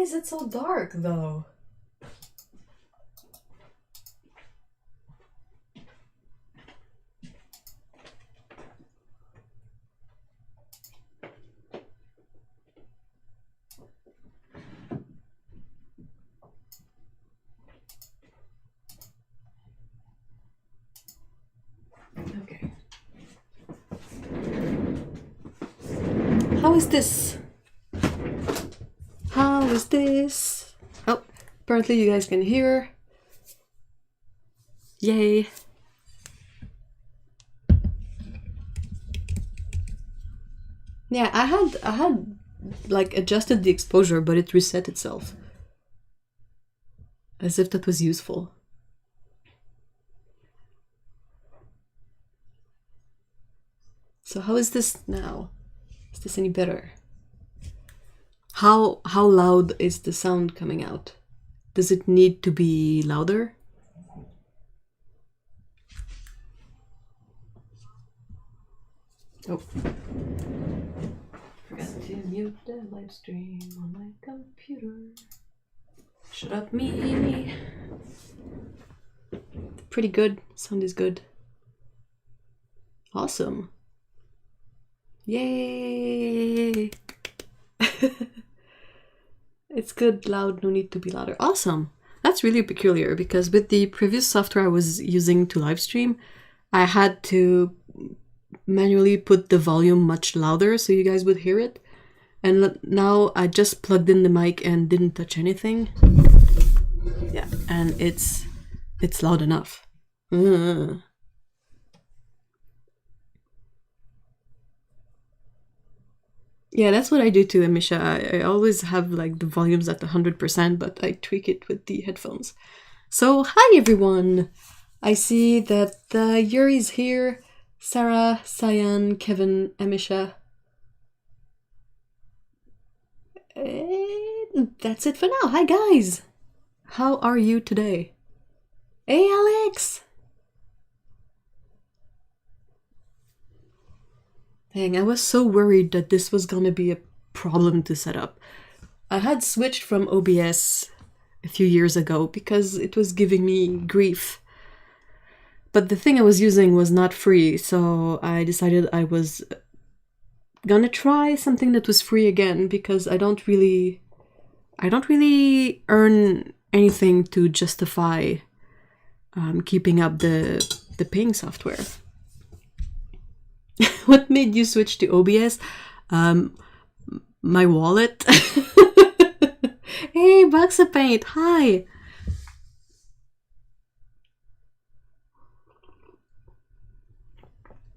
is it so dark though? Okay. How is this? How is this? Oh, apparently you guys can hear. Yay. Yeah, I had like adjusted the exposure, but it reset itself. As if that was useful. So how is this now? Is this any better? How loud is the sound coming out? Does it need to be louder? Oh. Forgot to mute the live stream on my computer. Shut up, me. Pretty good. Sound is good. Awesome. Yay! It's good, loud, no need to be louder. Awesome! That's really peculiar because with the previous software I was using to live stream, I had to manually put the volume much louder so you guys would hear it. And now I just plugged in the mic and didn't touch anything. Yeah, and it's loud enough. Yeah, that's what I do too, Amisha. I always have like the volumes at 100%, but I tweak it with the headphones. So, hi everyone! I see that Yuri's here, Sarah, Cyan, Kevin, Amisha. And that's it for now. Hi guys! How are you today? Hey Alex! Dang, I was so worried that this was gonna be a problem to set up. I had switched from OBS a few years ago because it was giving me grief. But the thing I was using was not free, so I decided I was gonna try something that was free again because I don't really earn anything to justify keeping up the paying software. What made you switch to OBS? My wallet. Hey, Box of Paint, hi!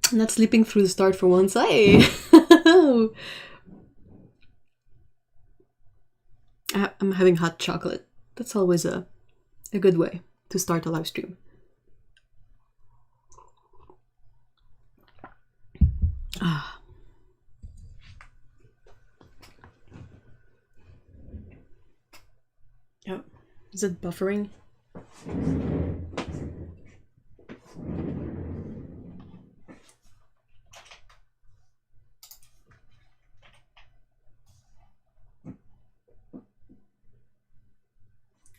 I'm not sleeping through the start for once. Hey! I'm having hot chocolate. That's always a good way to start a live stream. Ah. Yep. Is it buffering?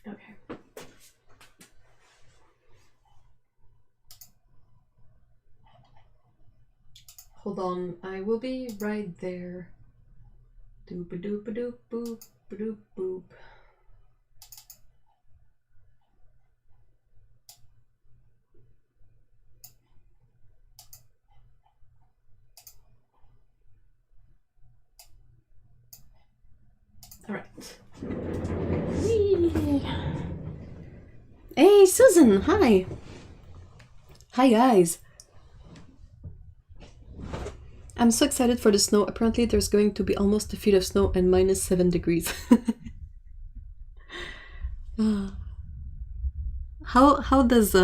Okay. Hold on, I will be right there. Doop-a-doop-a-doop, boop-a-doop, boop. All right. Whee! Hey, Susan, hi. Hi, guys. I'm so excited for the snow. Apparently there's going to be almost a feet of snow and -7 degrees. How does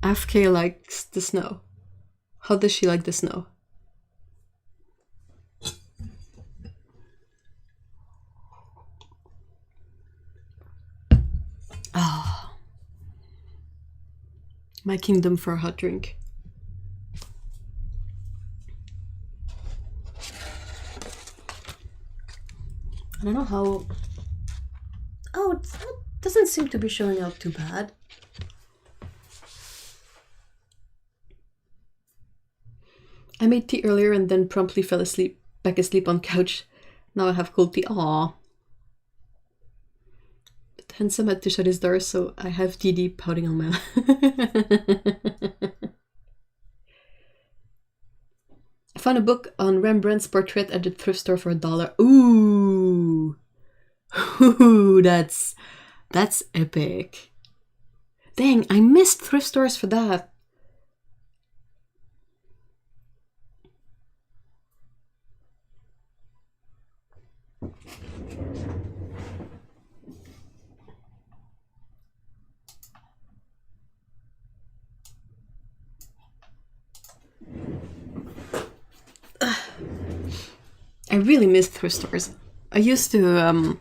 FK likes the snow? How does she like the snow? Oh, my kingdom for a hot drink. I don't know how doesn't seem to be showing up too bad. I made tea earlier and then promptly fell asleep, back asleep on couch. Now I have cold tea. Aww. But Handsome had to shut his door, so I have TD pouting on my lap. I found a book on Rembrandt's portrait at the thrift store for $1. Ooh. Ooh, that's epic. Dang, I missed thrift stores for that. I really miss thrift stores. I used to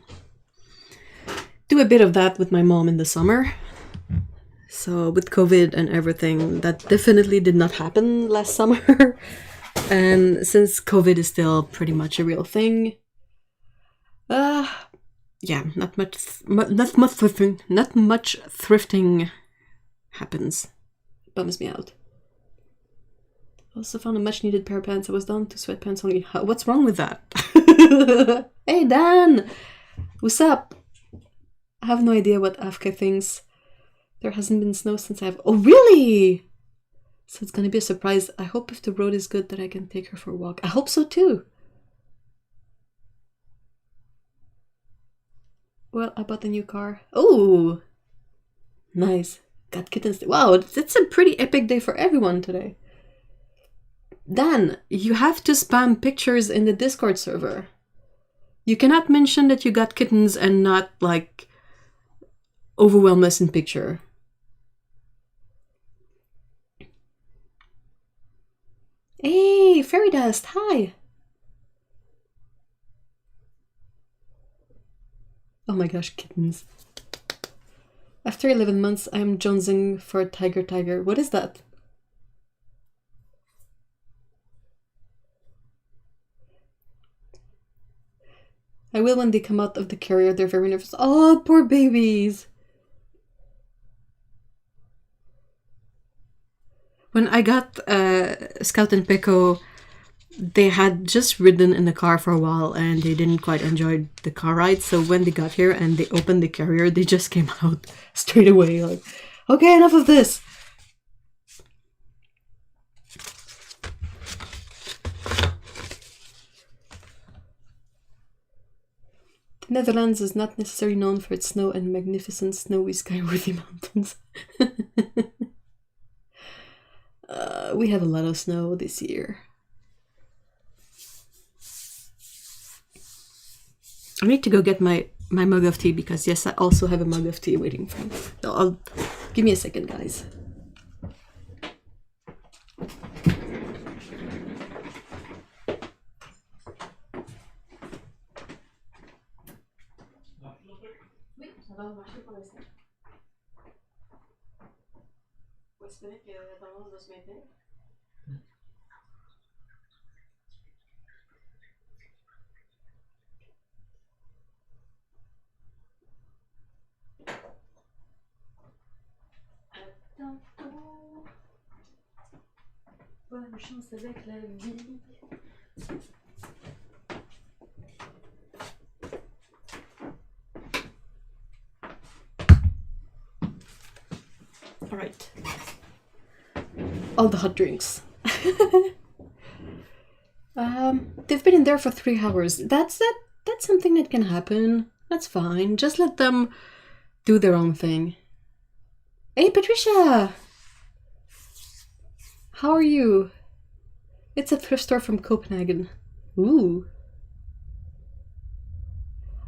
do a bit of that with my mom in the summer. So with COVID and everything, that definitely did not happen last summer. And since COVID is still pretty much a real thing, yeah, not much thrifting happens. It bums me out. Also found a much needed pair of pants. I was down to sweatpants only. What's wrong with that? Hey Dan! What's up? I have no idea what Afka thinks. There hasn't been snow since I've... Oh, really? So it's gonna be a surprise. I hope if the road is good that I can take her for a walk. I hope so too. Well, I bought a new car. Oh! Nice. Got kittens. Wow, it's a pretty epic day for everyone today. Dan, you have to spam pictures in the Discord server. You cannot mention that you got kittens and not, like, overwhelm us in picture. Hey, Fairy Dust, hi! Oh my gosh, kittens. After 11 months, I am jonesing for Tiger. What is that? I will when they come out of the carrier. They're very nervous. Oh, poor babies. When I got Scout and Pico, they had just ridden in the car for a while and they didn't quite enjoy the car ride. So when they got here and they opened the carrier, they just came out straight away like, okay, enough of this. The Netherlands is not necessarily known for its snow and magnificent snowy skyworthy mountains. We have a lot of snow this year. I need to go get my mug of tea because yes, I also have a mug of tea waiting for me. So give me a second, guys. Bonne chance avec la vie. All right. All the hot drinks. They've been in there for 3 hours. That's something that can happen. That's fine. Just let them do their own thing. Hey, Patricia! How are you? It's a thrift store from Copenhagen. Ooh.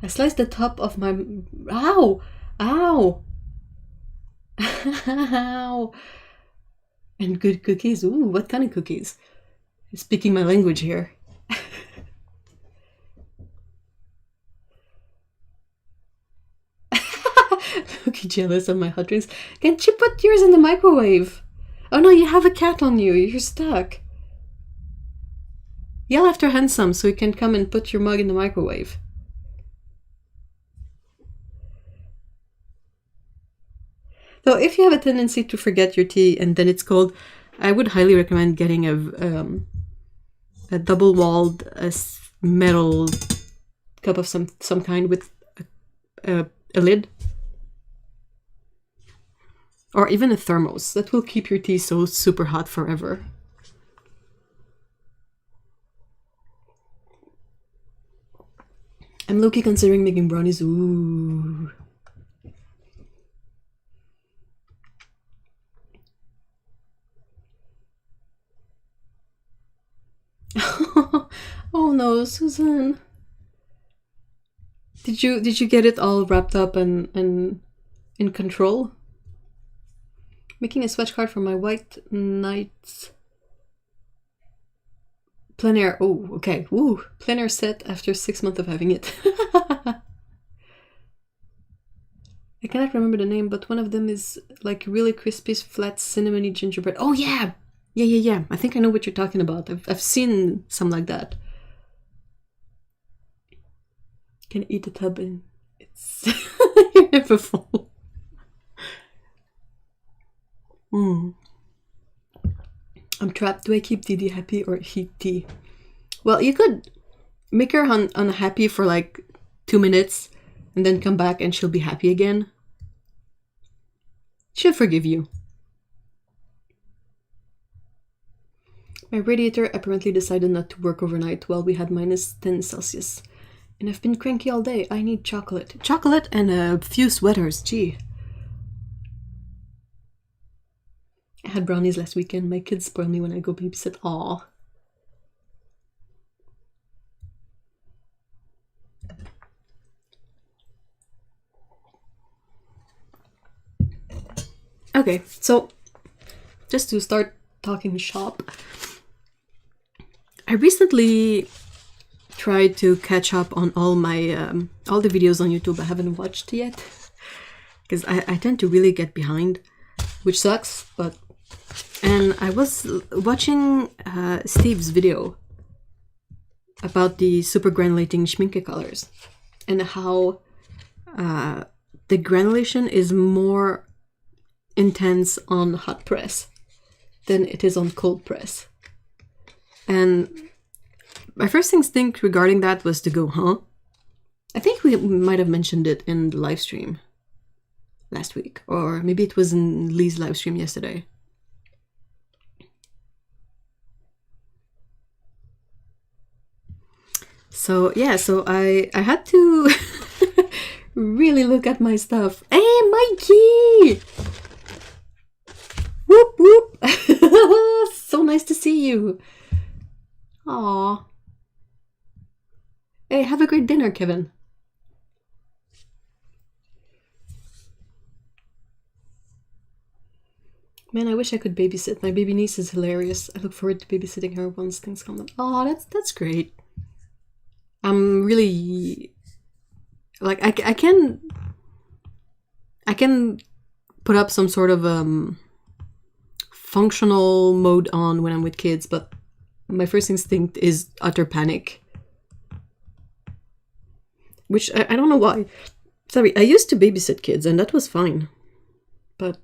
I sliced the top of my... Ow! Ow! Ow! And good cookies. Ooh, what kind of cookies? Speaking my language here. Look, jealous of my hot drinks. Can't you put yours in the microwave? Oh no, you have a cat on you. You're stuck. Yell after Handsome so he can come and put your mug in the microwave. So if you have a tendency to forget your tea and then it's cold, I would highly recommend getting a double-walled metal cup of some kind with a lid. Or even a thermos. That will keep your tea so super hot forever. I'm low-key considering making brownies. Ooh. Oh no, Susan. Did you get it all wrapped up and in control? Making a swatch card for my White Knights plein air. Oh, okay. Woo, plein air set after 6 months of having it. I cannot remember the name, but one of them is like really crispy, flat, cinnamony gingerbread. Oh yeah, yeah. I think I know what you're talking about. I've seen some like that. Can eat a tub and it's you're never full. I'm trapped. Do I keep Didi happy or heat tea? Well, you could make her unhappy for like 2 minutes and then come back and she'll be happy again. She'll forgive you. My radiator apparently decided not to work overnight while we had -10°C. And I've been cranky all day. I need chocolate. Chocolate and a few sweaters, gee. I had brownies last weekend. My kids spoil me when I go babysit. Aw. Okay, so just to start talking shop, I recently tried to catch up on all my all the videos on YouTube I haven't watched yet, because I tend to really get behind, which sucks. And I was watching Steve's video about the super granulating schminke colors and how the granulation is more intense on hot press than it is on cold press. And my first instinct regarding that was to go, huh? I think we might have mentioned it in the live stream last week, or maybe it was in Lee's live stream yesterday. So yeah, so I had to really look at my stuff. Hey, Mikey! Whoop whoop! So nice to see you. Aw. Hey, have a great dinner, Kevin. Man, I wish I could babysit. My baby niece is hilarious. I look forward to babysitting her once things calm down. Oh, that's great. I'm really like I can put up some sort of functional mode on when I'm with kids, but my first instinct is utter panic. Which I don't know why. Sorry, I used to babysit kids and that was fine. But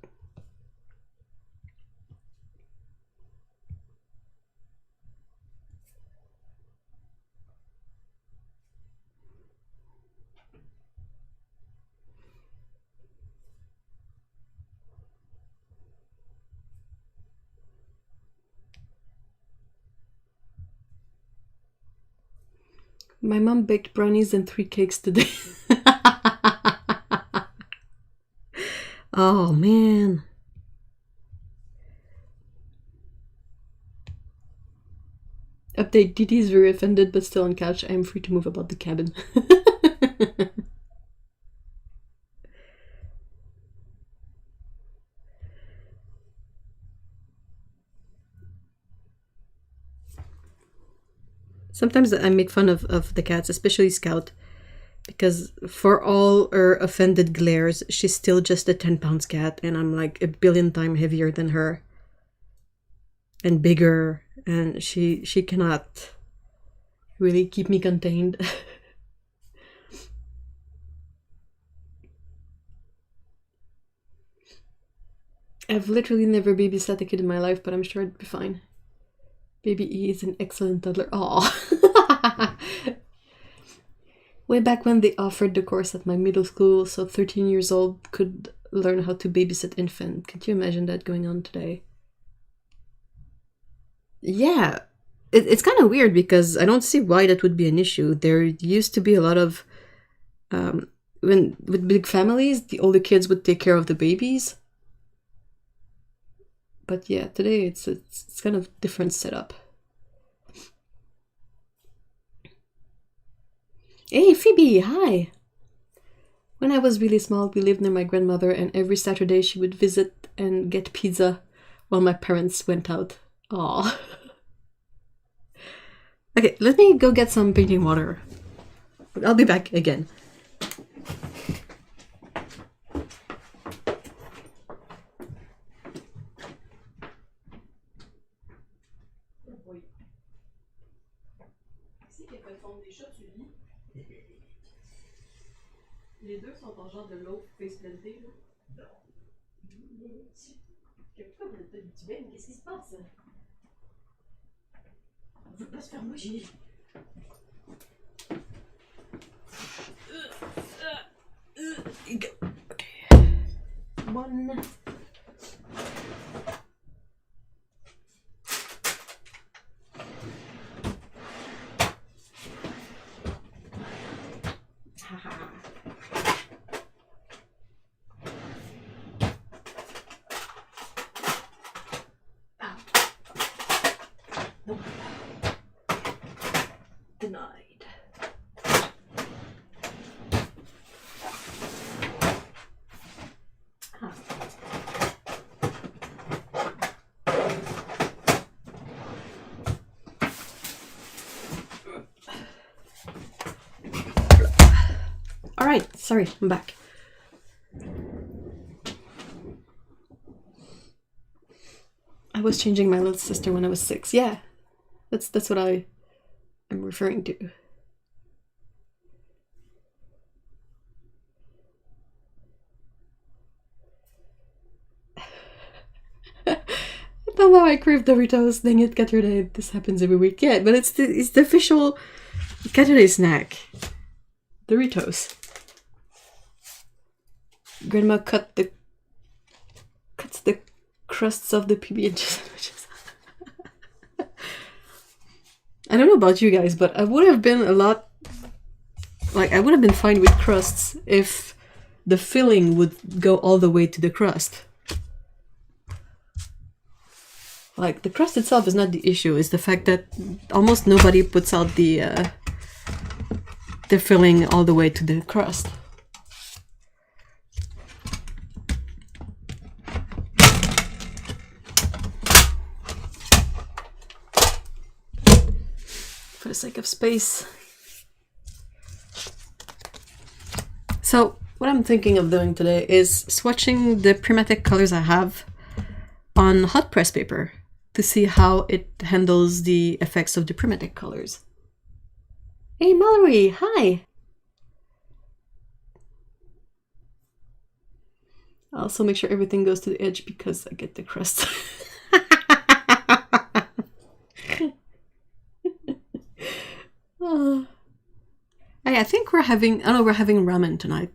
my mom baked brownies and 3 cakes today. Oh, man. Update, Didi is very offended but still on couch. I am free to move about the cabin. Sometimes I make fun of the cats, especially Scout, because for all her offended glares, she's still just a 10-pound cat, and I'm like a billion times heavier than her. And bigger, and she cannot really keep me contained. I've literally never babysat a kid in my life, but I'm sure it'd be fine. Baby E is an excellent toddler. Aw. Way back when they offered the course at my middle school, so 13 years old could learn how to babysit infant. Could you imagine that going on today? Yeah, it's kind of weird because I don't see why that would be an issue. There used to be a lot of, when with big families, the older kids would take care of the babies. But yeah, today it's kind of different setup. Hey Phoebe, hi! When I was really small, we lived near my grandmother, and every Saturday she would visit and get pizza while my parents went out. Aww. Okay, let me go get some painting water. I'll be back again. Les deux sont en genre de l'autre face planté, là. Non. Pourquoi vous n'êtes pas du même? Qu'est-ce qui se passe? On veut pas se faire moucher. Okay. One. Haha. Nope. Denied. Ah. All right, sorry, I'm back. I was changing my little sister when I was 6. Yeah, that's what I am referring to. I don't know. I crave Doritos. Dang it, Caturday. This happens every week. Yeah, but it's the official Caturday snack. Doritos. Grandma cuts the crusts of the PB&J sandwiches. I don't know about you guys, but I would have been I would have been fine with crusts if the filling would go all the way to the crust. Like, the crust itself is not the issue, it's the fact that almost nobody puts out the filling all the way to the crust. For the sake of space. So, what I'm thinking of doing today is swatching the Primatic colors I have on hot press paper to see how it handles the effects of the Primatic colors. Hey Mallory, hi! I'll also make sure everything goes to the edge because I get the crust. Oh. Hey, I think we're having ramen tonight.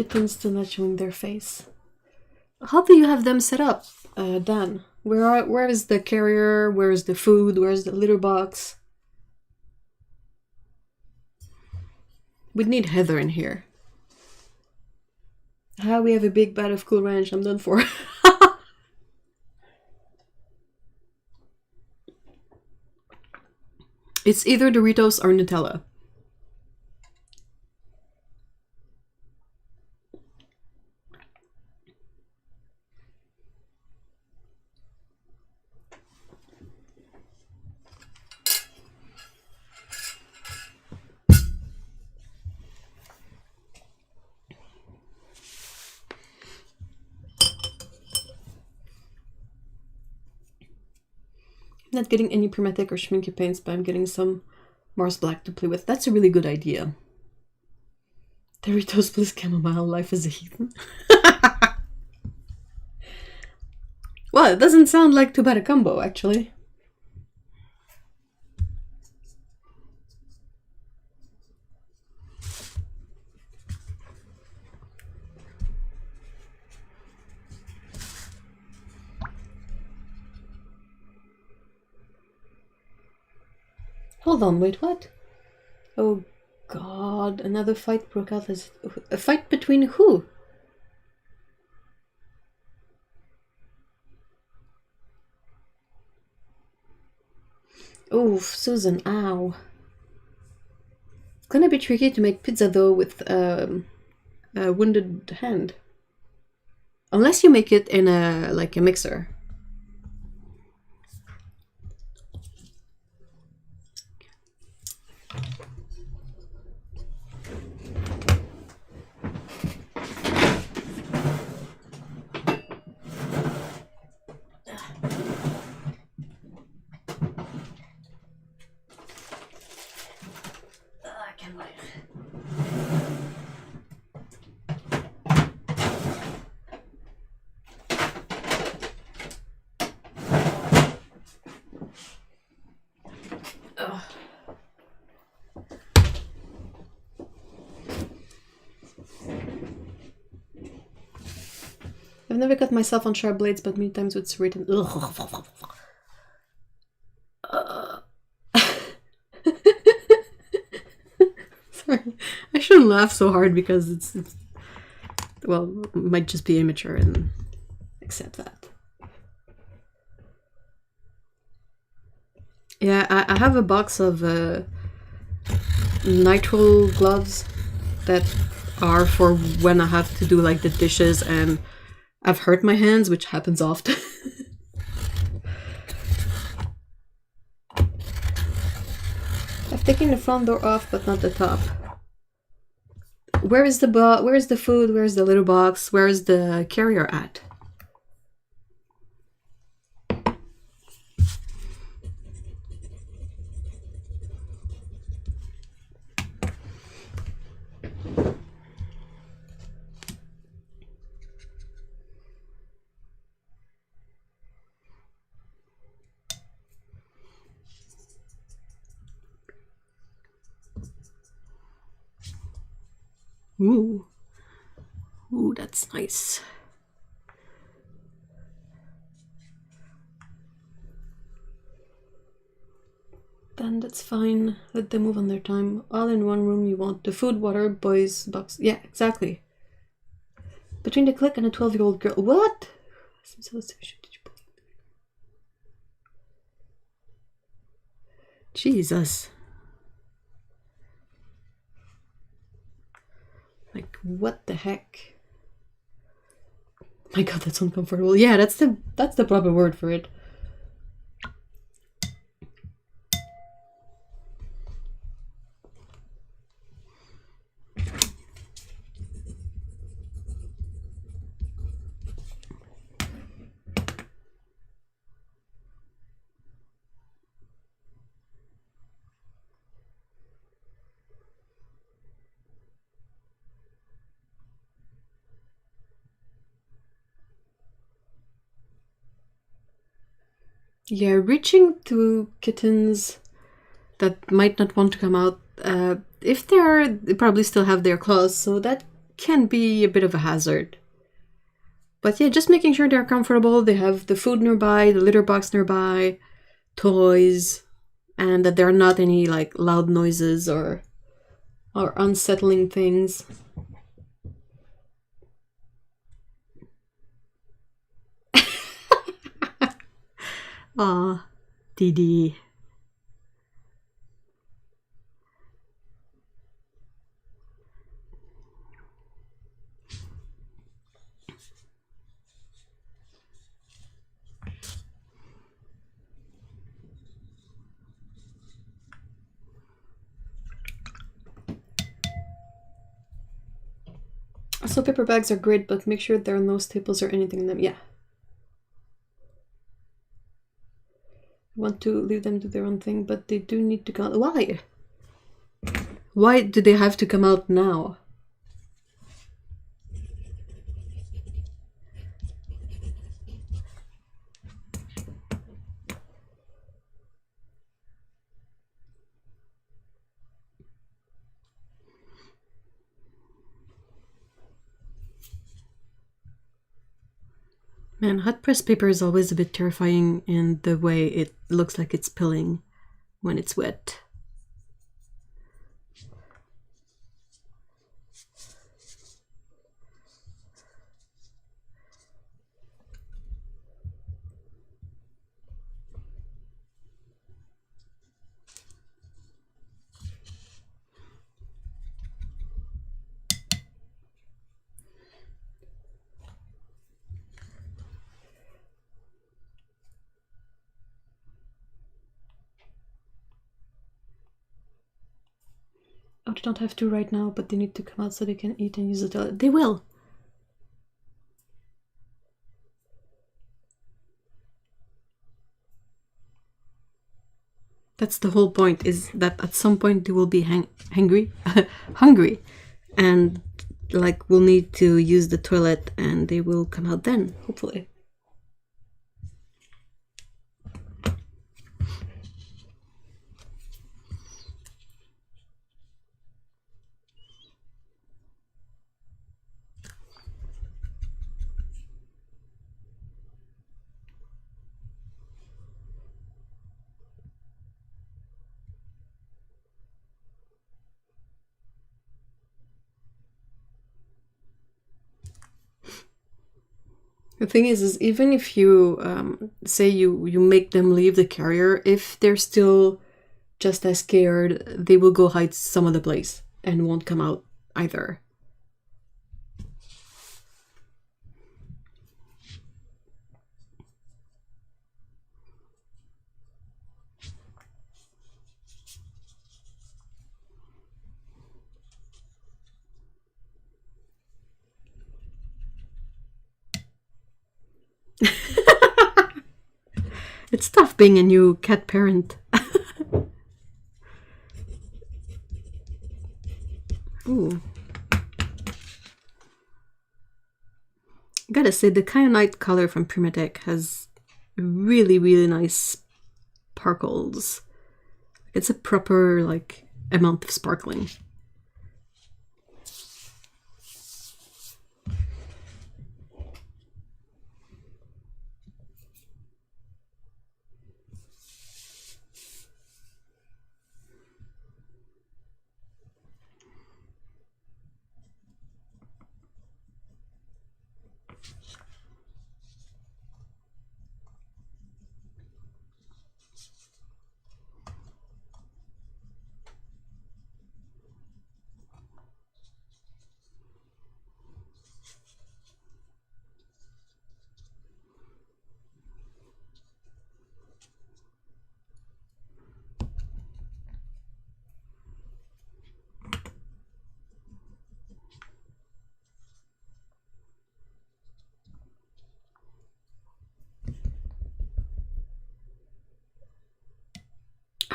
kittens still not showing their face. How do you have them set up, Dan? Where is the carrier? Where is the food? Where is the litter box? We'd need Heather in here. We have a big vat of Cool Ranch. I'm done for. It's either Doritos or Nutella. Not getting any Permatic or Schminke paints, but I'm getting some Mars Black to play with. That's a really good idea. Doritos plus chamomile, life as a heathen. Well, it doesn't sound like too bad a combo, actually. Hold on, wait, what? Oh god, another fight broke out. A fight between who? Oh, Susan, ow. It's gonna be tricky to make pizza though with a wounded hand. Unless you make it in a mixer. I've never cut myself on sharp blades, but many times with serrated. Sorry, I shouldn't laugh so hard because it's well, it might just be immature and accept that. Yeah, I have a box of nitrile gloves that are for when I have to do like the dishes and I've hurt my hands, which happens often. I've taken the front door off, but not the top. Where is the food? Where is the little box? Where is the carrier at? Ooh. Ooh, that's nice. Then that's fine. Let them move on their time. All in one room you want. The food, water, boys, box. Yeah, exactly. Between the click and a 12-year-old girl. What? Jesus. Like, what the heck? My god, that's uncomfortable. Yeah, that's the proper word for it. Yeah, reaching to kittens that might not want to come out. If they probably still have their claws, so that can be a bit of a hazard. But yeah, just making sure they're comfortable, they have the food nearby, the litter box nearby, toys, and that there are not any like loud noises or unsettling things. Aw, Dee. So paper bags are great, but make sure there are no staples or anything in them. Yeah. I want to leave them do their own thing, but they do need to come out. Why? Why do they have to come out now? Man, hot press paper is always a bit terrifying in the way it looks like it's spilling when it's wet. Oh, they don't have to right now, but they need to come out so they can eat and use the toilet. They will! That's the whole point, is that at some point they will be hungry, and like will need to use the toilet, and they will come out then, hopefully. The thing is even if you say you make them leave the carrier, if they're still just as scared, they will go hide some other place and won't come out either. It's tough being a new cat parent. Ooh. Gotta say, the kyanite color from Primatech has really, really nice sparkles. It's a proper, like, amount of sparkling.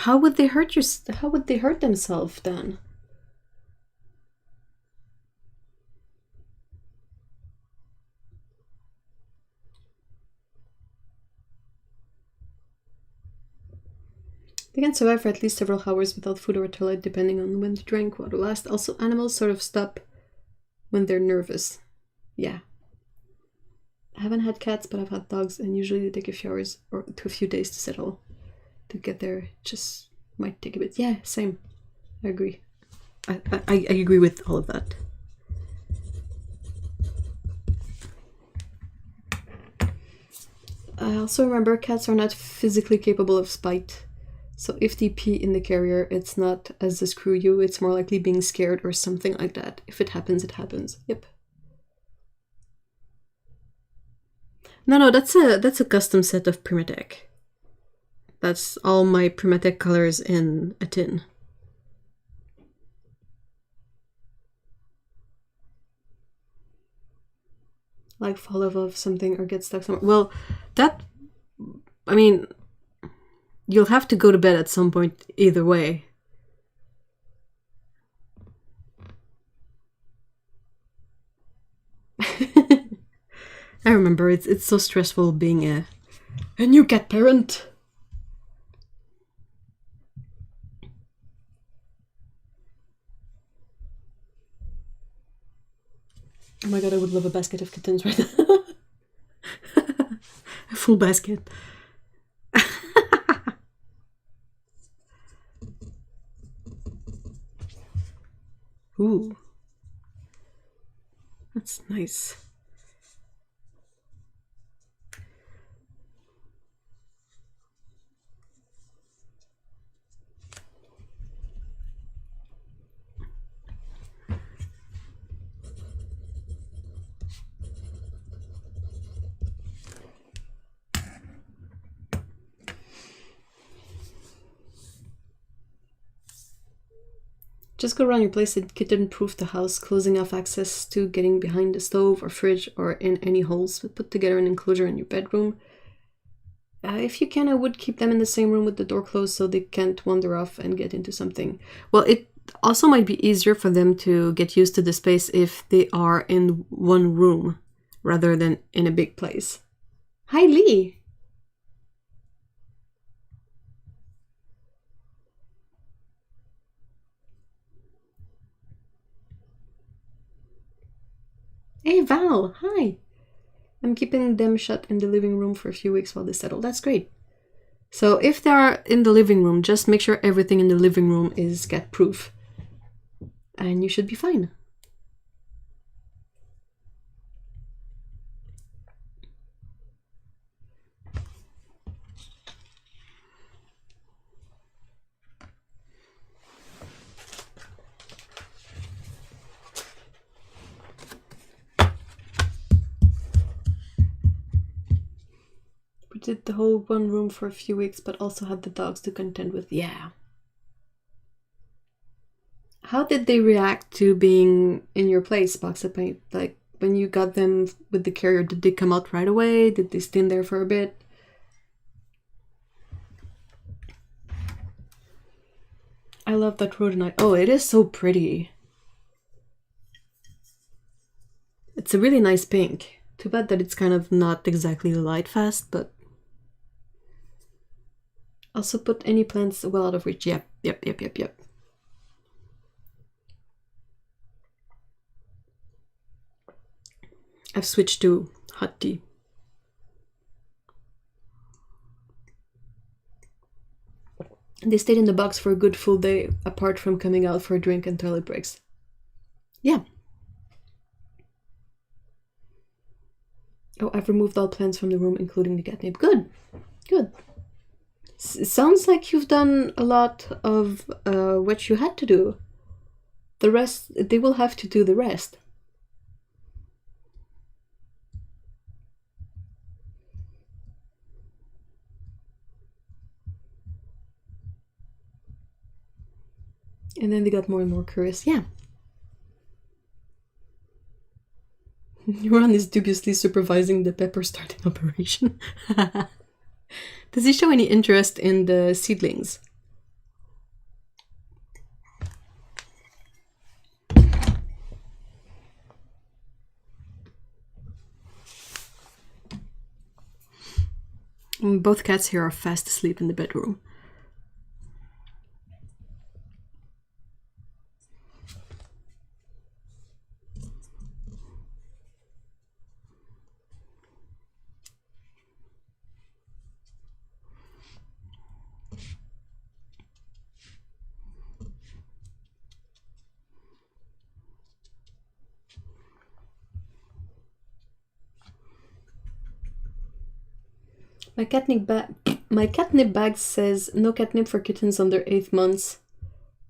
How would they hurt how would they hurt themselves then? They can survive for at least several hours without food or toilet, depending on when they drink water last. Also, animals sort of stop when they're nervous. Yeah. I haven't had cats, but I've had dogs, and usually they take a few hours or to a few days to settle. To get there, just might take a bit. Yeah, same. I agree. I agree with all of that. I also remember cats are not physically capable of spite. So if they pee in the carrier, it's not as a screw you, it's more likely being scared or something like that. If it happens, it happens. Yep. No, that's a custom set of Primatech. That's all my Primatech colors in a tin. Like fall off something or get stuck somewhere. Well, that, I mean, you'll have to go to bed at some point either way. I remember, it's so stressful being a new cat parent. Oh my god, I would love a basket of kittens right now. A full basket. Ooh. That's nice. Just go around your place and kitten-proof the house, closing off access to getting behind the stove or fridge or in any holes. Put together an enclosure in your bedroom. If you can, I would keep them in the same room with the door closed so they can't wander off and get into something. Well, it also might be easier for them to get used to the space if they are in one room rather than in a big place. Hi, Lee! Hey, Val! Hi! I'm keeping them shut in the living room for a few weeks while they settle. That's great. So if they are in the living room, just make sure everything in the living room is cat-proof. And you should be fine. We did the whole one room for a few weeks, but also had the dogs to contend with. Yeah. How did they react to being in your place, Box of Paint? Like, when you got them with the carrier, did they come out right away? Did they stay in there for a bit? I love that rhodonite. Oh, it is so pretty. It's a really nice pink. Too bad that it's kind of not exactly light fast, but... Also put any plants well out of reach. Yep. I've switched to hot tea. They stayed in the box for a good full day, apart from coming out for a drink and toilet breaks. Yeah. Oh, I've removed all plants from the room, including the catnip. Good. Good. Sounds like you've done a lot of what you had to do. The rest, they will have to do the rest. And then they got more and more curious. Yeah. Ron is dubiously supervising the pepper starting operation. Does he show any interest in the seedlings? Both cats here are fast asleep in the bedroom. My catnip bag says no catnip for kittens under 8 months.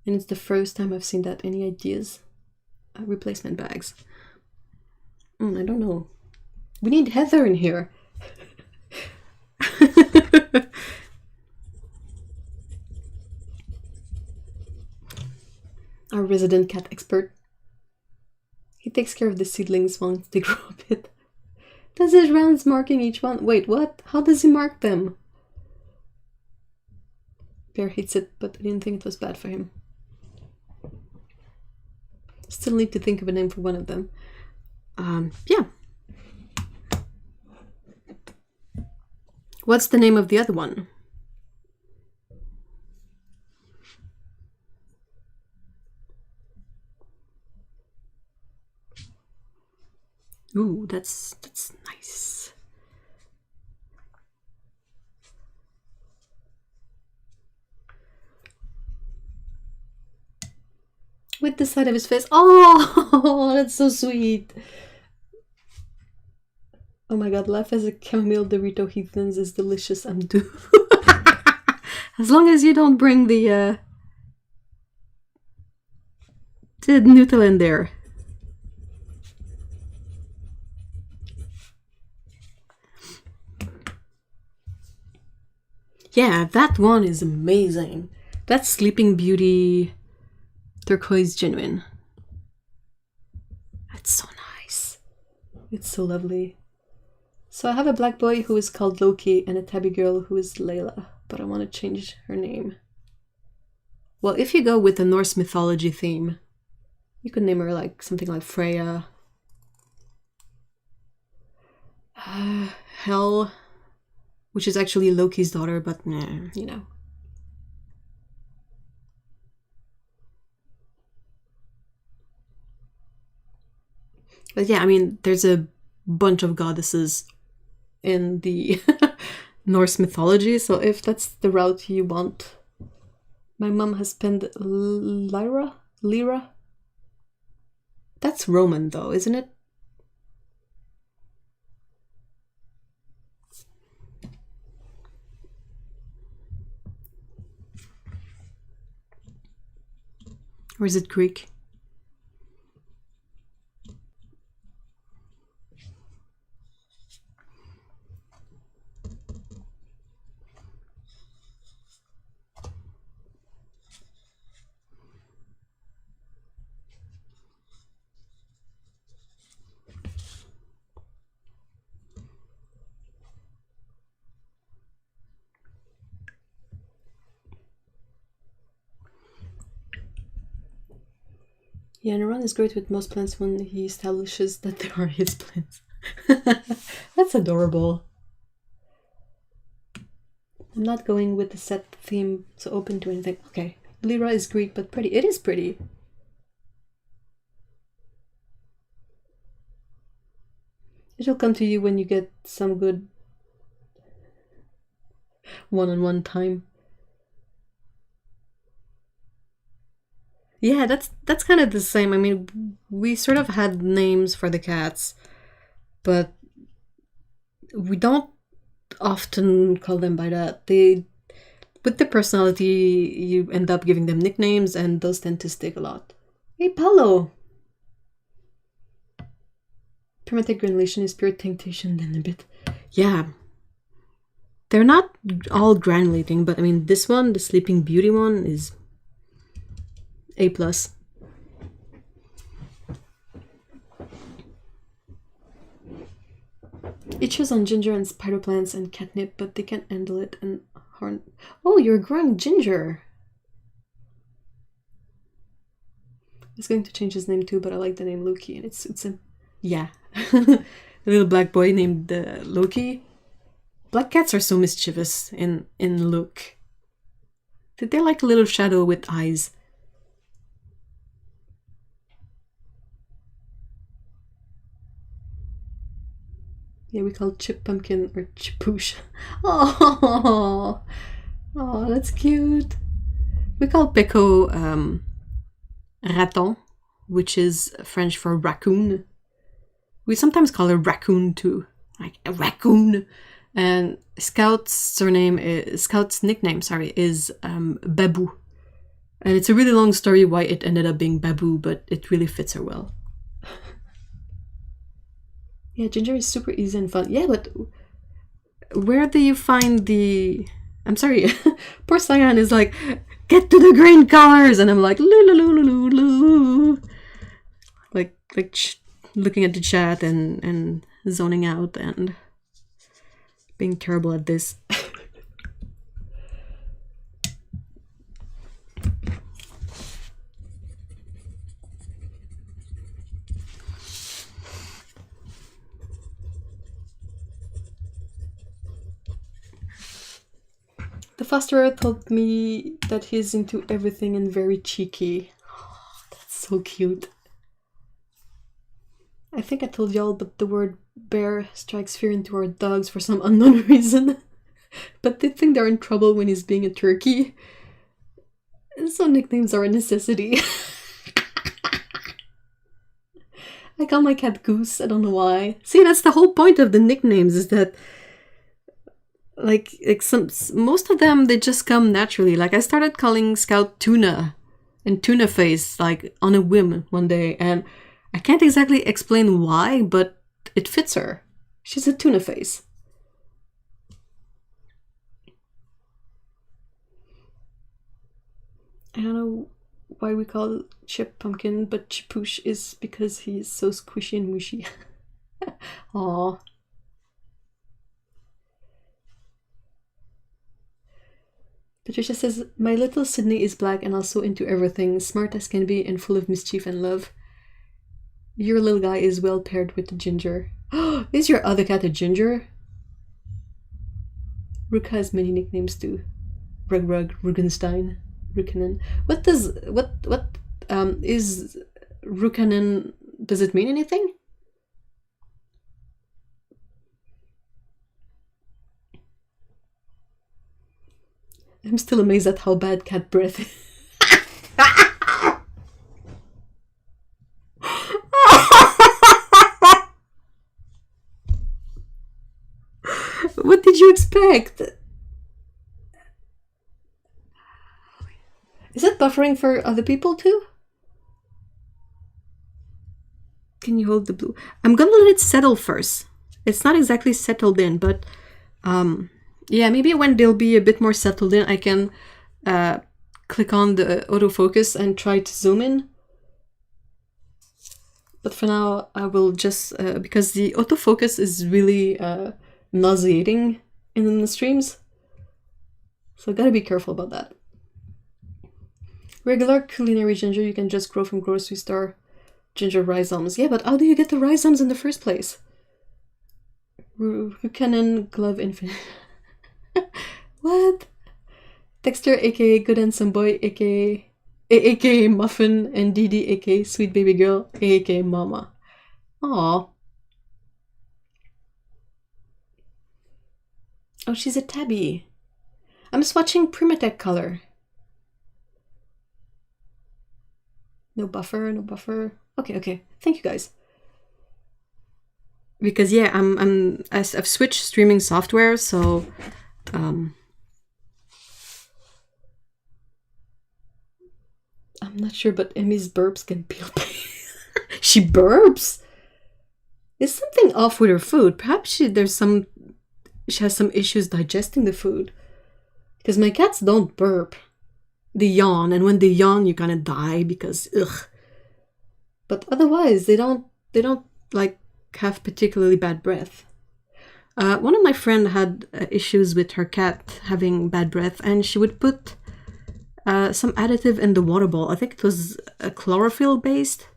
And it's the first time I've seen that. Any ideas? Replacement bags. I don't know. We need Heather in here. Our resident cat expert. He takes care of the seedlings once they grow a bit. Does his rounds marking each one? Wait, what? How does he mark them? Bear hates it, but I didn't think it was bad for him. Still need to think of a name for one of them. Yeah. What's the name of the other one? Ooh, that's nice. With the side of his face. Oh, that's so sweet. Oh my god, life as a chamomile Dorito heathens is delicious. I'm due. As long as you don't bring the Nutella in there. Yeah, that one is amazing. That's Sleeping Beauty Turquoise Genuine. That's so nice. It's so lovely. So I have a black boy who is called Loki and a tabby girl who is Layla, but I want to change her name. Well, if you go with the Norse mythology theme, you could name her like something like Freya, Hel, which is actually Loki's daughter, but you know. But yeah, I mean, there's a bunch of goddesses in the Norse mythology, so if that's the route you want. My mom has penned Lyra? That's Roman though, isn't it? Or is it Greek? Yeah, Naran is great with most plants when he establishes that they are his plants. That's adorable. I'm not going with the set theme, so open to anything. Okay, Lyra is Greek, but pretty. It is pretty. It'll come to you when you get some good one-on-one time. Yeah, that's kind of the same. I mean, we sort of had names for the cats, but we don't often call them by that. With the personality, you end up giving them nicknames, and those tend to stick a lot. Hey, Paolo! Chromatic granulation is pure tinctation, then a bit. Yeah. They're not all granulating, but I mean, this one, the Sleeping Beauty one, is A+. It shows on ginger and spider plants and catnip, but they can't handle it and horn. Oh, you're growing ginger! I was going to change his name too, but I like the name Loki, and it suits him. Yeah. A little black boy named Loki. Black cats are so mischievous in look. They're like a little shadow with eyes. Yeah, we call Chip Pumpkin or Chipouche. Oh, that's cute. We call Peko Raton, which is French for raccoon. We sometimes call her raccoon too, like a raccoon. And Scout's nickname, sorry, is Babu. And it's a really long story why it ended up being Babu, but it really fits her well. Yeah, ginger is super easy and fun. Yeah, but where do you find the... I'm sorry, poor Cyan is like, get to the green colors! And I'm like, loo. Like looking at the chat and zoning out and being terrible at this. The fosterer told me that he's into everything and very cheeky. Oh, that's so cute. I think I told y'all, but the word bear strikes fear into our dogs for some unknown reason. But they think they're in trouble when he's being a turkey. And so nicknames are a necessity. I call my cat Goose, I don't know why. See, that's the whole point of the nicknames, is that like most of them, they just come naturally. Like I started calling Scout Tuna and Tuna Face like on a whim one day, and I can't exactly explain why, but it fits her. She's a Tuna Face. I don't know why we call Chip Pumpkin, but Chipoosh is because he's so squishy and mushy. Aww. Patricia says, my little Sydney is black and also into everything, smart as can be and full of mischief and love. Your little guy is well paired with the ginger. Is your other cat a ginger? Rook has many nicknames too. Rug, Rugenstein, Rukanen. What is Rukanen? Does it mean anything? I'm still amazed at how bad cat breath is. What did you expect? Is it buffering for other people too? Can you hold the blue? I'm gonna let it settle first. It's not exactly settled in, but yeah, maybe when they'll be a bit more settled in, I can click on the autofocus and try to zoom in. But for now, I will just, because the autofocus is really nauseating in the streams. So I gotta be careful about that. Regular culinary ginger you can just grow from grocery store ginger rhizomes. Yeah, but how do you get the rhizomes in the first place? Rukanen glove infinite. What? Dexter, aka Good Handsome Boy, aka Muffin, and Dee Dee, aka Sweet Baby Girl, aka Mama. Aww. Oh, she's a tabby. I'm swatching Primatech color. No buffer, no buffer. Okay. Thank you guys. Because yeah, I've switched streaming software, so I'm not sure, but Emmy's burps can peel. She burps. Is something off with her food? Perhaps she has some issues digesting the food. Because my cats don't burp. They yawn, and when they yawn, you kind of die because ugh. But otherwise, they don't like have particularly bad breath. One of my friends had issues with her cat having bad breath, and she would put some additive in the water bowl. I think it was chlorophyll based,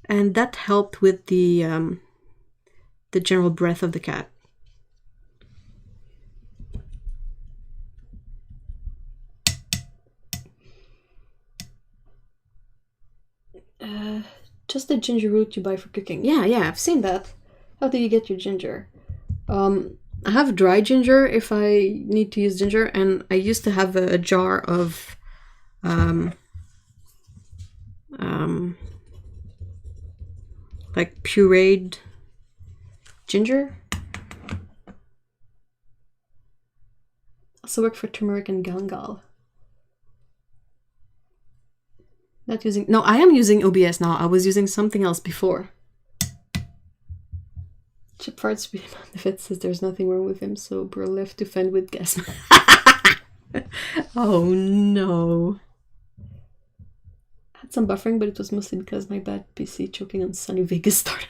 and that helped with the general breath of the cat. Just the ginger root you buy for cooking. Yeah, I've seen that. How do you get your ginger? I have dry ginger if I need to use ginger, and I used to have a jar of like pureed ginger. Also work for turmeric and gangal. Not using... No, I am using OBS now. I was using something else before. Chip farts really benefits says there's nothing wrong with him, so we're left to fend with guess. Oh no. I had some buffering, but it was mostly because my bad PC choking on sunny Vegas started.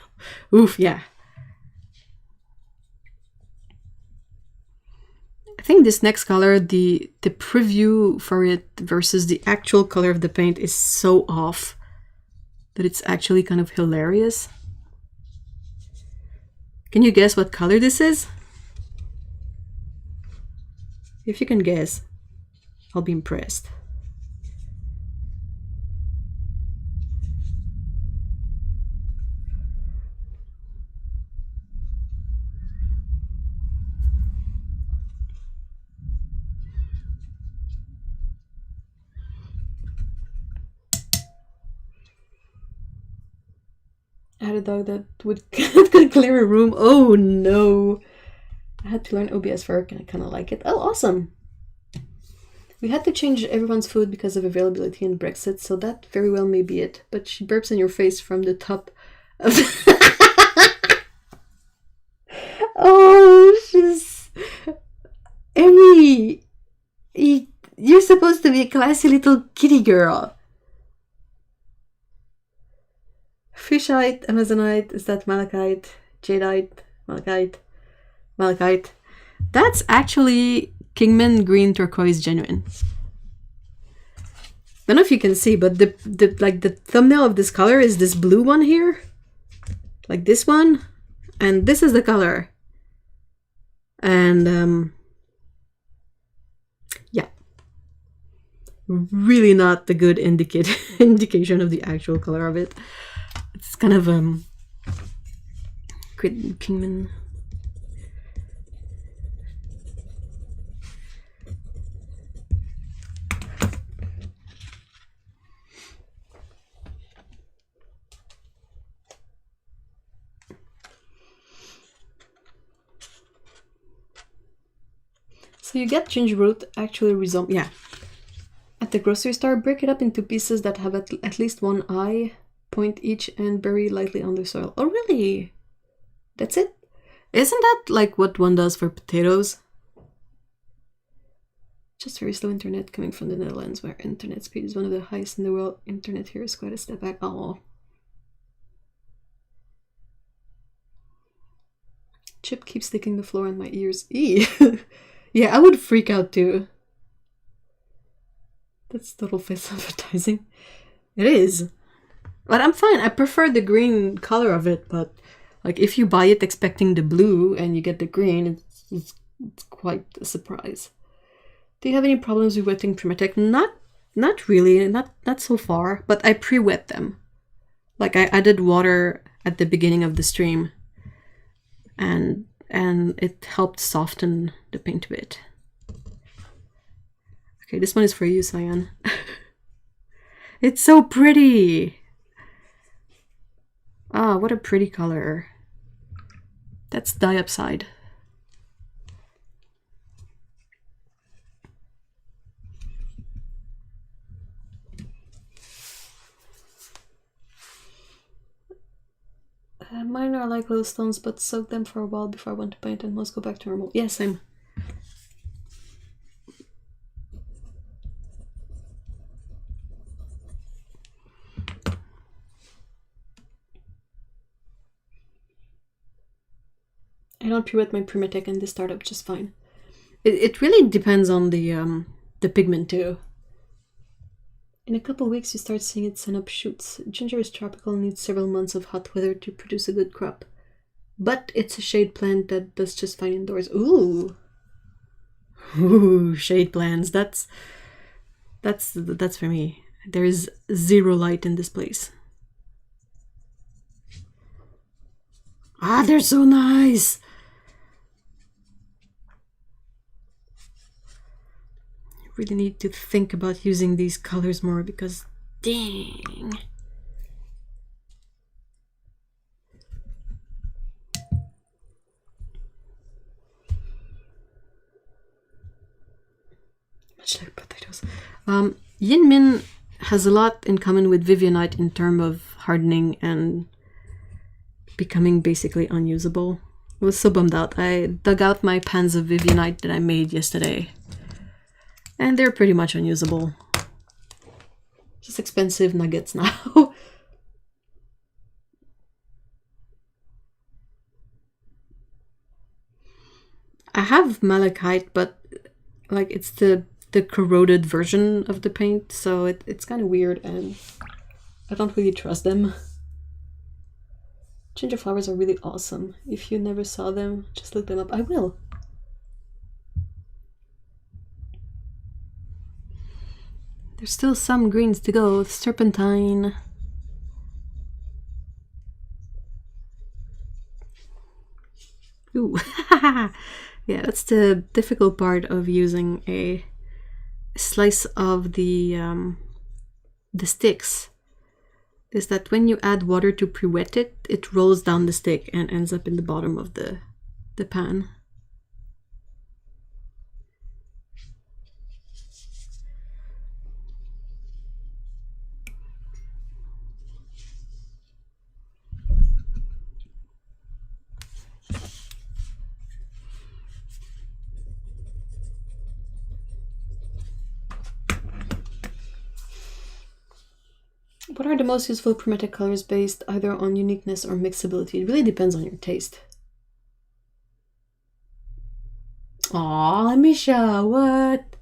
Oof, yeah. I think this next color, the preview for it versus the actual color of the paint is so off that it's actually kind of hilarious. Can you guess what color this is? If you can guess, I'll be impressed. I had a dog that could clear a room. Oh no. I had to learn OBS for work and I kind of like it. Oh, awesome. We had to change everyone's food because of availability and Brexit, so that very well may be it. But she burps in your face from the top of Oh, she's... Emmy! You're supposed to be a classy little kitty girl. Fishite, Amazonite, is that malachite, jadeite, malachite. That's actually Kingman green turquoise genuine. I don't know if you can see, but the thumbnail of this color is this blue one here, like this one, and this is the color. And yeah, really not the good indication of the actual color of it. It's kind of Kingman. So you get ginger root actually resemble, yeah. At the grocery store, break it up into pieces that have at least one eye, point each, and bury lightly under soil. Oh really? That's it? Isn't that like what one does for potatoes? Just very slow internet coming from the Netherlands, where internet speed is one of the highest in the world. Internet here is quite a step back. Oh. Chip keeps licking the floor on my ears. Eee. Yeah, I would freak out too. That's total face advertising. It is. But I'm fine. I prefer the green color of it, but like if you buy it expecting the blue and you get the green, it's quite a surprise. Do you have any problems with wetting Primatech? Not really, not so far, but I pre-wet them. Like I added water at the beginning of the stream and it helped soften the paint a bit. Okay, this one is for you, Cyan. It's so pretty! Ah, what a pretty color. That's diopside. Mine are like low stones, but soak them for a while before I want to paint and most go back to normal. Yeah, same. I don't pre-wet my Primatech and this startup just fine. It really depends on the pigment too. In a couple weeks you start seeing it send up shoots. Ginger is tropical and needs several months of hot weather to produce a good crop. But it's a shade plant that does just fine indoors. Ooh! Ooh, shade plants. That's for me. There is zero light in this place. Ah, they're so nice! Really need to think about using these colors more because dang. Much like potatoes. Yin Min has a lot in common with Vivianite in terms of hardening and becoming basically unusable. I was so bummed out. I dug out my pans of Vivianite that I made yesterday, and they're pretty much unusable. Just expensive nuggets now. I have malachite, but like it's the corroded version of the paint, so it's kind of weird and I don't really trust them. Ginger flowers are really awesome. If you never saw them, just look them up. I will. There's still some greens to go. Serpentine. Ooh. Yeah, that's the difficult part of using a slice of the sticks, is that when you add water to pre-wet it, it rolls down the stick and ends up in the bottom of the pan. What are the most useful chromatic colors based either on uniqueness or mixability? It really depends on your taste. Aw, Misha, what?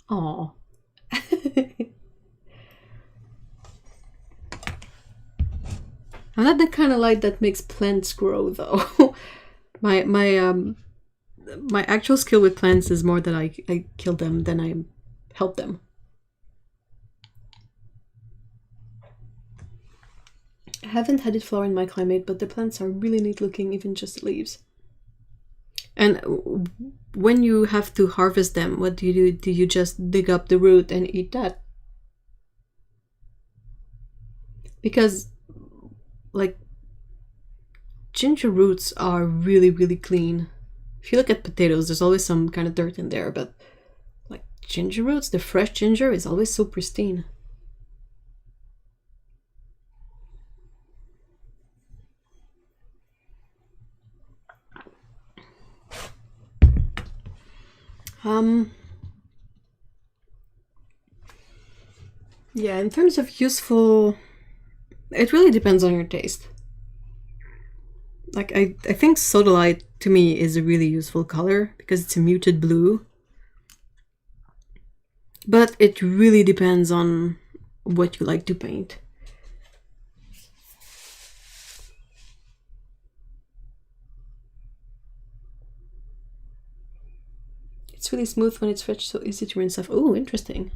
Aw. I'm not the kind of light that makes plants grow, though. my actual skill with plants is more that I kill them than I help them. I haven't had it flower in my climate, but the plants are really neat looking, even just the leaves. And when you have to harvest them, what do you do? Do you just dig up the root and eat that? Because, like, ginger roots are really, really clean. If you look at potatoes, there's always some kind of dirt in there, but like ginger roots, the fresh ginger is always so pristine. Yeah, in terms of useful, it really depends on your taste. Like, I think sodalite to me is a really useful color because it's a muted blue. But it really depends on what you like to paint. It's really smooth when it's fresh, so easy to rinse off. Oh, interesting.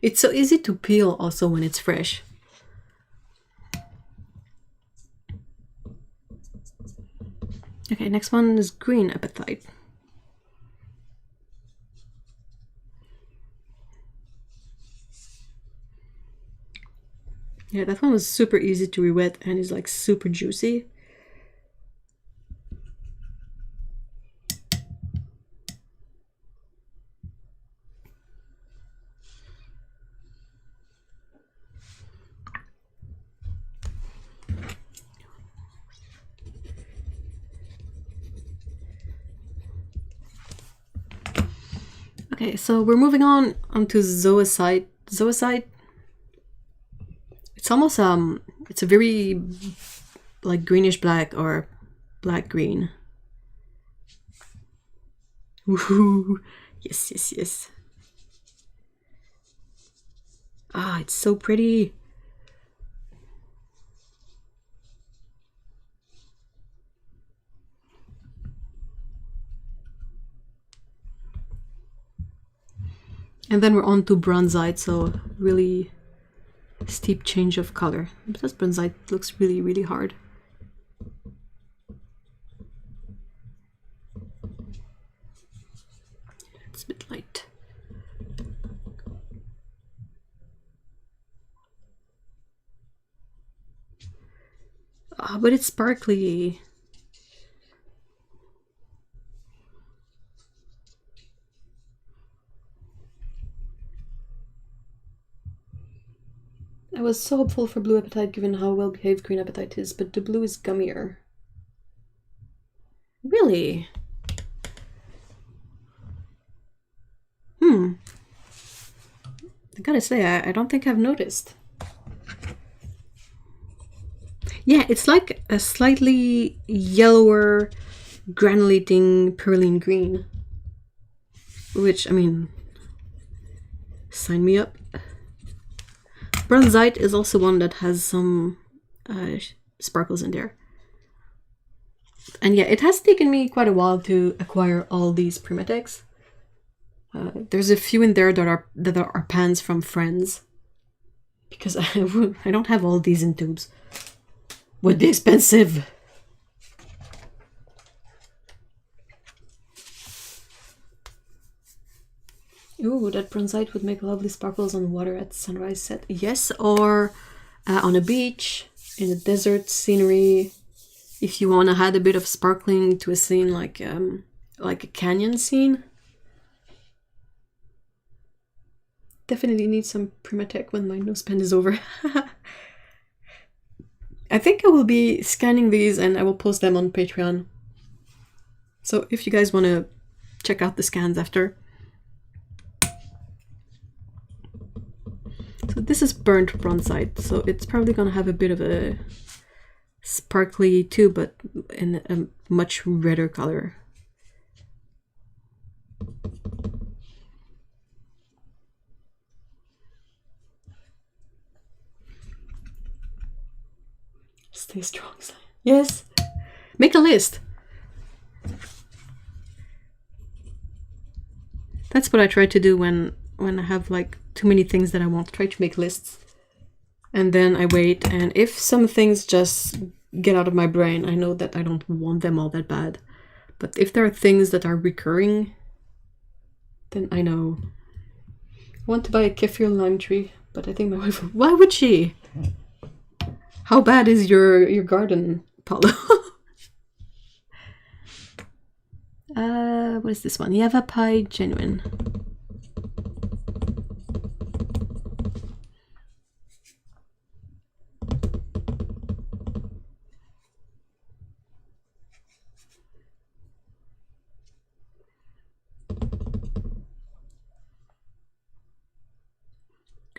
It's so easy to peel also when it's fresh. Okay, next one is green apatite. Yeah, that one was super easy to re-wet and is like super juicy. Okay, so we're moving on onto zoisite. Zoisite. It's almost it's a very like greenish black or black green. Woohoo! Yes, yes, yes. Ah, it's so pretty. And then we're on to bronzite, so really steep change of color. This bronzite looks really, really hard. It's a bit light. Ah, but it's sparkly. I was so hopeful for blue apatite given how well behaved green apatite is, but the blue is gummier. Really? I gotta say, I don't think I've noticed. Yeah, it's like a slightly yellower, granulating perylene green. Which, I mean, sign me up. Bronzite is also one that has some sparkles in there. And yeah, it has taken me quite a while to acquire all these Primatics. There's a few in there that are pans from friends. Because I don't have all these in tubes. Would be expensive. Ooh, that bronzite would make lovely sparkles on water at sunrise set. Yes, or on a beach, in a desert scenery. If you want to add a bit of sparkling to a scene like a canyon scene. Definitely need some Primatech when my nose pen is over. I think I will be scanning these and I will post them on Patreon. So if you guys want to check out the scans after. So this is burnt bronzite, so it's probably going to have a bit of a sparkly too, but in a much redder color. Stay strong, Simon. Yes. Make a list. That's what I try to do when I have like too many things that I want. Try to make lists. And then I wait, and if some things just get out of my brain, I know that I don't want them all that bad. But if there are things that are recurring, then I know. I want to buy a kefir lime tree, but I think my wife... Why would she? How bad is your garden, Paulo? What is this one? Java Pie Genuine.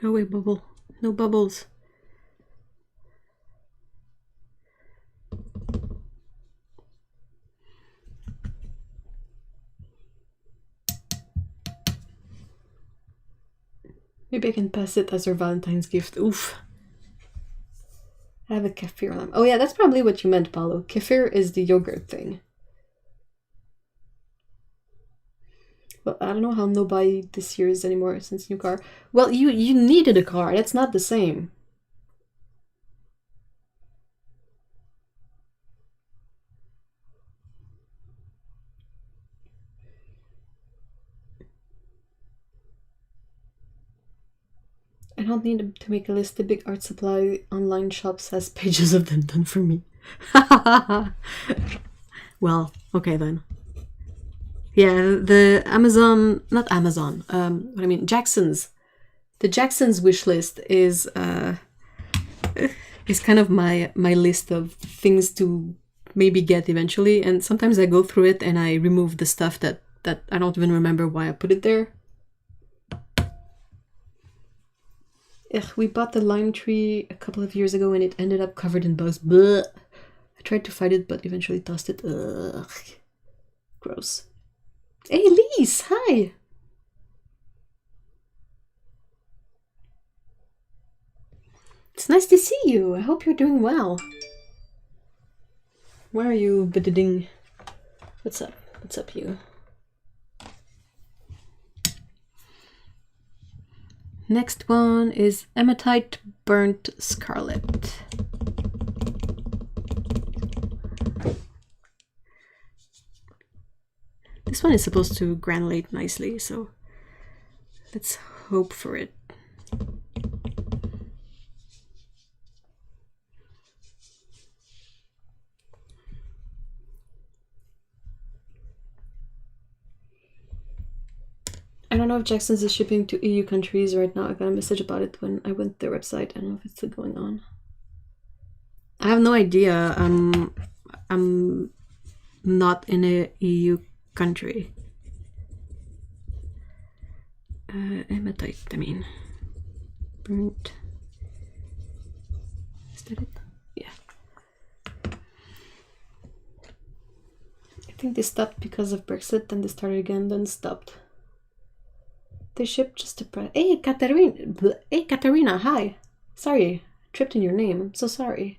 Go away, bubble. No bubbles. Maybe I can pass it as her Valentine's gift. Oof. I have a kefir lime. Oh yeah, that's probably what you meant, Paulo. Kefir is the yogurt thing. Well, I don't know how no buy this year is anymore since new car. Well, you needed a car. That's not the same. I don't need to make a list. The big art supply online shops has pages of them done for me. Well, okay then. Yeah, the Amazon, not Amazon, what I mean, Jackson's. The Jackson's wish list is kind of my list of things to maybe get eventually, and sometimes I go through it and I remove the stuff that I don't even remember why I put it there. Ugh, we bought the lime tree a couple of years ago and it ended up covered in bugs. Blech. I tried to fight it but eventually tossed it. Ugh. Gross. Hey, Lise! Hi! It's nice to see you. I hope you're doing well. Where are you, bidding? What's up? What's up, you? Next one is Hematite Burnt Scarlet. This one is supposed to granulate nicely, so let's hope for it. I don't know if Jackson's is shipping to EU countries right now. I got a message about it when I went to their website. I don't know if it's still going on. I have no idea. I'm not in a EU country. Hematite, I mean. Burnt. Is that it? Yeah. I think they stopped because of Brexit, then they started again, then stopped. They shipped just a price. Hey, Katarina! Hey, Katarina, hi! Sorry, tripped in your name. I'm so sorry.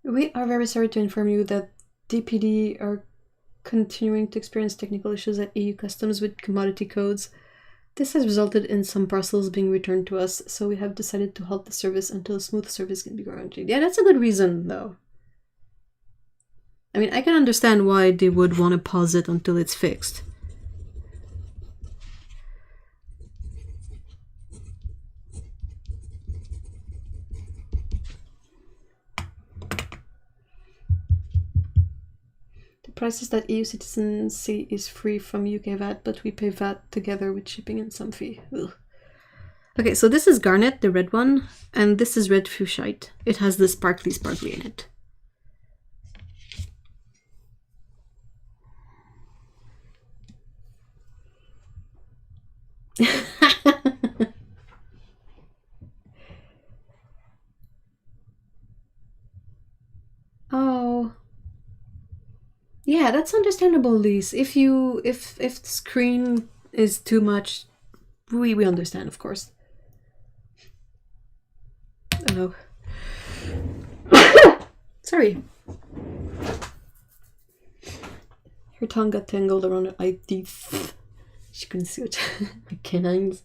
We are very sorry to inform you that DPD are continuing to experience technical issues at EU customs with commodity codes. This has resulted in some parcels being returned to us, so we have decided to halt the service until smooth service can be guaranteed. Yeah, that's a good reason, though. I mean, I can understand why they would want to pause it until it's fixed. Prices that EU citizens see is free from UK VAT, but we pay VAT together with shipping and some fee. Ugh. Okay, so this is Garnet, the red one, and this is Red Fuchsite. It has the sparkly in it. Oh. Yeah, that's understandable, Lise. If the screen is too much, we understand, of course. Oh no. Sorry. Her tongue got tangled around her eye teeth. She couldn't see it. My canines.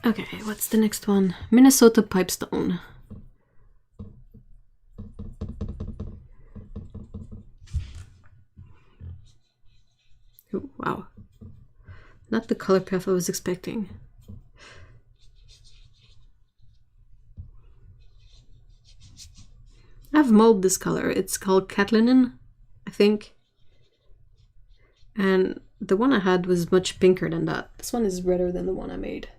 Okay, what's the next one? Minnesota Pipestone. Oh, wow. Not the color path I was expecting. I've molded this color. It's called cat linen, I think. And the one I had was much pinker than that. This one is redder than the one I made.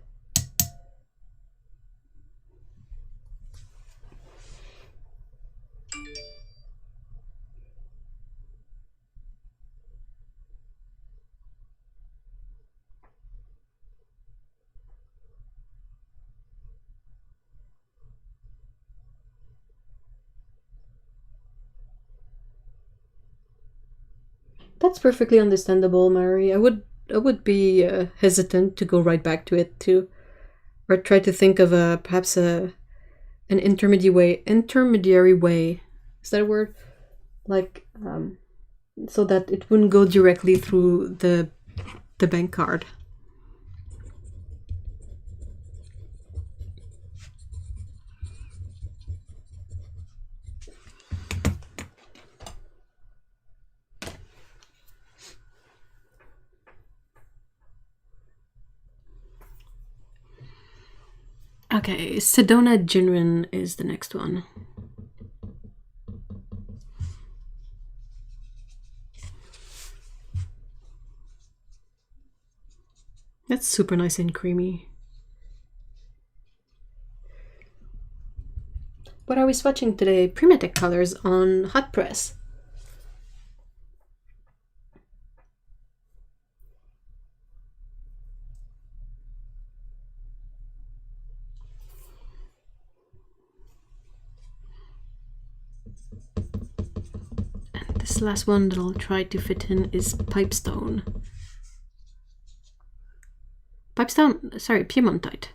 That's perfectly understandable, Mary. I would be hesitant to go right back to it too, or try to think of perhaps an intermediary way. Is that a word? Like so that it wouldn't go directly through the bank card. Okay, Sedona Ginrin is the next one. That's super nice and creamy. What are we swatching today? Primitive colors on hot press. And this last one that I'll try to fit in is Pipestone. Pipestone, sorry, Piemontite.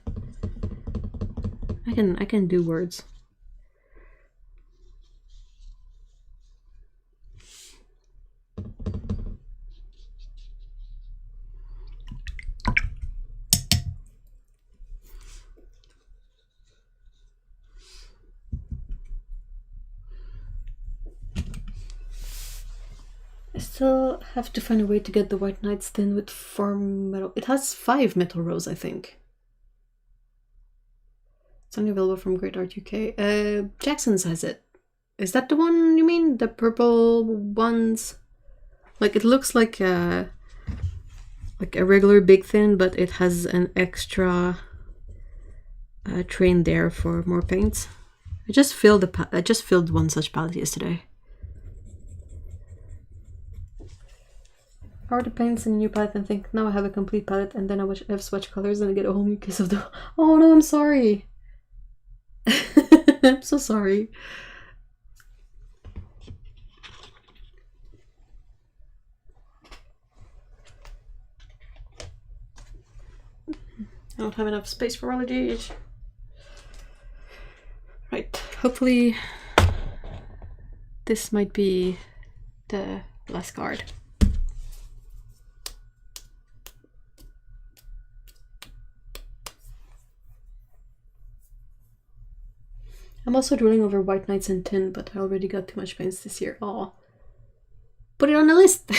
I can do words. I still have to find a way to get the White Knights thin with 4 metal. It has 5 metal rows, I think. It's only available from Great Art UK. Jackson's has it. Is that the one you mean? The purple ones? Like it looks like a regular big thin, but it has an extra train there for more paints. I just filled one such palette yesterday. I order paints in a new palette and think, now I have a complete palette, and then I have swatch colors and I get a whole new case of the... Oh no, I'm sorry. I'm so sorry. I don't have enough space for all of these. Right, hopefully this might be the last card. I'm also drooling over White Knights and tin, but I already got too much paints this year. Aw. Put it on the list!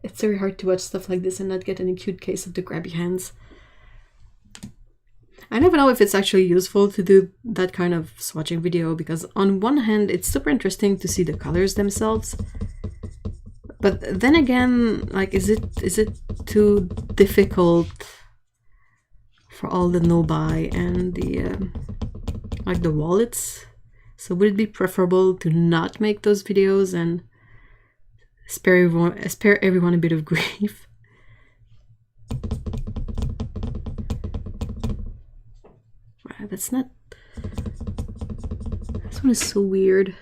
It's very hard to watch stuff like this and not get any cute case of the grabby hands. I never know if it's actually useful to do that kind of swatching video, because on one hand it's super interesting to see the colors themselves, but then again, like, is it too difficult for all the no-buy and the like the wallets? So would it be preferable to not make those videos and spare everyone a bit of grief? Wow, that's not... This one is so weird.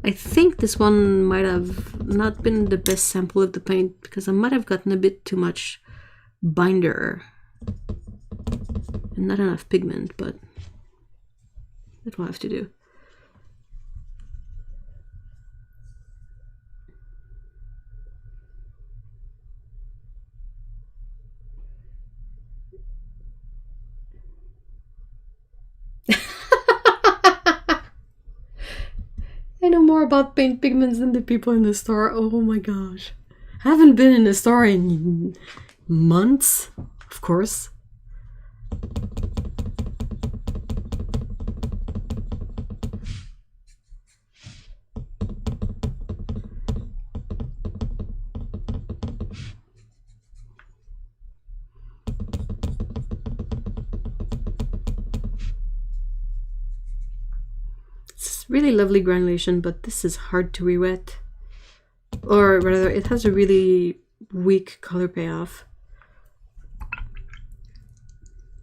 I think this one might have not been the best sample of the paint, because I might have gotten a bit too much binder and not enough pigment, but that will have to do. I know more about paint pigments than the people in the store. Oh my gosh. I haven't been in the store in months, of course. Really lovely granulation, but this is hard to re-wet. Or rather, it has a really weak color payoff.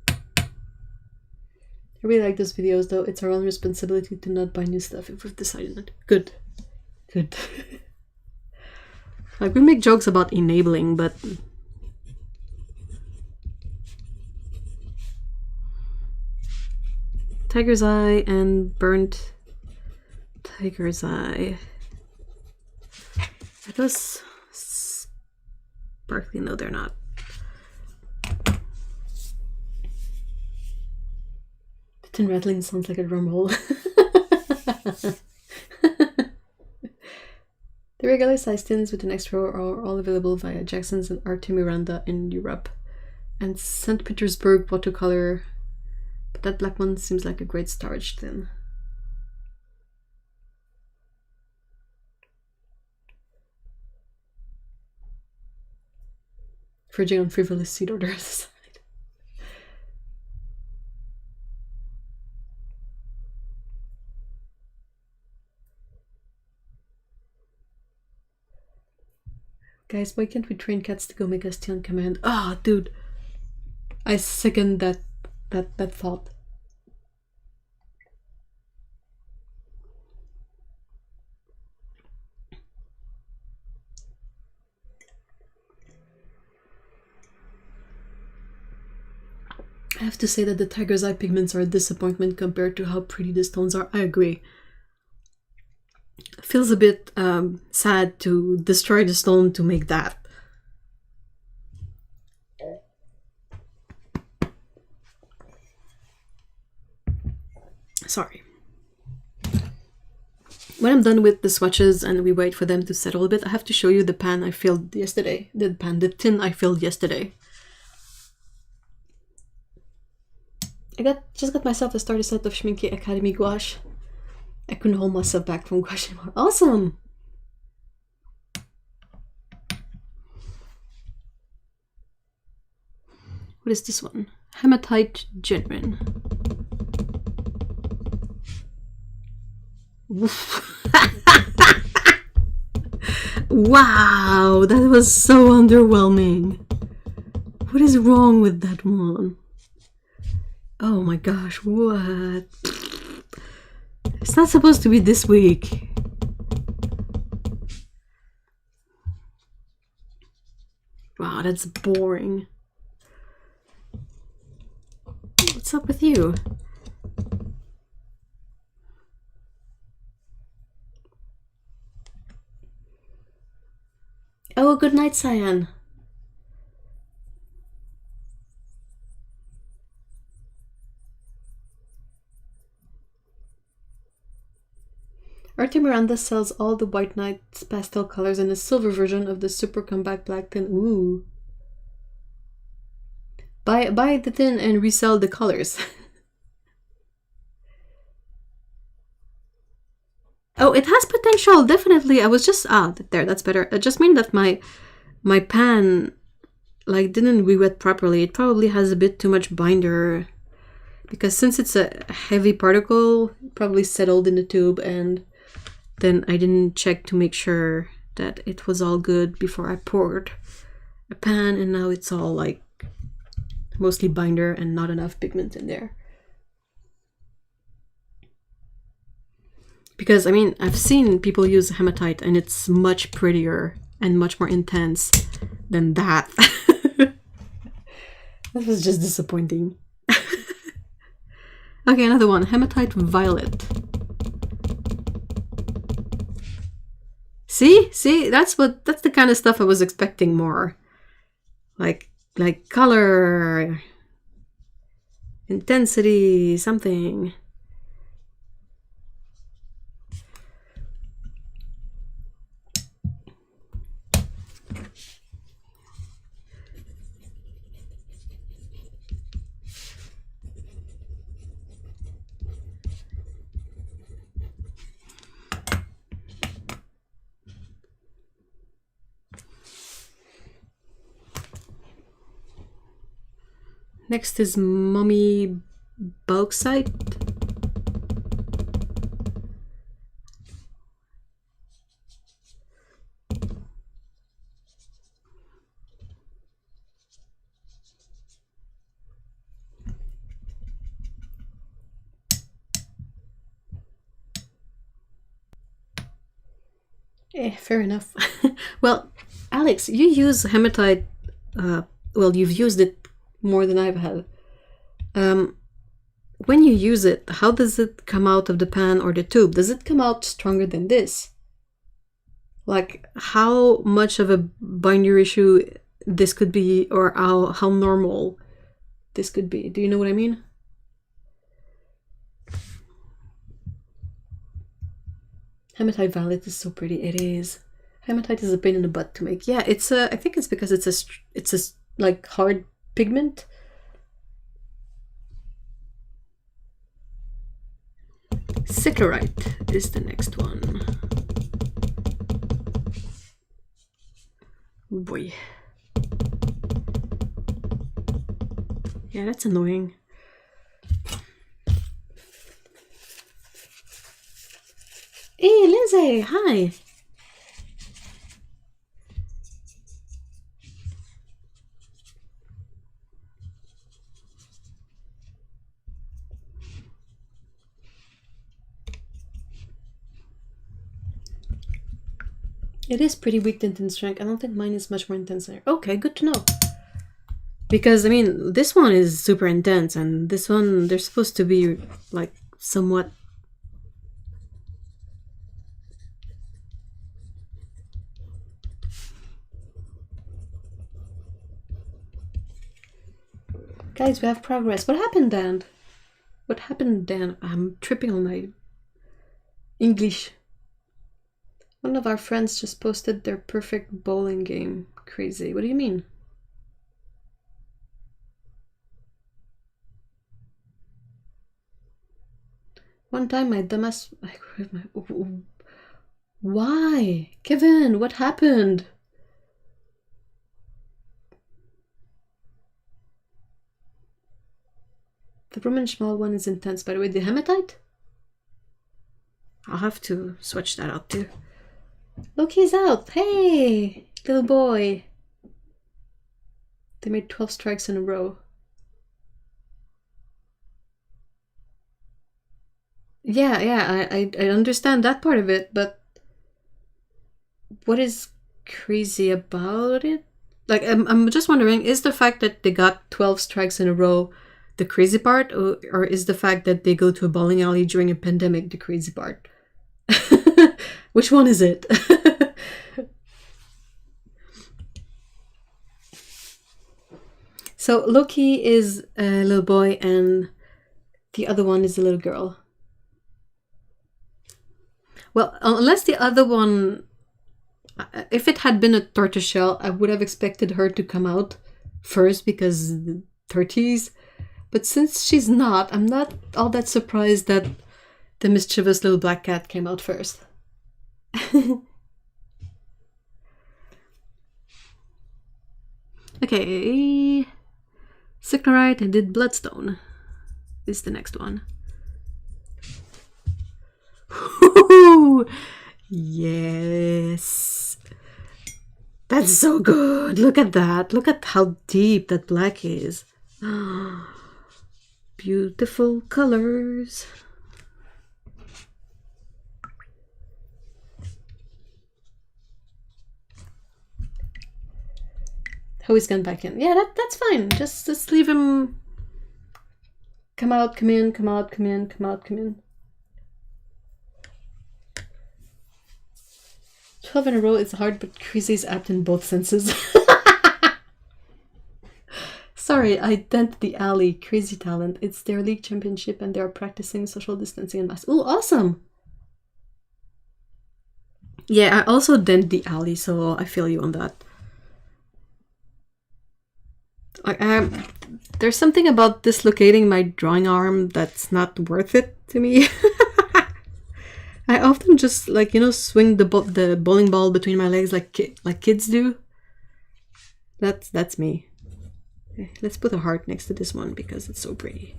I really like those videos, though. It's our own responsibility to not buy new stuff if we've decided not. Good. Good. Like, we make jokes about enabling, but... Tiger's Eye and Burnt Tiger's Eye. Are those sparkly? No, they're not. The tin rattling sounds like a drum roll. The regular size tins with an extra are all available via Jackson's and Art Miranda in Europe, and St. Petersburg Watercolor, but that black one seems like a great storage tin. verging on frivolous seed order aside. Guys, why can't we train cats to go make us tea on command? Ah, oh, dude. I second that thought. I have to say that the tiger's eye pigments are a disappointment compared to how pretty the stones are. I agree. It feels a bit sad to destroy the stone to make that. Sorry. When I'm done with the swatches and we wait for them to settle a bit, I have to show you the pan I filled yesterday. The tin I filled yesterday. I just got myself a starter set of Schminke Academy gouache. I couldn't hold myself back from gouache anymore. Awesome! What is this one? Hematite Genuine. Wow, that was so underwhelming. What is wrong with that one? Oh my gosh, what? It's not supposed to be this week. Wow, that's boring. What's up with you? Oh, good night, Cyan. Artie Miranda sells all the White Nights pastel colors in a silver version of the super compact black tin. Ooh. Buy the tin and resell the colors. Oh, it has potential, definitely. I was just there, that's better. It just meant that my pan like didn't re-wet properly. It probably has a bit too much binder because since it's a heavy particle, it probably settled in the tube, and then I didn't check to make sure that it was all good before I poured a pan, and now it's all like mostly binder and not enough pigment in there. Because, I mean, I've seen people use hematite and it's much prettier and much more intense than that. That was just disappointing. Okay, another one. Hematite Violet. See, that's the kind of stuff I was expecting more. Like color, intensity, something. Next is Mummy Bauxite. Fair enough. Well, Alex, you use hematite, well, you've used it more than I've had. When you use it, how does it come out of the pan or the tube? Does it come out stronger than this? Like, how much of a binder issue this could be, or how normal this could be? Do you know what I mean? Hematite Violet is so pretty. It is. Hematite is a pain in the butt to make. Yeah, it's a. I think it's because it's a like hard pigment. Syclarite is the next one. Oh boy. Yeah, that's annoying. Hey, Lizzie, hi. It is pretty weak tint and strength. I don't think mine is much more intense there. Okay, good to know. Because, I mean, this one is super intense, and this one, they're supposed to be, like, somewhat... Guys, we have progress. What happened, Dan? What happened, Dan? I'm tripping on my English. One of our friends just posted their perfect bowling game. Crazy. What do you mean? One time my dumbass... Why? Kevin, what happened? The Roman small one is intense, by the way. The hematite? I'll have to swatch that out too. Loki's out! Hey! Little boy! They made 12 strikes in a row. Yeah, I understand that part of it, but what is crazy about it? Like, I'm just wondering, is the fact that they got 12 strikes in a row the crazy part, or is the fact that they go to a bowling alley during a pandemic the crazy part? Which one is it? So Loki is a little boy and the other one is a little girl. Well, unless the other one, if it had been a tortoiseshell, I would have expected her to come out first because torties. But since she's not, I'm not all that surprised that the mischievous little black cat came out first. Okay. Syclarite, I did Bloodstone. This is the next one. Yes. That's so good. Look at that. Look at how deep that black is. Beautiful colors. Oh, he's gone back in. Yeah, that's fine. Just leave him. Come out, come in, come out, come in, come out, come in. 12 in a row is hard, but crazy is apt in both senses. Sorry, I dent the alley. Crazy talent. It's their league championship and they are practicing social distancing and mask. Oh, awesome! Yeah, I also dent the alley, so I feel you on that. There's something about dislocating my drawing arm that's not worth it to me. I often just, like, you know, swing the bowling ball between my legs like kids do. That's me. Okay, let's put a heart next to this one because it's so pretty.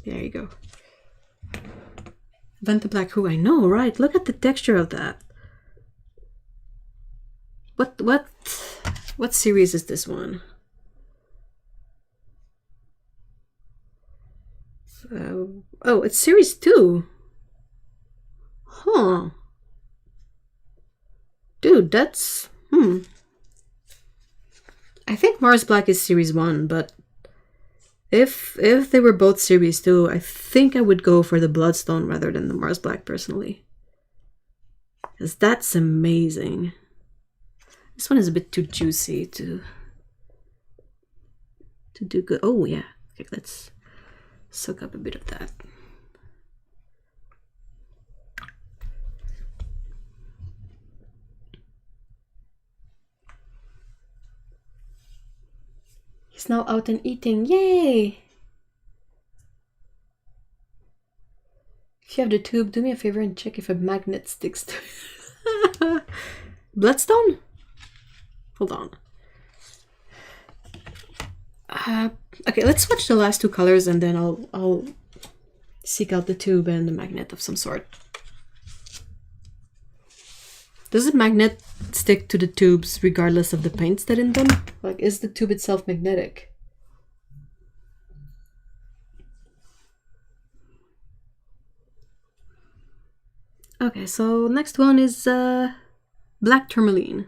There you go. Venta Black Who, I know, right? Look at the texture of that. What series is this one? Oh, it's series 2. Huh. Dude, that's... I think Mars Black is series 1, but if they were both series 2, I think I would go for the Bloodstone rather than the Mars Black personally. Because that's amazing. This one is a bit too juicy to do good. Oh yeah, okay, let's soak up a bit of that. He's now out and eating. Yay! If you have the tube, do me a favor and check if a magnet sticks to it. Bloodstone? Hold on. Okay, let's swatch the last two colors and then I'll seek out the tube and the magnet of some sort. Does the magnet stick to the tubes regardless of the paints that in them? Like, is the tube itself magnetic? Okay, so next one is black tourmaline.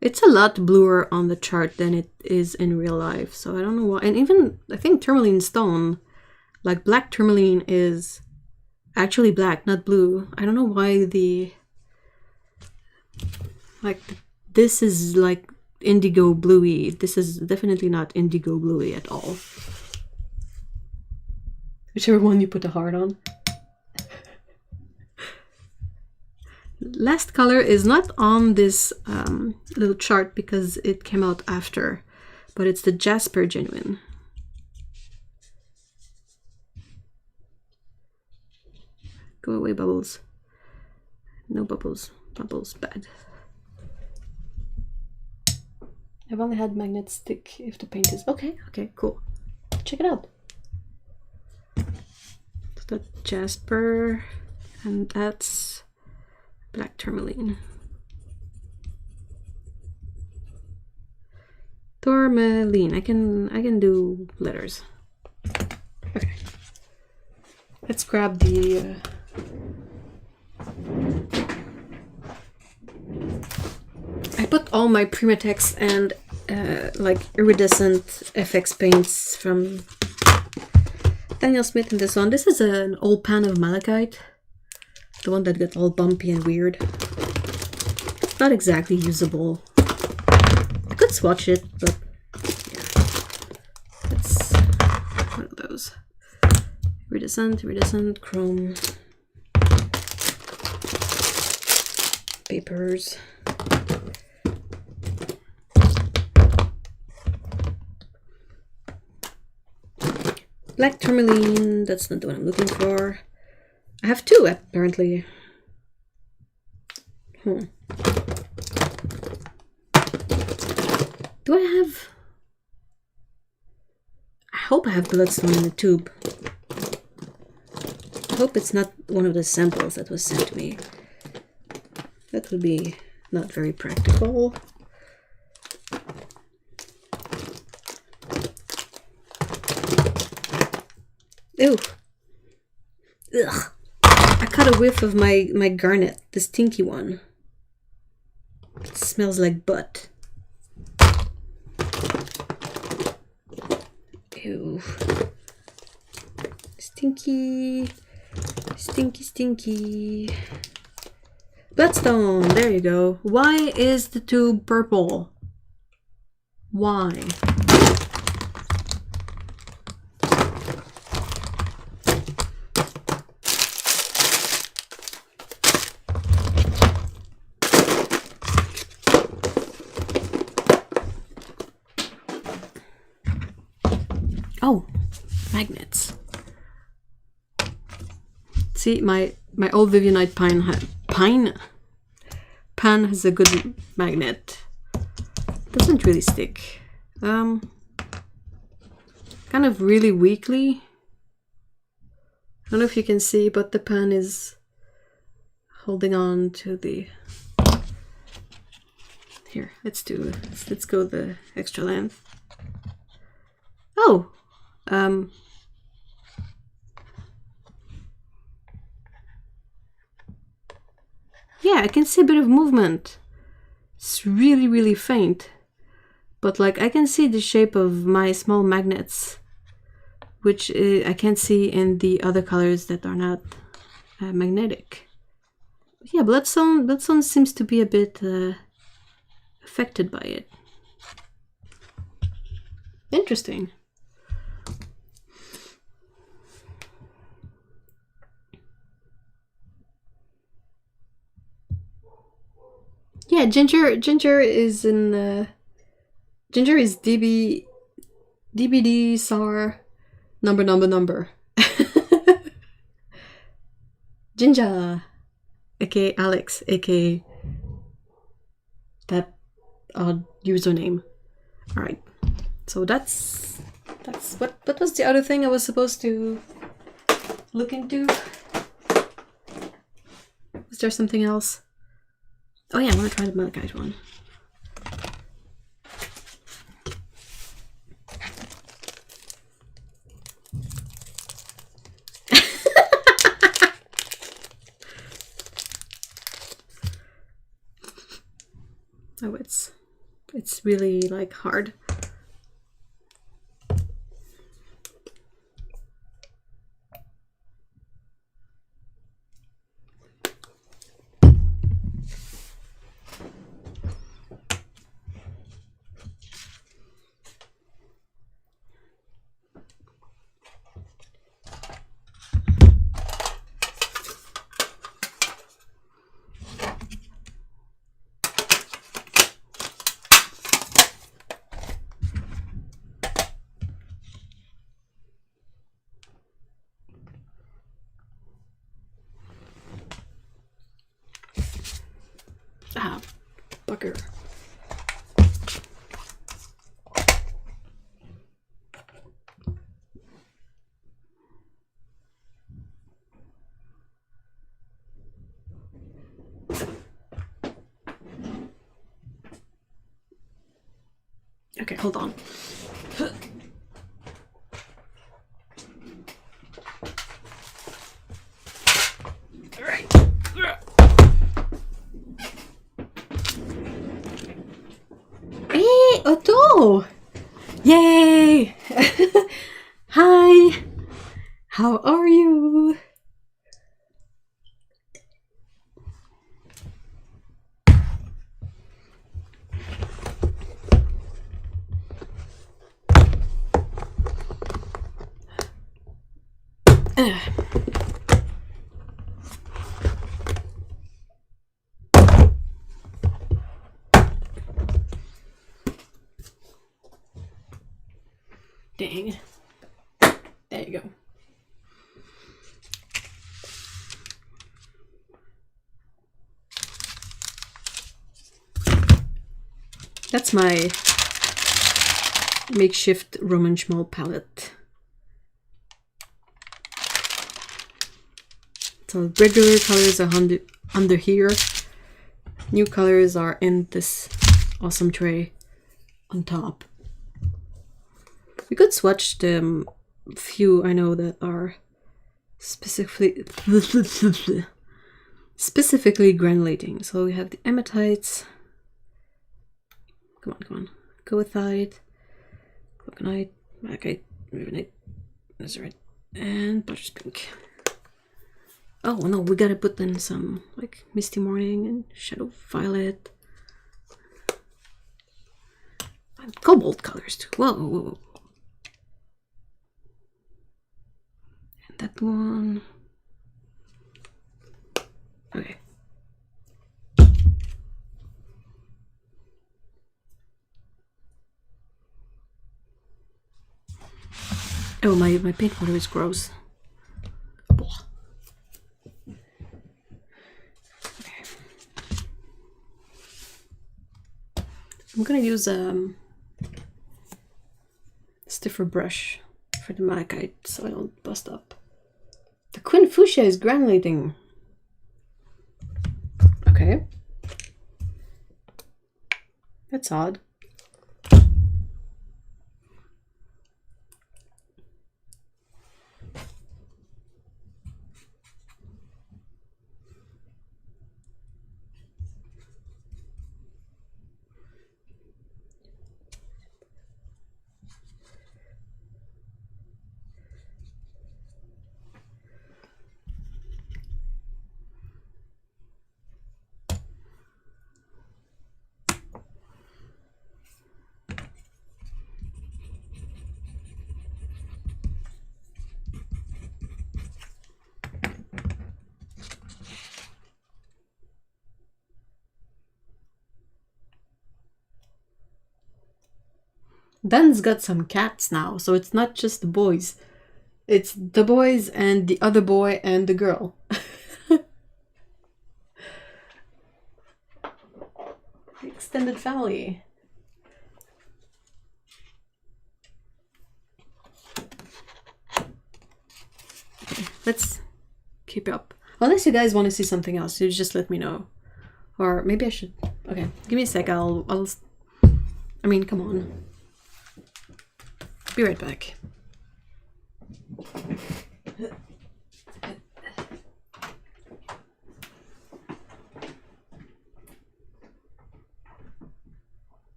It's a lot bluer on the chart than it is in real life, so I don't know why. And even, I think tourmaline stone, like black tourmaline is actually black, not blue. I don't know why this is like indigo bluey. This is definitely not indigo bluey at all. Whichever one you put a heart on. Last color is not on this little chart because it came out after, but it's the Jasper Genuine. Go away, bubbles. No bubbles. Bubbles, bad. I've only had magnets stick if the paint is... Okay, cool. Check it out. So that's Jasper, and that's black tourmaline. Tourmaline. I can do letters. Okay. Let's grab the I put all my Primatex and like iridescent FX paints from Daniel Smith in this one. This is an old pan of malachite. The one that got all bumpy and weird. It's not exactly usable. I could swatch it, but yeah. It's one of those. Iridescent, chrome. Papers. Black tourmaline, that's not the one I'm looking for. I have two, apparently. Do I have... I hope I have bloodstone in the tube. I hope it's not one of the samples that was sent to me. That would be not very practical. Ew. Ugh. I caught a whiff of my garnet, the stinky one. It smells like butt. Ew. Stinky. Stinky. Bloodstone, there you go. Why is the tube purple? Why? Oh, magnets. See, my old Vivianite pan has a good magnet. Doesn't really stick. Kind of really weakly. I don't know if you can see, but the pan is holding on to the... Here, let's go the extra length. Oh! Yeah, I can see a bit of movement. It's really, really faint. But like, I can see the shape of my small magnets, which I can't see in the other colors that are not magnetic. Yeah, Bloodstone seems to be a bit affected by it. Interesting. Yeah, ginger is in ginger is DBD SAR number. Ginger, aka Alex, aka odd username. All right, so that's what was the other thing I was supposed to look into? Is there something else? Oh yeah, I want to try the malachite one. Oh, it's really like hard. Ah, bugger. Okay, hold on. All right. Hey, Otto! Yay! Hi! How are you? Dang. There you go. That's my makeshift Roman Schmoll palette. So regular colors are under here. New colors are in this awesome tray on top. We could swatch the few I know that are specifically granulating. So we have the hematites. Come on. Goethite, glauconite, malachite, ravenite, azurite, and butcher's pink. Oh no, we gotta put in some like Misty Morning and Shadow Violet. And cobalt colors too. Whoa. And that one. Okay. Oh, my paint water is gross. Blah. Okay. I'm gonna use a stiffer brush for the malachite so I don't bust up. The Queen Fuchsia is granulating. Okay. That's odd. Dan's got some cats now, so it's not just the boys. It's the boys and the other boy and the girl. Extended family. let's keep up. Unless you guys want to see something else, you just let me know. Or maybe I should... Okay, give me a sec, I'll... I mean, come on. Be right back.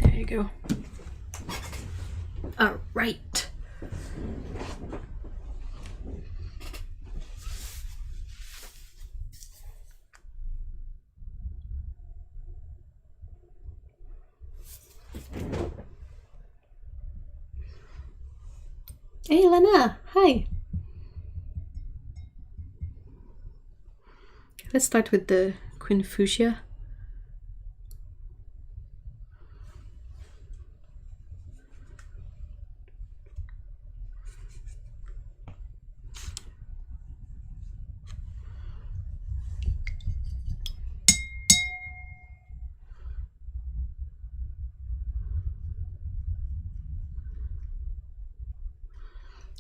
There you go. All right. Hey, Lena. Hi. Let's start with the Queen Fuchsia.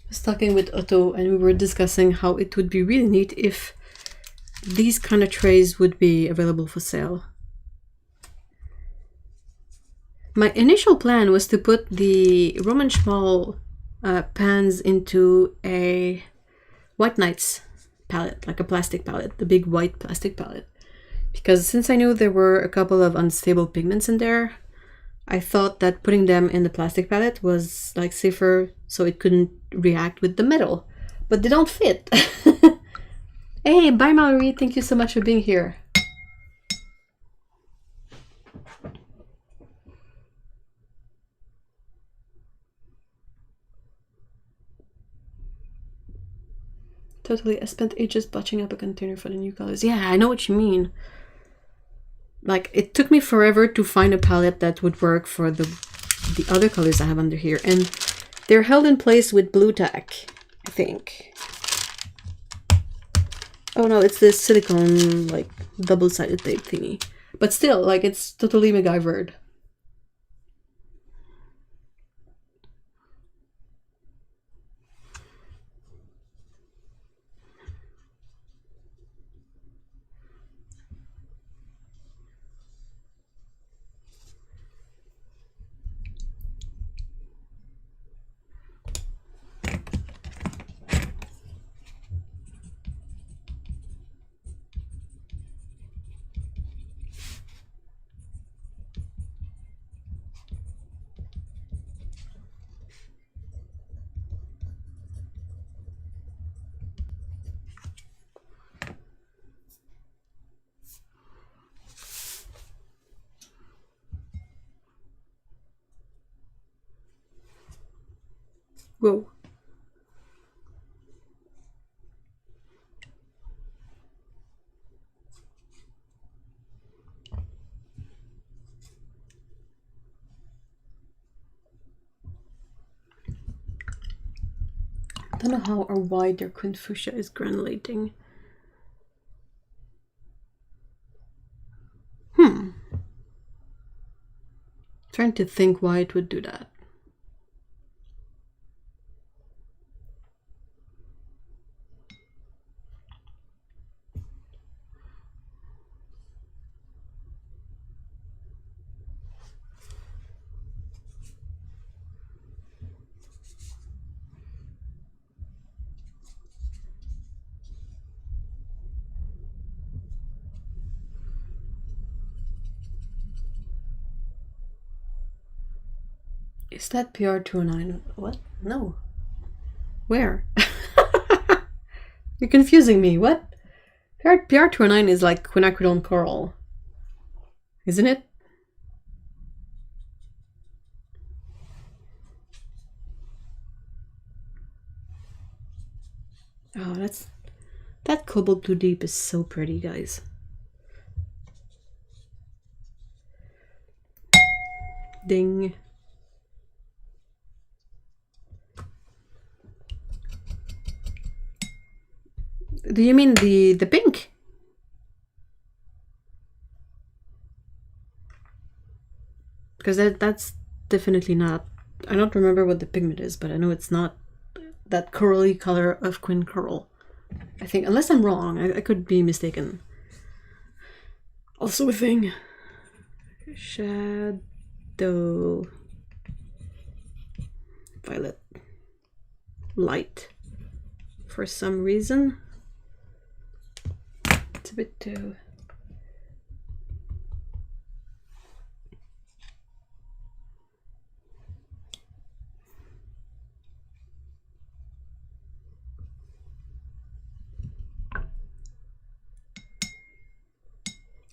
I was talking with Otto and we were discussing how it would be really neat if these kind of trays would be available for sale. My initial plan was to put the Roman Schmal pans into a White Nights palette, like a plastic palette, the big white plastic palette. Because since I knew there were a couple of unstable pigments in there, I thought that putting them in the plastic palette was like safer so it couldn't react with the metal. But they don't fit. Hey, bye Mallory, thank you so much for being here. Totally, I spent ages botching up a container for the new colors. Yeah, I know what you mean. Like, it took me forever to find a palette that would work for the other colors I have under here. And they're held in place with blue tack, I think. Oh no, it's this silicone, like, double-sided tape thingy. But still, like, it's totally MacGyvered. Whoa. I don't know how or why their Queen Fuchsia is granulating. Trying to think why it would do that. Is that PR209? What? No. Where? You're confusing me. What? PR209 is like quinacridone coral. Isn't it? Oh, that's That cobalt blue deep is so pretty, guys. Ding. Do you mean the pink? Because that's definitely not. I don't remember what the pigment is, but I know it's not that corally color of Queen Coral. I think, unless I'm wrong, I could be mistaken. Also a thing. Shadow. Violet. Light. For some reason. It's a bit too...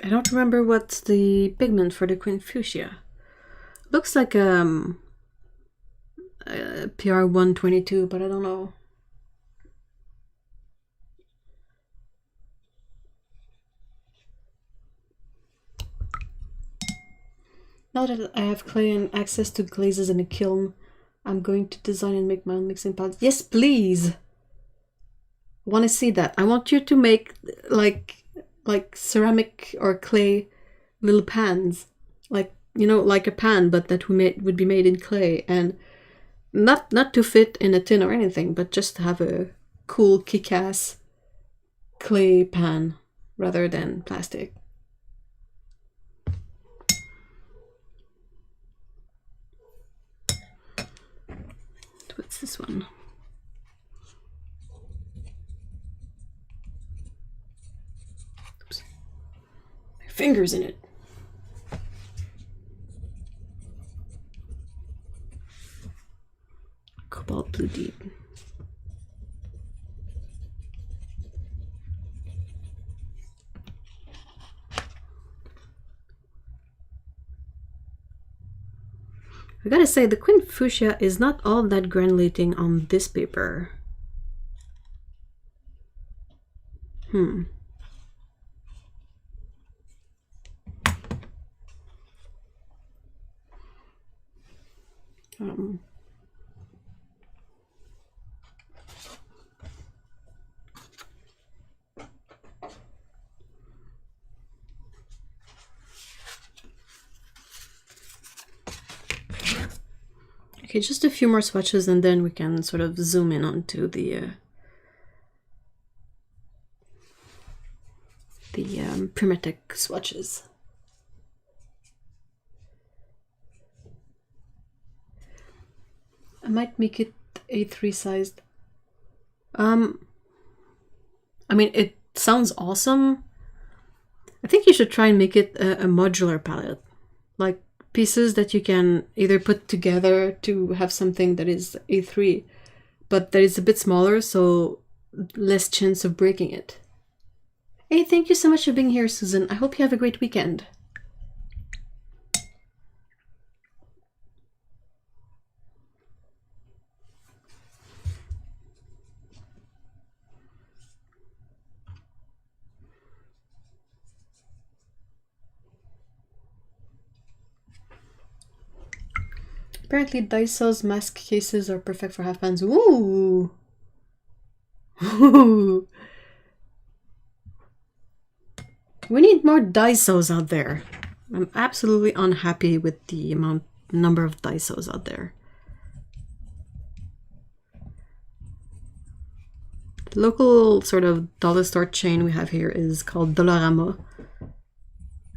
I don't remember what's the pigment for the Queen Fuchsia. Looks like PR 122, but I don't know. Now that I have clay and access to glazes and a kiln, I'm going to design and make my own mixing palettes. Yes, please! I want to see that. I want you to make like ceramic or clay little pans. Like, you know, like a pan, but that would be made in clay, and not to fit in a tin or anything, but just to have a cool kick-ass clay pan rather than plastic. What's this one? Oops. My finger's in it. Cobalt blue deep. I gotta say, the Queen Fuchsia is not all that granulating on this paper. Okay, just a few more swatches and then we can sort of zoom in onto the Primatic swatches. I might make it A3 sized. I mean, it sounds awesome. I think you should try and make it a modular palette. Like pieces that you can either put together to have something that is A3, but that is a bit smaller, so less chance of breaking it. Hey, thank you so much for being here, Susan. I hope you have a great weekend. Apparently Daiso's mask cases are perfect for half pans. Ooh! Ooh! We need more Daisos out there. I'm absolutely unhappy with the number of Daisos out there. The local sort of dollar store chain we have here is called Dollarama.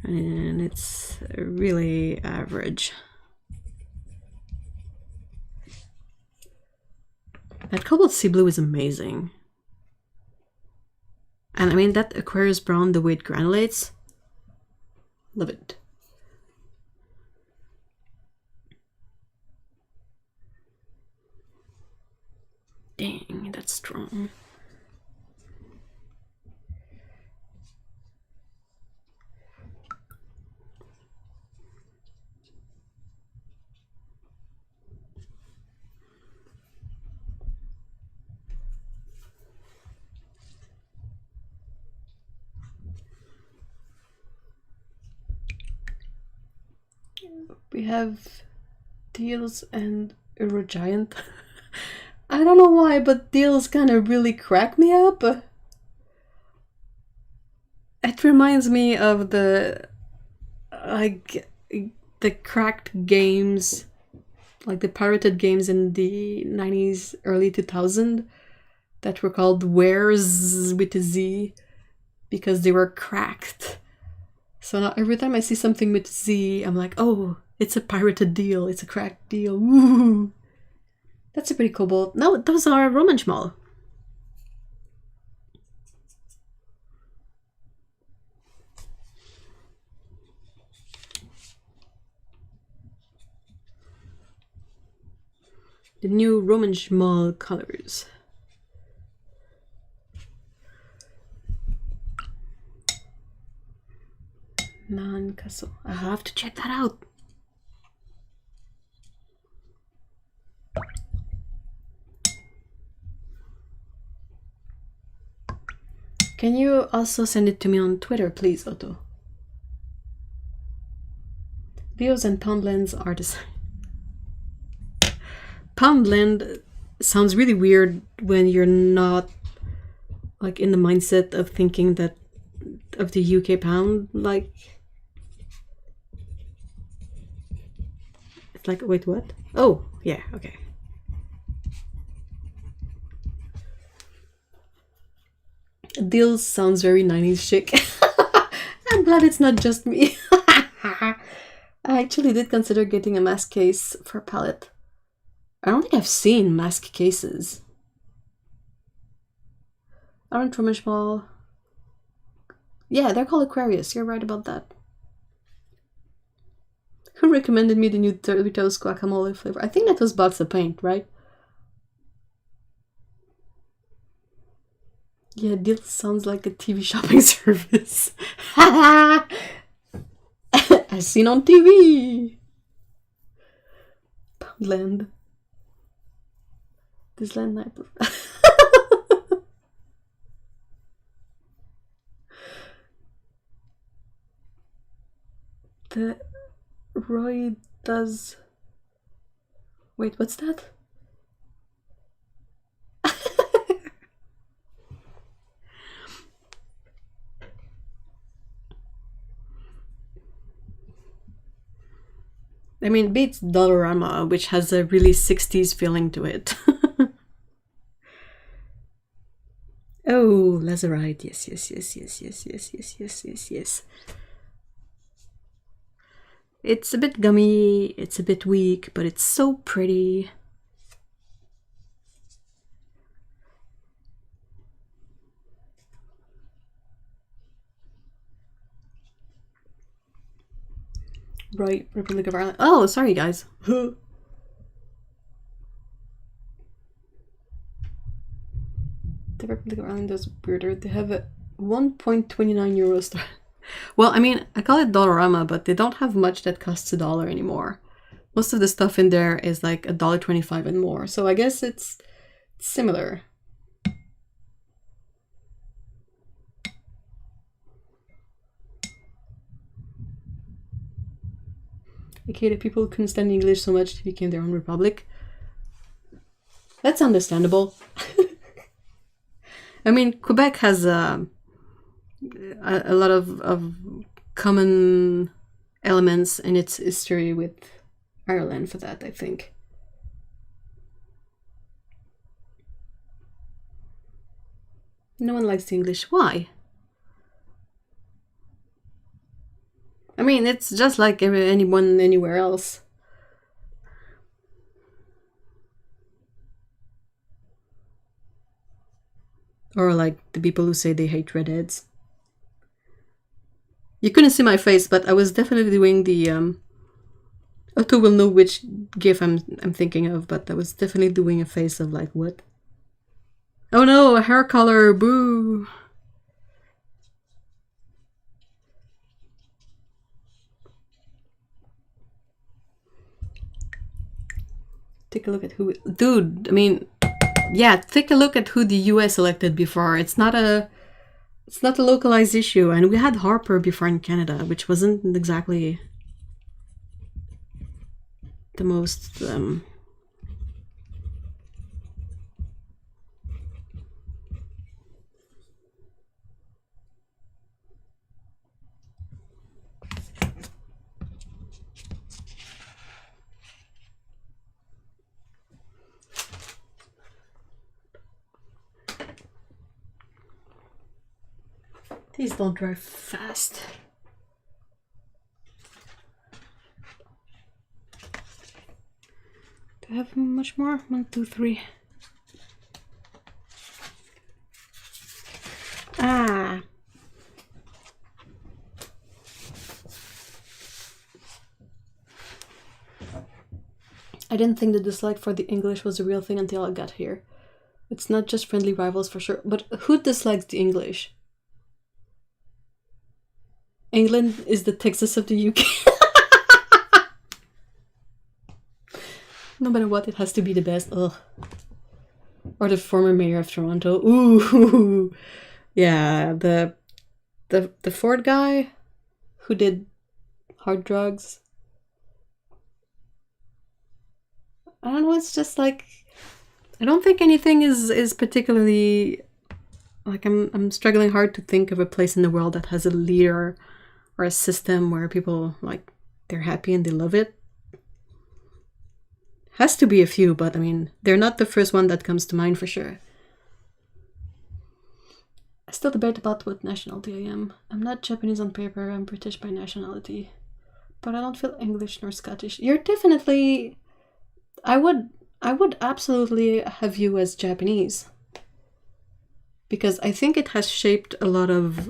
And it's really average. That cobalt sea blue is amazing. And I mean, that Aquarius brown, the way it granulates, love it. Dang, that's strong. We have Deals and Eurogiant. I don't know why, but Deals kind of really crack me up. It reminds me of the cracked games, like the pirated games in the 90s, early 2000, that were called Wares with a Z because they were cracked. So now every time I see something with Z, I'm like, oh, it's a pirated deal, it's a cracked deal. Woo! That's a pretty cool boat. No, those are Romanschmal. The new Romanschmal colors. Man-Castle. I have to check that out. Can you also send it to me on Twitter, please, Otto? Bios and palm blends are the same. Palm blend sounds really weird when you're not like in the mindset of thinking that of the UK pound, like it's like, wait, what? Oh, yeah, okay. Deals sounds very 90s chic. I'm glad it's not just me. I actually did consider getting a mask case for a palette. I don't think I've seen mask cases. Aren't Romanschmal? Yeah, they're called Aquarius. You're right about that. Who recommended me the new Doritos guacamole flavor? I think that was Box of Paint, right? Yeah, deal sounds like a TV shopping service. As seen on TV. Poundland. This land I prefer. The Roy does. Wait, what's that? I mean, beats Dollarama, which has a really 60s feeling to it. Oh, Lazarite. Yes, yes, yes, yes, yes, yes, yes, yes, yes, yes. It's a bit gummy, it's a bit weak, but it's so pretty. Right, Republic of Ireland. Oh, sorry, guys. The Republic of Ireland is weirder. They have a 1.29 euro store. Well, I mean, I call it Dollarama, but they don't have much that costs $1 anymore. Most of the stuff in there is like $1.25 and more. So I guess it's similar. Okay, the people couldn't stand English so much they became their own republic. That's understandable. I mean, Quebec has a lot of common elements in its history with Ireland for that, I think. No one likes the English. Why? I mean, it's just like anyone anywhere else. Or like the people who say they hate redheads. You couldn't see my face, but I was definitely doing the Otto will know which gif I'm thinking of, but I was definitely doing a face of like, what? Oh no, a hair color, boo! Take a look at who... Dude, I mean... Yeah, take a look at who the US elected before. It's not a localized issue. And we had Harper before in Canada, which wasn't exactly... the most Please don't drive fast. Do I have much more? 1, 2, 3. Ah. I didn't think the dislike for the English was a real thing until I got here. It's not just friendly rivals for sure, but who dislikes the English? England is the Texas of the UK. No matter what, it has to be the best. Ugh. Or the former mayor of Toronto. Ooh. Yeah, the Ford guy who did hard drugs. I don't know, it's just like, I don't think anything is particularly, like, I'm struggling hard to think of a place in the world that has a leader or a system where people, like, they're happy and they love it. Has to be a few, but I mean, they're not the first one that comes to mind for sure. I still debate about what nationality I am. I'm not Japanese on paper, I'm British by nationality. But I don't feel English nor Scottish. You're definitely... I would absolutely have you as Japanese. Because I think it has shaped a lot of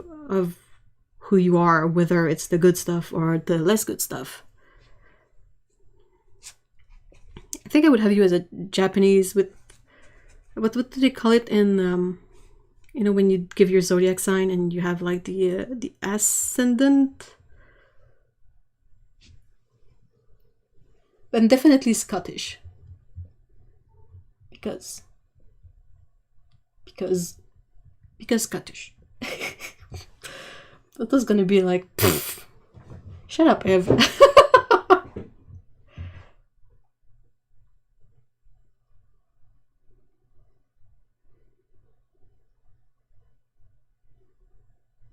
who you are, whether it's the good stuff or the less good stuff. I think I would have you as a Japanese with... What do they call it in... you know, when you give your zodiac sign and you have like the ascendant? And definitely Scottish. Because Scottish. That was gonna be like, pfft. Shut up, Ev.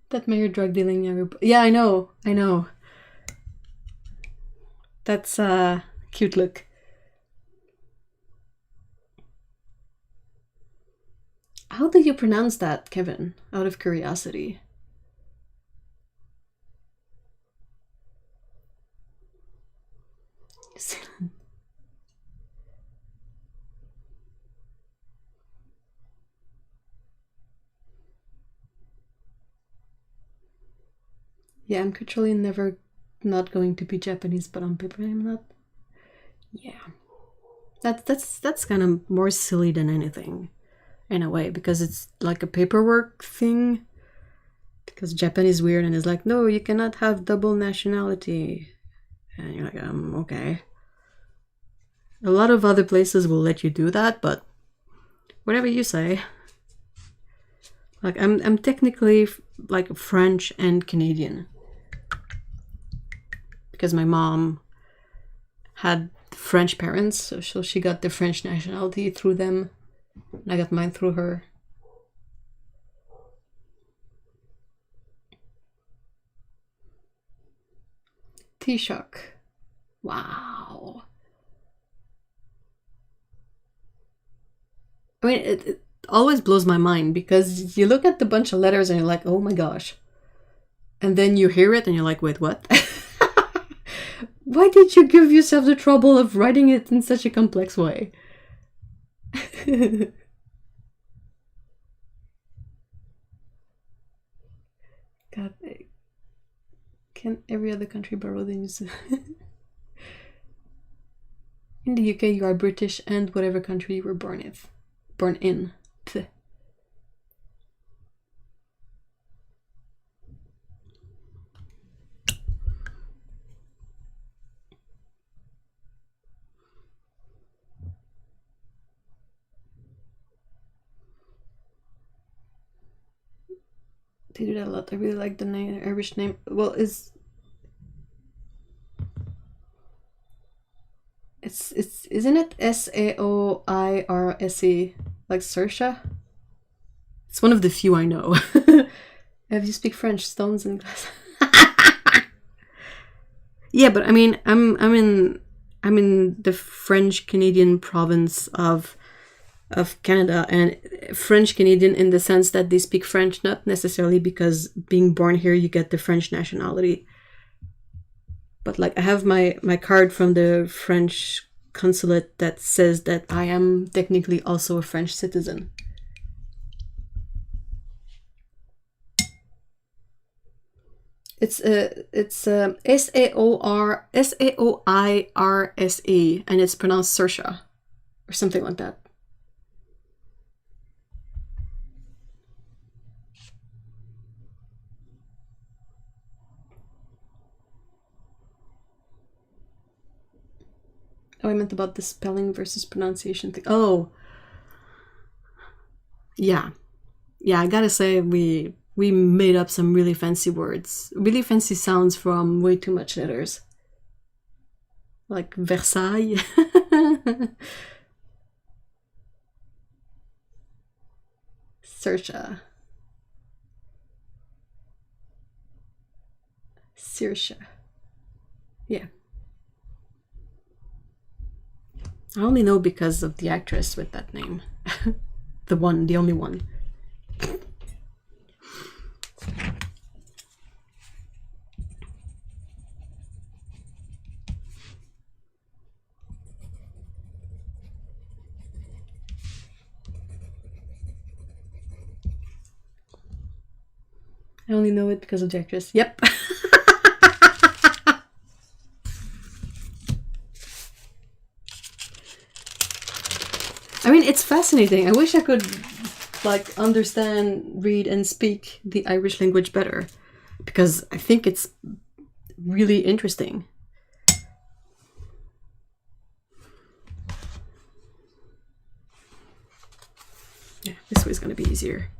That mayor drug dealing never... Yeah, I know. That's a cute look. How do you pronounce that, Kevin? Out of curiosity. Yeah, I'm culturally never not going to be Japanese, but on paper I'm not. Yeah. That's kind of more silly than anything, in a way, because it's like a paperwork thing. Because Japan is weird and is like, no, you cannot have double nationality. And you're like, okay. A lot of other places will let you do that, but whatever you say. Like, I'm technically like French and Canadian. Because my mom had French parents, so she got the French nationality through them. And I got mine through her. Taoiseach. Wow. I mean, it always blows my mind because you look at the bunch of letters and you're like, oh my gosh. And then you hear it and you're like, wait, what? Why did you give yourself the trouble of writing it in such a complex way? God, can every other country borrow the news? In the UK, you are British and whatever country you were born in. Pfft. They do that a lot. I really like the name, Irish name. Well, it's isn't it Saoirse, like Saoirse? It's one of the few I know. Have you speak French? Stones and glass. Yeah, but I mean, I'm in the French Canadian province of Canada, and French Canadian in the sense that they speak French, not necessarily because being born here you get the French nationality. But like I have my card from the French consulate that says that I am technically also a French citizen. It's Saoirse, and it's pronounced Saoirse or something like that. Oh, I meant about the spelling versus pronunciation thing. Oh, yeah. Yeah, I gotta say, we made up some really fancy words. Really fancy sounds from way too much letters. Like Versailles. Saoirse. Saoirse. Yeah. I only know because of the actress with that name. The only one. I only know it because of the actress. Yep. I mean, it's fascinating. I wish I could like understand, read, and speak the Irish language better, because I think it's really interesting. Yeah, this way is going to be easier.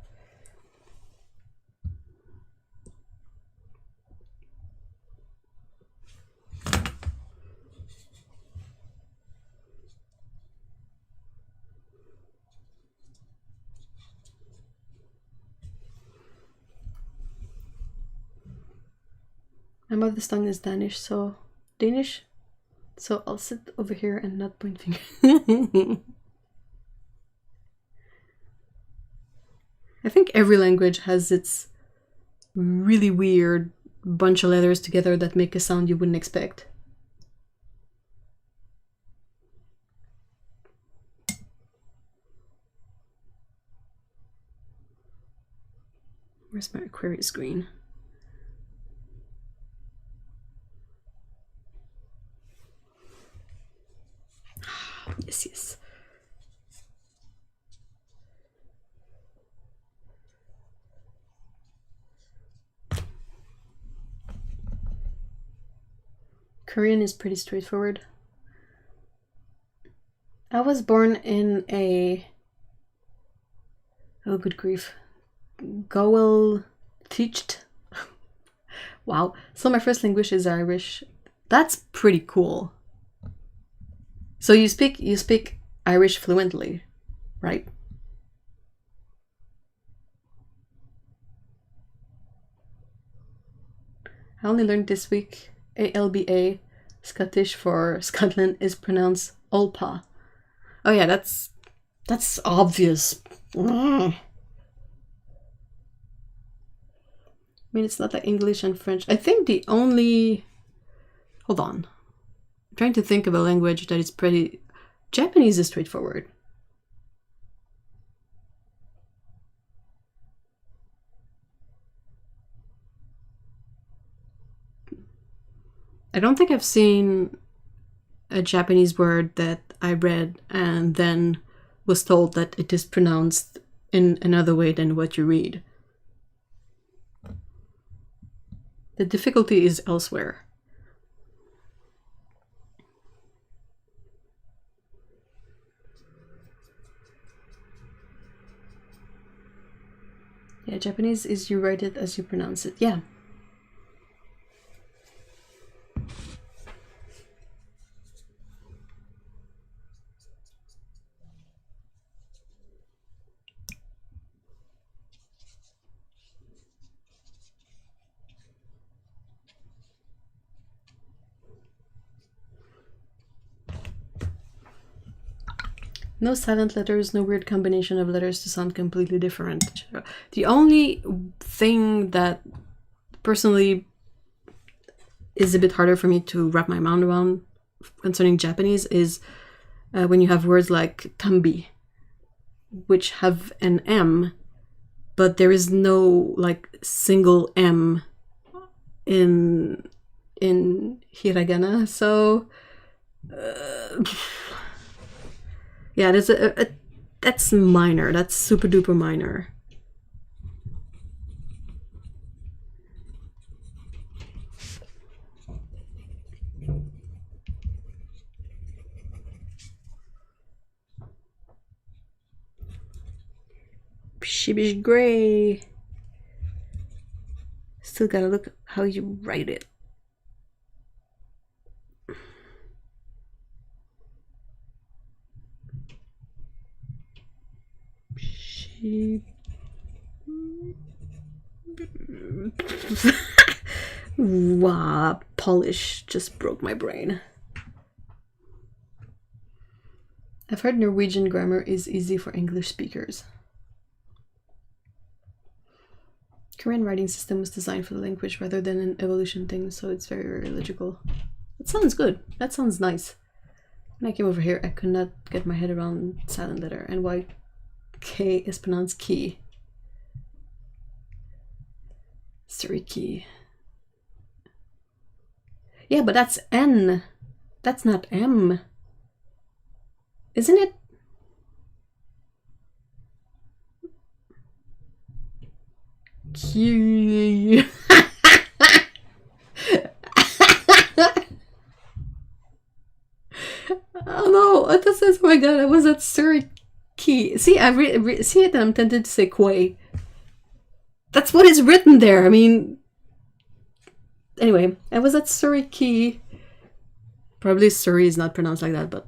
My mother's tongue is Danish, so I'll sit over here and not point finger. I think every language has its really weird bunch of letters together that make a sound you wouldn't expect. Where's my Aquarius green? Yes. Korean is pretty straightforward. I was born in a... oh, good grief. Goel teached. Wow. So my first language is Irish. That's pretty cool. So you speak Irish fluently, right? I only learned this week ALBA, Scottish for Scotland, is pronounced Olpa. Oh yeah, that's obvious. I mean, it's not like English and French. I think the only... hold on. I'm trying to think of a language that is pretty... Japanese is straightforward. I don't think I've seen a Japanese word that I read and then was told that it is pronounced in another way than what you read. The difficulty is elsewhere. Yeah, Japanese is you write it as you pronounce it. Yeah. No silent letters, no weird combination of letters to sound completely different. The only thing that personally is a bit harder for me to wrap my mind around concerning Japanese is when you have words like tambi, which have an M, but there is no like single M in hiragana. So yeah, there's that's minor. That's super duper minor. Sheepish gray. Still gotta look how you write it. Wow, polish just broke my brain. I've heard Norwegian grammar is easy for English speakers. Korean writing system was designed for the language rather than an evolution thing, so it's very, very logical. That sounds good. That sounds nice. When I came over here, I could not get my head around silent letter and why K is pronounced key. Suriki. Yeah, but that's N. That's not M. Isn't it? Q. Oh no, what does this? Oh my god, I was at Suriki. See, I see it and I'm tempted to say Quay. That's what is written there. I mean, anyway, I was at Suriki. Probably Surrey is not pronounced like that, but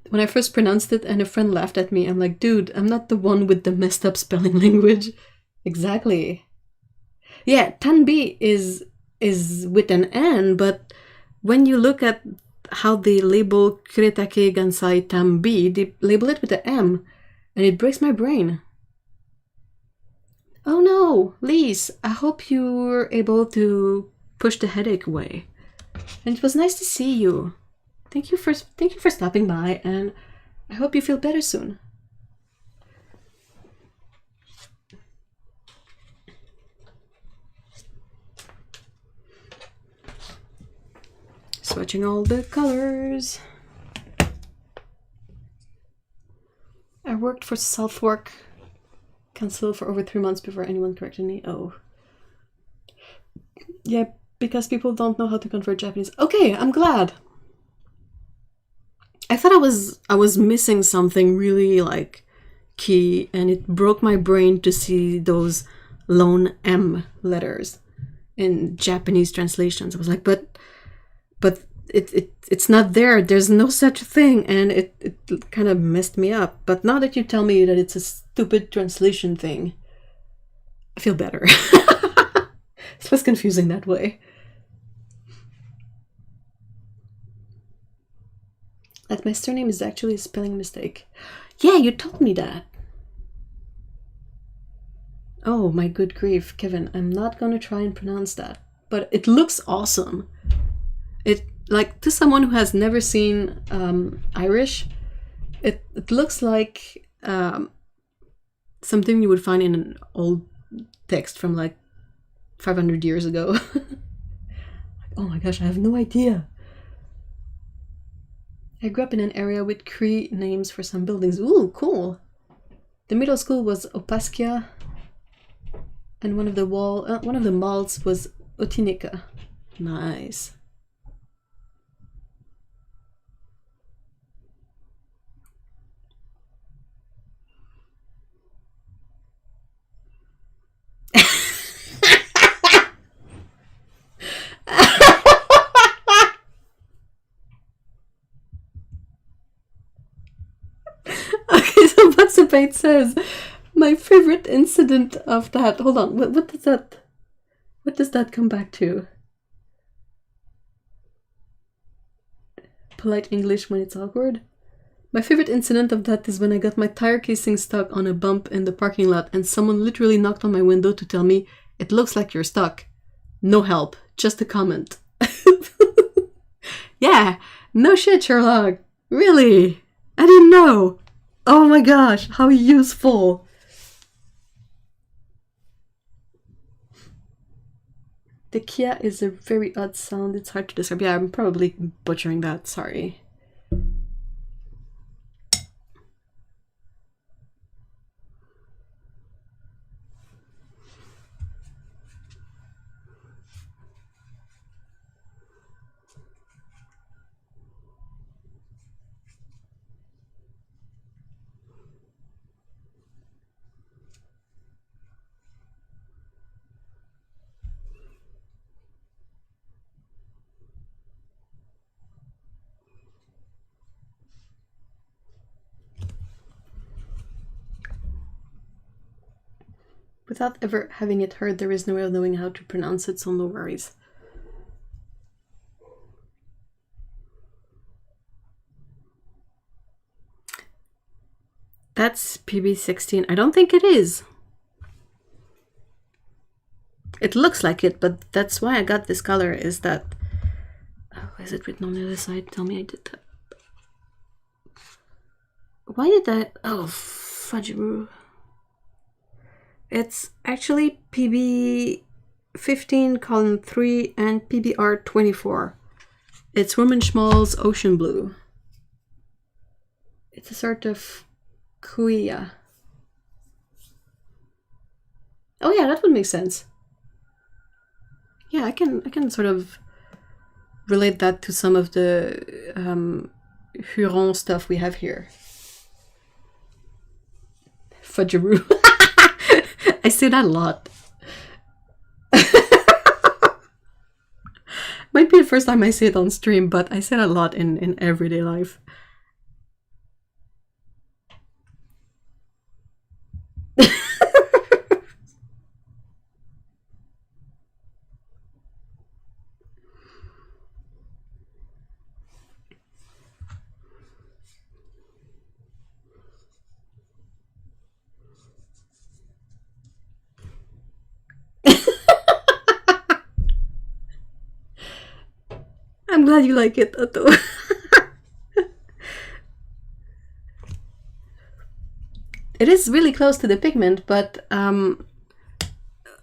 when I first pronounced it and a friend laughed at me, I'm like, dude, I'm not the one with the messed up spelling language. Exactly. Yeah, Tanbi is with an N, but when you look at how they label Kuretake Gansai Tanbi, they label it with an M, and it breaks my brain. Oh no, Lise, I hope you were able to push the headache away. And it was nice to see you. Thank you for stopping by, and I hope you feel better soon. Swatching all the colors. I worked for Southwark Council for over 3 months before anyone corrected me. Oh. Yeah, because people don't know how to convert Japanese. Okay, I'm glad. I thought I was missing something really like key, and it broke my brain to see those lone M letters in Japanese translations. I was like, but it's not there. There's no such thing, and it kind of messed me up. But now that you tell me that it's a stupid translation thing, I feel better. It was confusing that way. That my surname is actually a spelling mistake. Yeah, you told me that. Oh my good grief, Kevin, I'm not gonna try and pronounce that, but it looks awesome. It, like, to someone who has never seen Irish, it looks like something you would find in an old text from like 500 years ago. Oh my gosh, I have no idea. I grew up in an area with Cree names for some buildings. Ooh, cool. The middle school was Opaskia, and one of the malls was Otinika. Nice. Okay, so Batsabate says, my favorite incident of that. Hold on, what does that come back to? Polite English when it's awkward? My favorite incident of that is when I got my tire casing stuck on a bump in the parking lot and someone literally knocked on my window to tell me, "It looks like you're stuck." No help, just a comment. Yeah, no shit, Sherlock. Really? I didn't know. Oh my gosh, how useful. The Kia is a very odd sound. It's hard to describe. Yeah, I'm probably butchering that. Sorry. Without ever having it heard, there is no way of knowing how to pronounce it, so no worries. That's PB16. I don't think it is. It looks like it, but that's why I got this color, is that... Oh, is it written on the other side? Tell me I did that. Why did that... Oh, fudgeroo. It's actually PB15 column 3 and PBR 24. It's Schmall's Ocean Blue. It's a sort of Kuya. Oh yeah, that would make sense. Yeah, I can sort of relate that to some of the Huron stuff we have here. Fudgeroo. I say that a lot. Might be the first time I say it on stream, but I say that a lot in everyday life. I'm glad you like it, Otto. It is really close to the pigment, but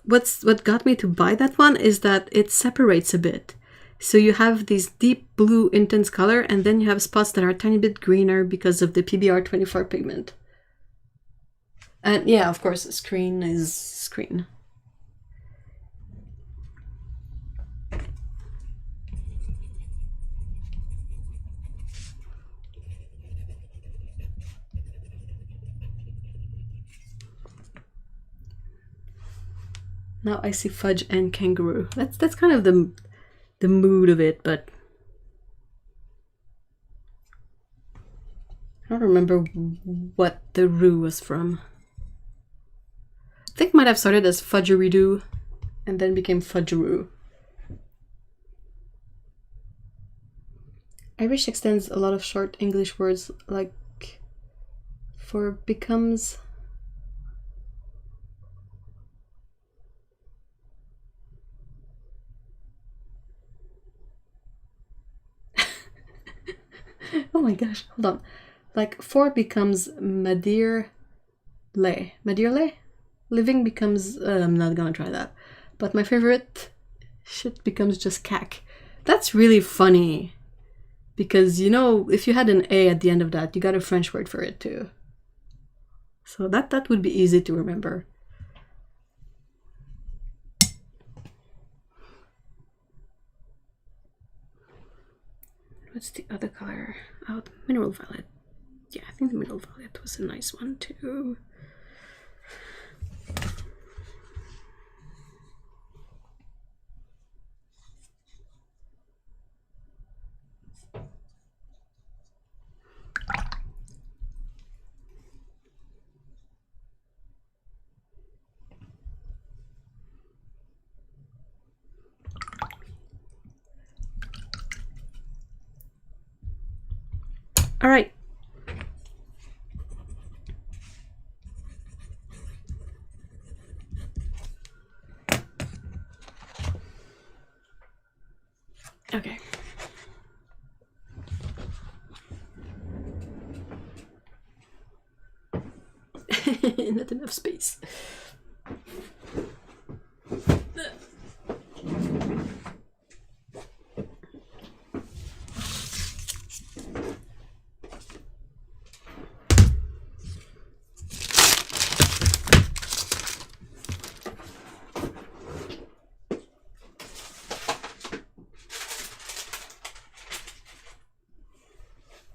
what got me to buy that one is that it separates a bit. So you have this deep blue intense color, and then you have spots that are a tiny bit greener because of the PBR 24 pigment. And yeah, of course, screen is screen. Now I see fudge and kangaroo. That's kind of the mood of it, but I don't remember what the roo was from. I think it might have started as fudgeridoo and then became fudgeroo. Irish extends a lot of short English words, like for becomes. Oh my gosh, hold on. Like for becomes Madir lay. Madir lay? Living becomes, I'm not gonna try that. But my favorite shit becomes just cack. That's really funny. Because, you know, if you had an A at the end of that, you got a French word for it too. So that would be easy to remember. What's the other color? Oh, mineral violet. Yeah, I think the mineral violet was a nice one too. All right, Okay. Not enough space.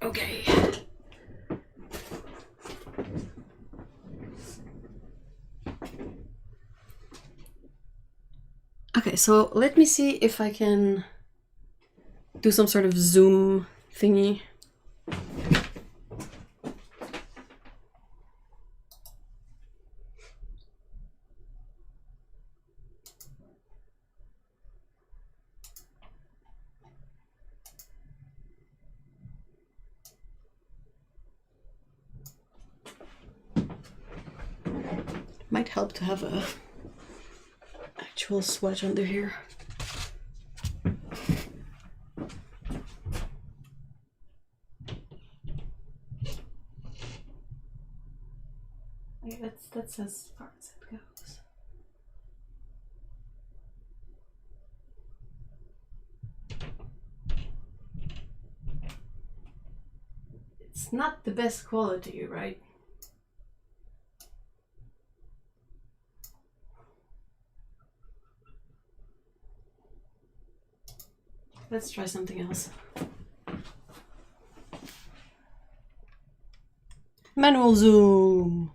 Okay. Okay, so let me see if I can do some sort of zoom thingy. Might help to have a actual swatch under here. Yeah, that's as far as it goes. It's not the best quality, right? Let's try something else. Manual zoom.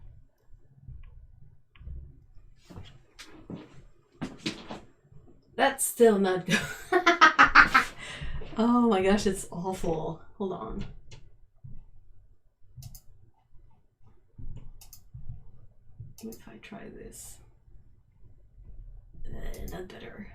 That's still not good. Oh my gosh, it's awful. Hold on. If I try this. Not better.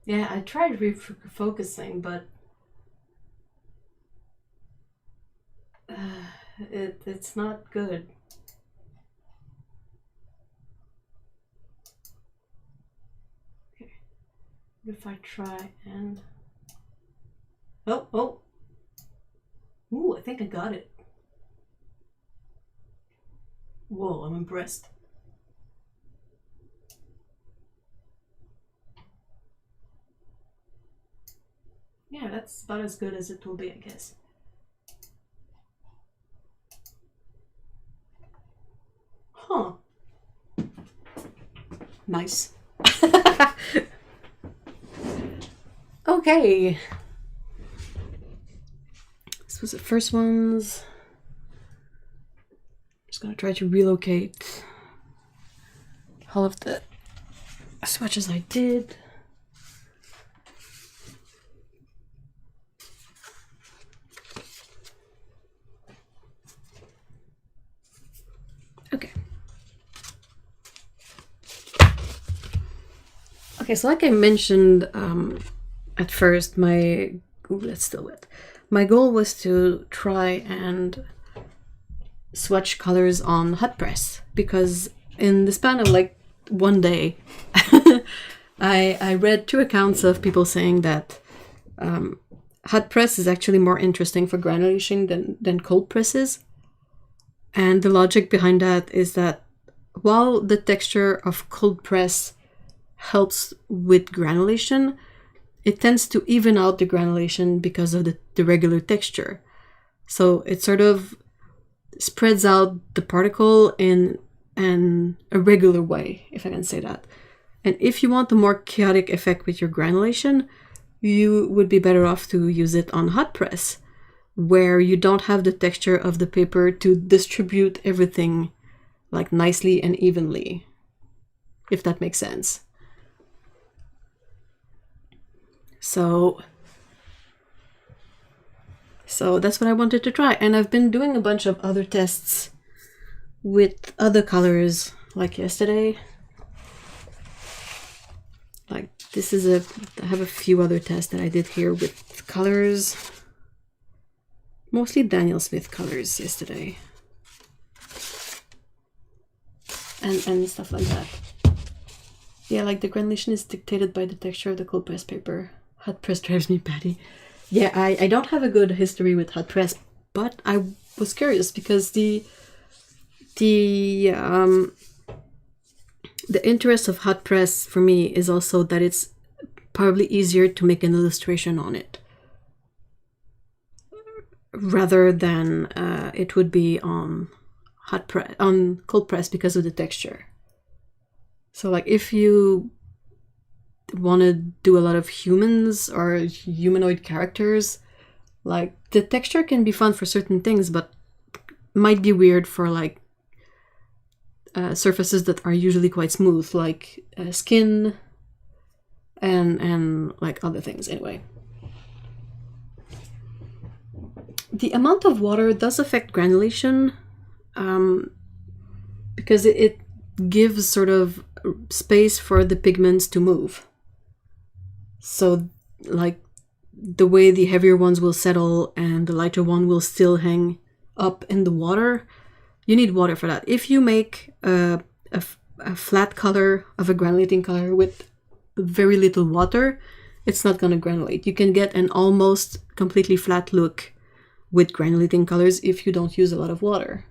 Yeah, I tried refocusing, but it's not good. Okay, what if I try and oh, ooh, I think I got it. Whoa, I'm impressed. Yeah, that's about as good as it will be, I guess. Huh. Nice. Okay. This was the first ones. Just gonna try to relocate all of the swatches I did. Okay. Okay, so like I mentioned at first, my that's still wet. My goal was to try and swatch colors on hot press because in the span of like one day, I read 2 accounts of people saying that hot press is actually more interesting for granulation than cold presses. And the logic behind that is that while the texture of cold press helps with granulation, it tends to even out the granulation because of the regular texture. So it sort of spreads out the particle in an irregular way, if I can say that. And if you want a more chaotic effect with your granulation, you would be better off to use it on hot press, where you don't have the texture of the paper to distribute everything like nicely and evenly, if that makes sense. So that's what I wanted to try. And I've been doing a bunch of other tests with other colors, like yesterday. Like This is I have a few other tests that I did here with colors. Mostly Daniel Smith colors yesterday. And stuff like that. Yeah, like the granulation is dictated by the texture of the cold press paper. Hot press drives me batty. Yeah, I don't have a good history with hot press, but I was curious because the interest of hot press for me is also that it's probably easier to make an illustration on it rather than it would be on cold press because of the texture. So like if you want to do a lot of humans or humanoid characters, like the texture can be fun for certain things, but might be weird for like surfaces that are usually quite smooth, like skin and like other things. Anyway, the amount of water does affect granulation because it gives sort of space for the pigments to move. So like the way the heavier ones will settle and the lighter one will still hang up in the water, you need water for that. If you make a flat color of a granulating color with very little water, it's not going to granulate. You can get an almost completely flat look with granulating colors if you don't use a lot of water.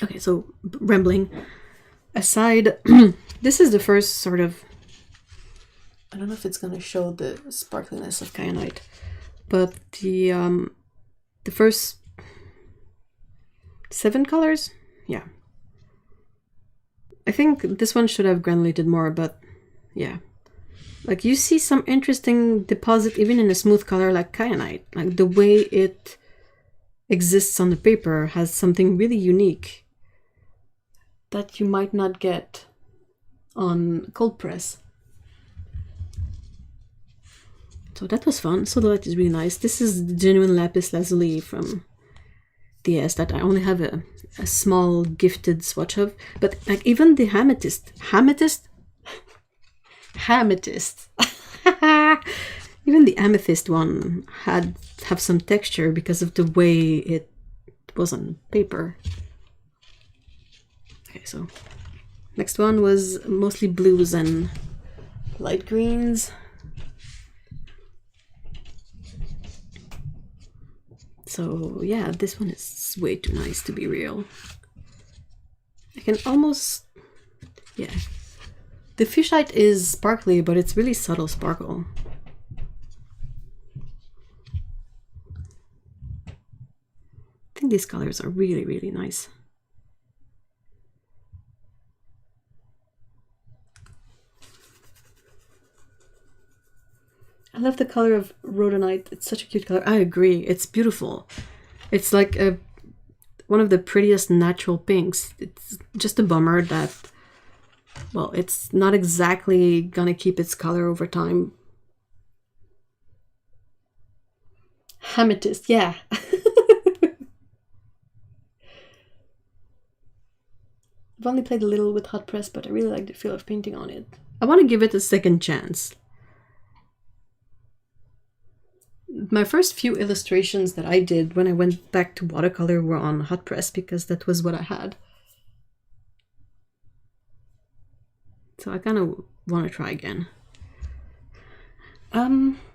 Okay, so rambling aside, this is the first sort of, I don't know if it's going to show the sparkliness of kyanite, but the first 7 colors, yeah. I think this one should have granulated more, but yeah. Like you see some interesting deposit even in a smooth color like kyanite. Like the way it exists on the paper has something really unique that you might not get on cold press. So that was fun. So the light is really nice. This is the genuine lapis lazuli from DS that I only have a small gifted swatch of. But like even the amethyst, even the amethyst one have some texture because of the way it was on paper. Okay, so next one was mostly blues and light greens. So yeah, this one is way too nice to be real. I can almost, yeah. The fishite is sparkly, but it's really subtle sparkle. I think these colors are really, really nice. I love the color of rhodonite. It's such a cute color. I agree. It's beautiful. It's like one of the prettiest natural pinks. It's just a bummer that, well, it's not exactly gonna keep its color over time. Amethyst, yeah. I've only played a little with hot press, but I really like the feel of painting on it. I want to give it a second chance. My first few illustrations that I did when I went back to watercolor were on hot press because that was what I had. So I kind of want to try again.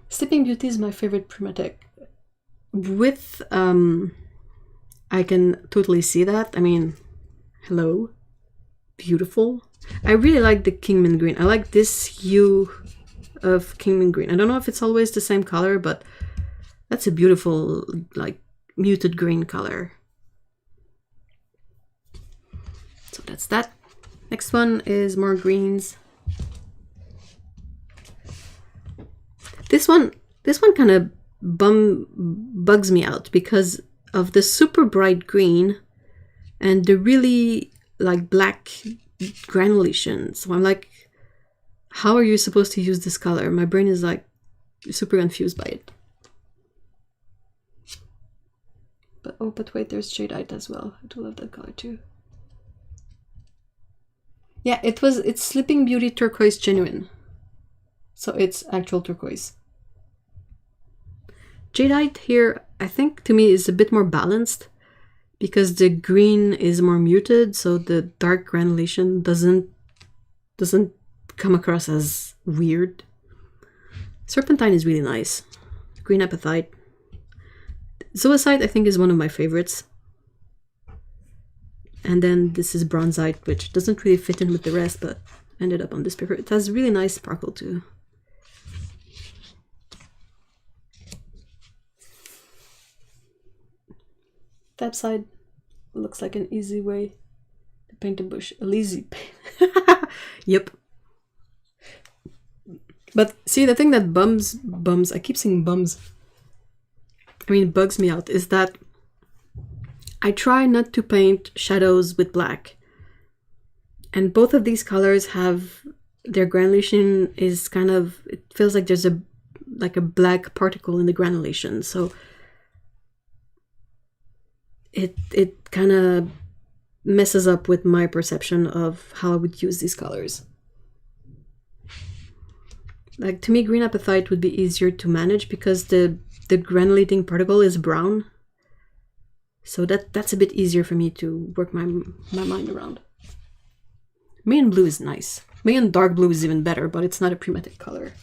Sleeping Beauty is my favorite Primatech. With, I can totally see that. I mean, hello. Beautiful. I really like the Kingman green. I like this hue of Kingman green. I don't know if it's always the same color, but that's a beautiful, like, muted green color. So that's that. Next one is more greens. This one kind of bugs me out because of the super bright green and the really like black granulation. So I'm like, how are you supposed to use this color? My brain is like super confused by it. But oh, but wait, there's jadeite as well. I do love that color too. Yeah, it's Sleeping Beauty Turquoise Genuine. So it's actual turquoise. Jadeite here, I think to me is a bit more balanced because the green is more muted, so the dark granulation doesn't come across as weird. Serpentine is really nice. Green apatite. Zoisite I think is one of my favorites. And then this is bronzite, which doesn't really fit in with the rest, but ended up on this paper. It has really nice sparkle too. That side looks like an easy way to paint a bush. A lazy paint. Yep. But see, the thing that bums, I keep saying bums, I mean bugs me out, is that I try not to paint shadows with black. And both of these colors have, their granulation is kind of, it feels like there's a black particle in the granulation. So it kind of messes up with my perception of how I would use these colors. Like to me, green apatite would be easier to manage because the granulating particle is brown. So that's a bit easier for me to work my mind around. Mayan blue is nice. Mayan dark blue is even better, but it's not a primitive color.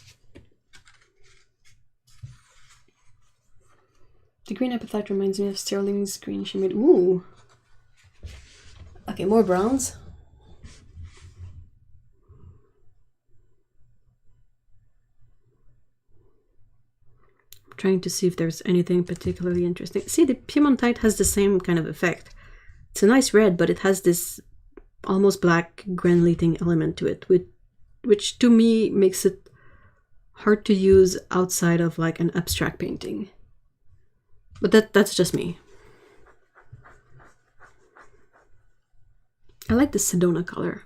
The green apatite reminds me of Sterling's green she made. Ooh. Okay, more browns. I'm trying to see if there's anything particularly interesting. See, the Piemontite has the same kind of effect. It's a nice red, but it has this almost black granulating element to it, which to me makes it hard to use outside of like an abstract painting. But that's just me. I like the Sedona color.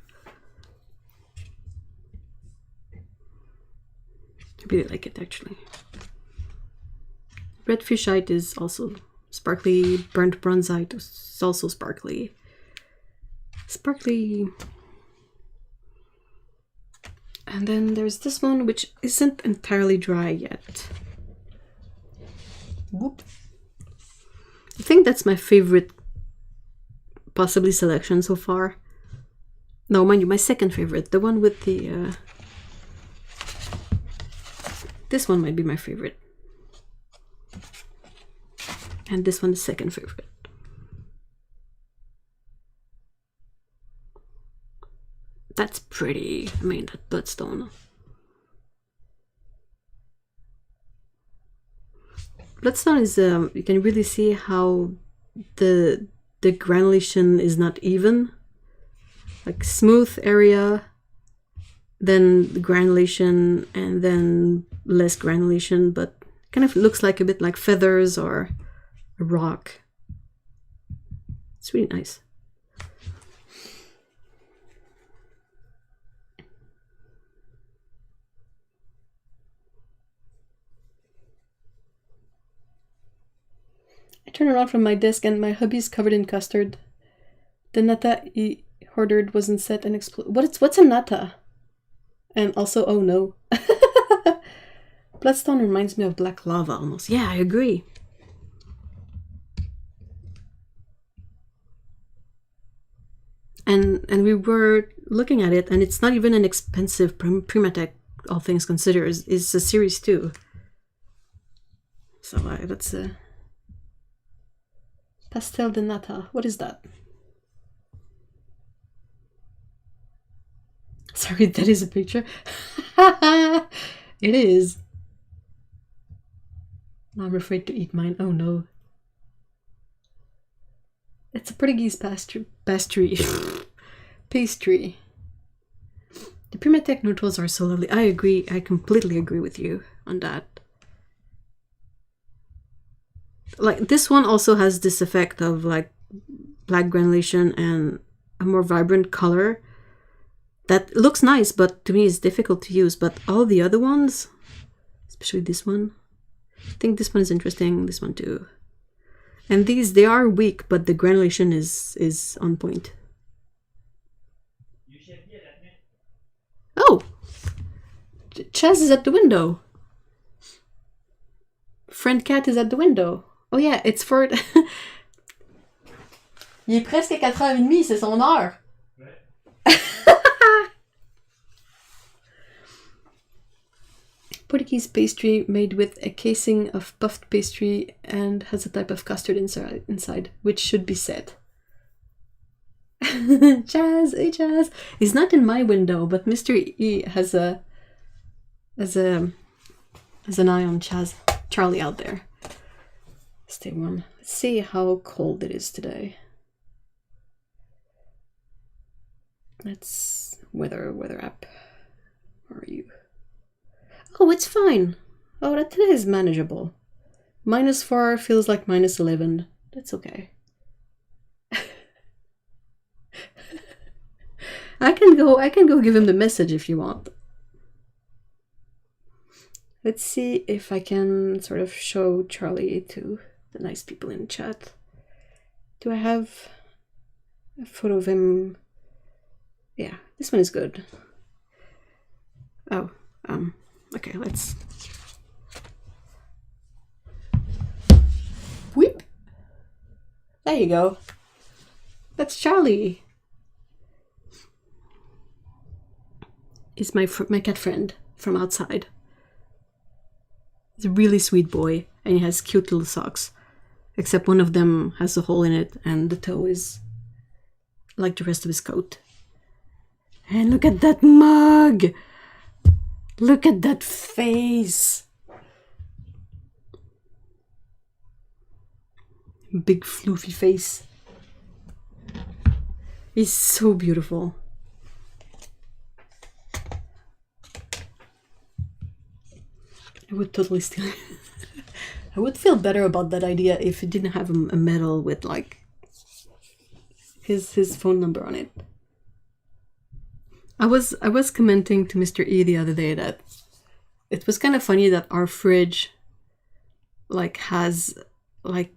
I really like it actually. Red Fishite is also sparkly. Burnt Bronzite is also sparkly. Sparkly. And then there's this one which isn't entirely dry yet. Whoop. I think that's my favorite possibly selection so far. No, mind you, my second favorite. The one with the... this one might be my favorite. And this one is second favorite. That's pretty. I mean, that bloodstone. Bloodstone is, you can really see how the granulation is not even. Like smooth area, then the granulation, and then less granulation, but kind of looks like a bit like feathers or a rock. It's really nice. I turn around from my desk and my hubby's covered in custard. The nata he ordered wasn't set and exploded. What's a nata? And also, oh no. Bloodstone reminds me of black lava almost. Yeah, I agree. And we were looking at it, and it's not even an expensive Primatech, all things considered. It's a series 2. So that's a Pastel de Nata. What is that? Sorry, that is a picture. It is. I'm afraid to eat mine. Oh no. It's a Portuguese pastry. Pastry. The Primatech neutrals are so lovely. I agree. I completely agree with you on that. Like this one also has this effect of like black granulation and a more vibrant color that looks nice, but to me is difficult to use. But all the other ones, especially this one, I think this one is interesting. This one too. And these, they are weak, but the granulation is on point. Chaz is at the window. Friend Cat is at the window. Oh yeah, it's for... Il est presque 4h30, c'est son heure. Portuguese pastry made with a casing of puffed pastry and has a type of custard inside, which should be set. Chaz, hey Chaz. He's not in my window, but Mr. E has an eye on Charlie out there. Stay warm. Let's see how cold it is today. Let's weather app. Where are you? Oh, it's fine. Oh, that today is manageable. -4 feels like -11. That's okay. I can go give him the message if you want. Let's see if I can sort of show Charlie to the nice people in chat. Do I have a photo of him? Yeah, this one is good. Oh, okay, let's... Whip! There you go. That's Charlie. He's my cat friend from outside. He's a really sweet boy, and he has cute little socks. Except one of them has a hole in it, and the toe is like the rest of his coat. And look at that mug! Look at that face! Big floofy face. He's so beautiful. I would totally steal it. I would feel better about that idea if it didn't have a medal with like his phone number on it. I was commenting to Mr. E the other day that it was kind of funny that our fridge like has like,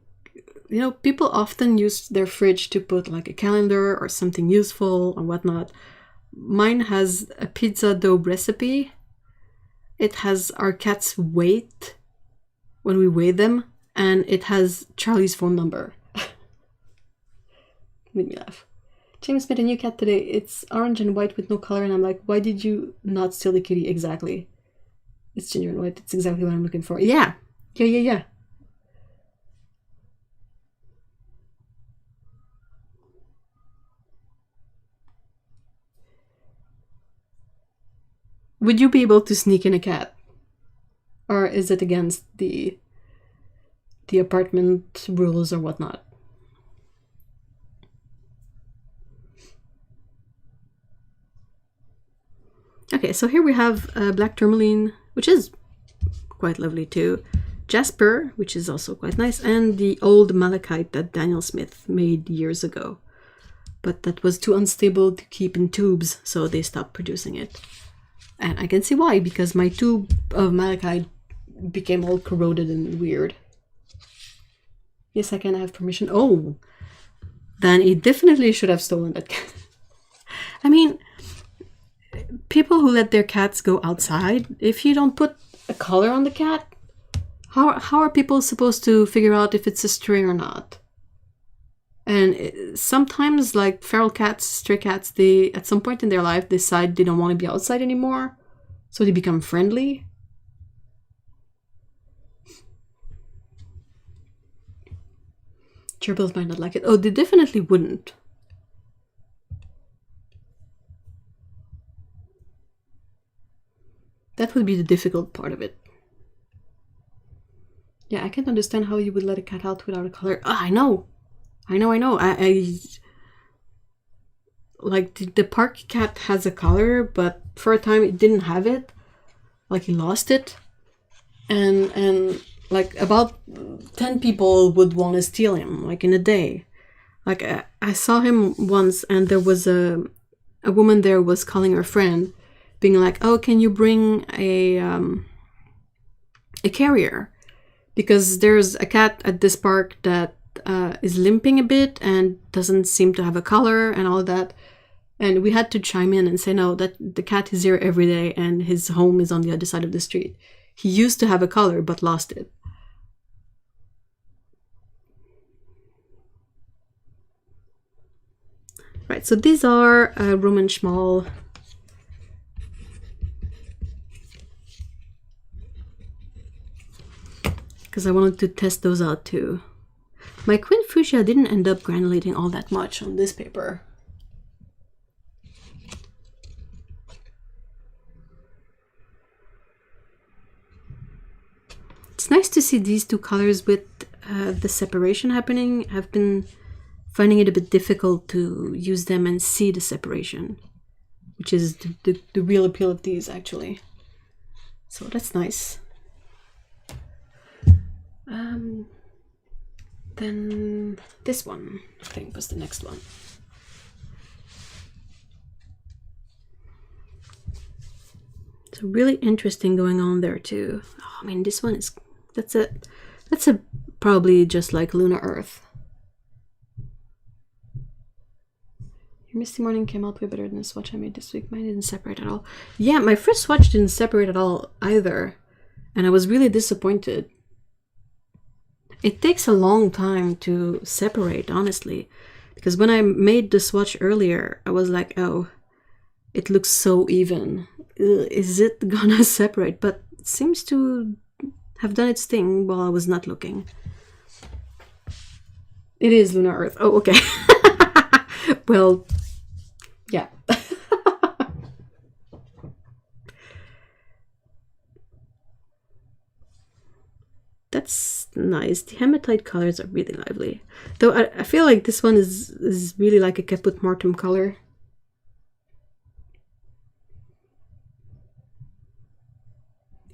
you know, people often use their fridge to put like a calendar or something useful or whatnot. Mine has a pizza dough recipe. It has our cat's weight when we weigh them, and it has Charlie's phone number. Made me laugh. James met a new cat today. It's orange and white with no color, and I'm like, why did you not steal the kitty? Exactly. It's ginger and white. It's exactly what I'm looking for. Yeah. Yeah. Would you be able to sneak in a cat? Or is it against the apartment rules or whatnot? Okay, so here we have black tourmaline, which is quite lovely too. Jasper, which is also quite nice, and the old malachite that Daniel Smith made years ago. But that was too unstable to keep in tubes, so they stopped producing it. And I can see why, because my tube of malachite became all corroded and weird. Yes, I can have permission. Oh, then he definitely should have stolen that cat. I mean, people who let their cats go outside, if you don't put a collar on the cat, how are people supposed to figure out if it's a stray or not? And sometimes, like feral cats, stray cats, they at some point in their life decide they don't want to be outside anymore, so they become friendly. Gerbils might not like it. Oh, they definitely wouldn't. That would be the difficult part of it. Yeah, I can't understand how you would let a cat out without a collar. Oh, I know. I like the park cat has a collar, but for a time it didn't have it. Like he lost it, and like about 10 people would want to steal him, like in a day. Like I saw him once, and there was a woman there was calling her friend, being like, "Oh, can you bring a carrier? Because there's a cat at this park that is limping a bit and doesn't seem to have a collar and all that." And we had to chime in and say, no, that the cat is here every day and his home is on the other side of the street. He used to have a color but lost it. Right, so these are Roman Schmal. Because I wanted to test those out too. My Queen Fuchsia didn't end up granulating all that much on this paper. It's nice to see these two colors with the separation happening. I've been finding it a bit difficult to use them and see the separation, which is the real appeal of these actually. So that's nice. Then this one, I think, was the next one. So really interesting going on there too. Oh, I mean, this one is, that's a probably just like Lunar Earth. Your Misty Morning came out way better than the swatch I made this week. Mine didn't separate at all. Yeah, my first swatch didn't separate at all either, and I was really disappointed. It takes a long time to separate, honestly, because when I made the swatch earlier, I was like, oh, it looks so even. Is it gonna separate? But it seems to have done its thing while I was not looking. It is Lunar Earth. Oh, okay. Well, yeah. That's nice. The hematite colors are really lively. Though I feel like this one is really like a Caput Mortuum color.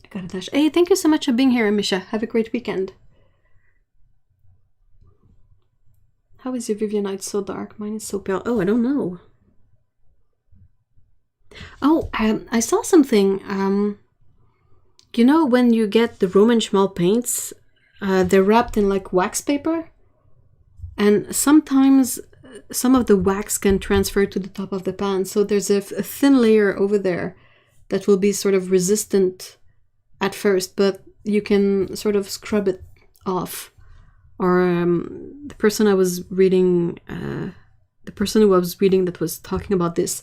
I got a dash. Hey, thank you so much for being here, Misha. Have a great weekend. How is your Vivianite so dark? Mine is so pale. Oh, I don't know. Oh, I saw something. You know, when you get the Roman Schmal paints, they're wrapped in like wax paper, and sometimes some of the wax can transfer to the top of the pan. So there's a thin layer over there that will be sort of resistant at first, but you can sort of scrub it off. Or the person I was reading, the person who I was reading that was talking about this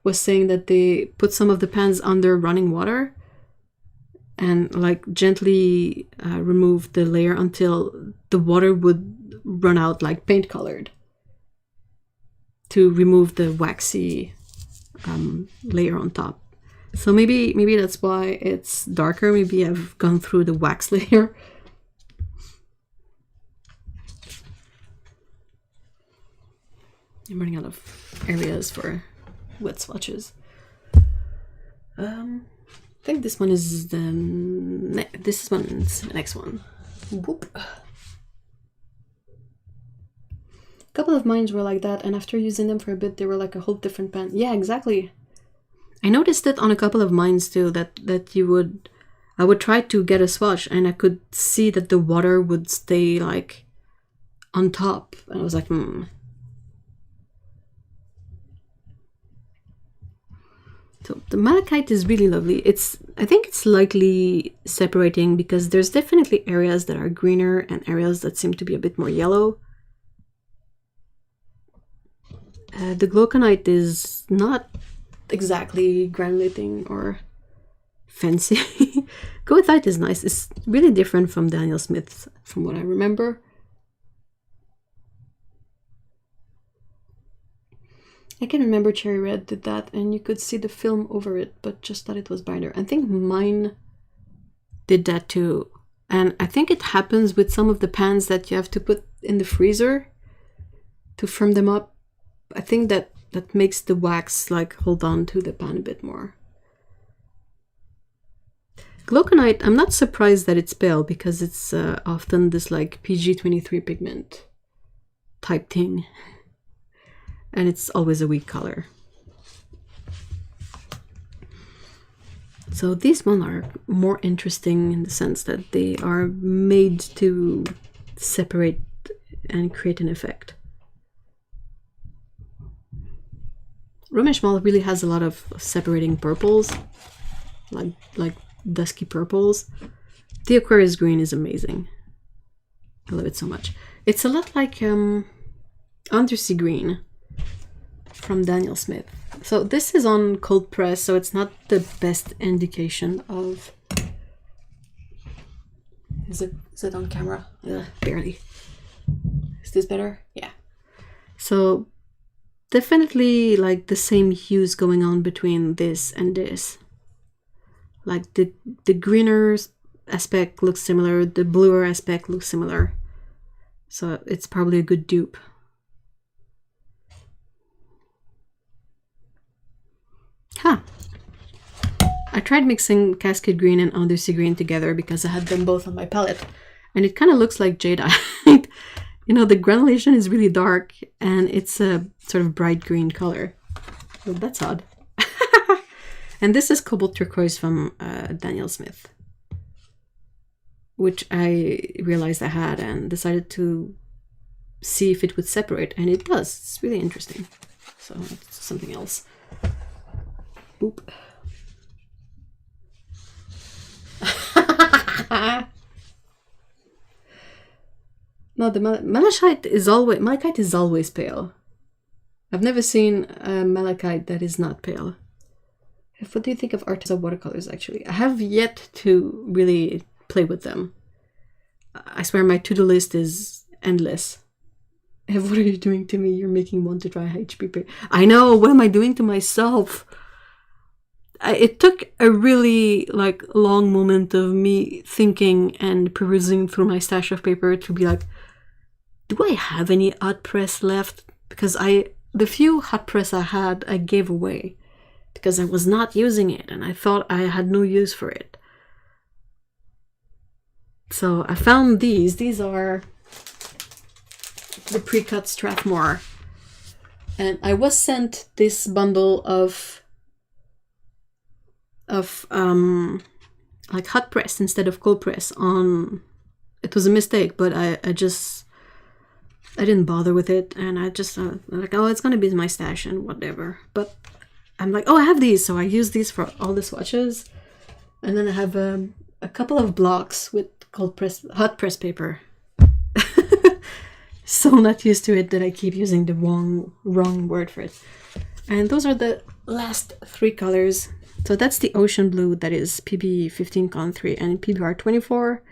was saying that they put some of the pans under running water and like gently remove the layer until the water would run out like paint colored to remove the waxy layer on top. So maybe that's why it's darker. Maybe I've gone through the wax layer. I'm running out of areas for wet swatches. I think this one is the next one. Whoop. A couple of mines were like that, and after using them for a bit, they were like a whole different pan. Yeah, exactly. I noticed it on a couple of mines too. That I would try to get a swatch, and I could see that the water would stay like on top, and I was like, So the malachite is really lovely. I think it's slightly separating because there's definitely areas that are greener and areas that seem to be a bit more yellow. The glauconite is not exactly granulating or fancy. Goethite is nice. It's really different from Daniel Smith's, from what I remember. I can remember Cherry Red did that, and you could see the film over it, but just that it was brighter. I think mine did that too. And I think it happens with some of the pans that you have to put in the freezer to firm them up. I think that makes the wax like hold on to the pan a bit more. Glauconite, I'm not surprised that it's pale because it's often this like PG23 pigment type thing. And it's always a weak color. So these ones are more interesting in the sense that they are made to separate and create an effect. Rumeshmal really has a lot of separating purples, like dusky purples. The Aquarius green is amazing. I love it so much. It's a lot like Undersea green from Daniel Smith. So this is on cold press, so it's not the best indication of... Is it on camera? Barely. Is this better? Yeah. So definitely like the same hues going on between this and this. Like the greener aspect looks similar, the bluer aspect looks similar. So it's probably a good dupe. Huh. I tried mixing Cascade Green and Undersea Green together because I had them both on my palette. And it kind of looks like jadeite. You know, the granulation is really dark and it's a sort of bright green color. Well, that's odd. And this is Cobalt Turquoise from Daniel Smith, which I realized I had and decided to see if it would separate, and it does. It's really interesting. So it's something else. Boop. No, the malachite is always pale. I've never seen a malachite that is not pale. What do you think of Archambault watercolors, actually? I have yet to really play with them. I swear my to-do list is endless. What are you doing to me? You're making me want to try HPP. I know, what am I doing to myself? It took a really long moment of me thinking and perusing through my stash of paper to be like, do I have any hot press left? Because the few hot press I had, I gave away because I was not using it and I thought I had no use for it. So I found these. These are the pre-cut Strathmore. And I was sent this bundle of hot press instead of cold press on... It was a mistake, but I didn't bother with it, and I just like, oh, it's gonna be my stash and whatever. But I'm like, oh, I have these, so I use these for all the swatches, and then I have a couple of blocks with hot press paper. So not used to it that I keep using the wrong word for it. And those are the last three colors. So that's the ocean blue, that is PB 15-3 and PBR 24.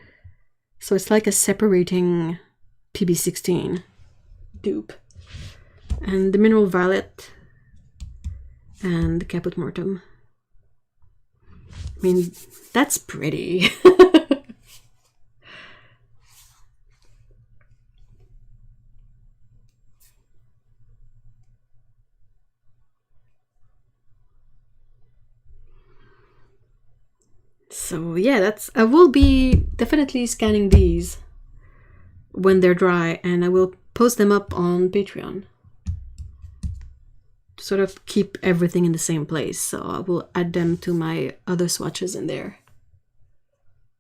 So it's like a separating PB 16 dupe. And the mineral violet and the caput mortuum. I mean, that's pretty. So yeah, I will be definitely scanning these when they're dry, and I will post them up on Patreon to sort of keep everything in the same place. So I will add them to my other swatches in there.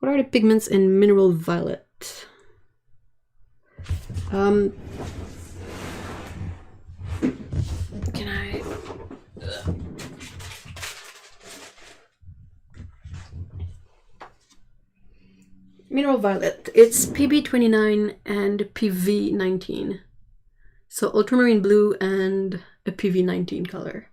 What are the pigments in mineral violet? Can I... Mineral violet, it's PB29 and PV19. So ultramarine blue and a PV19 color.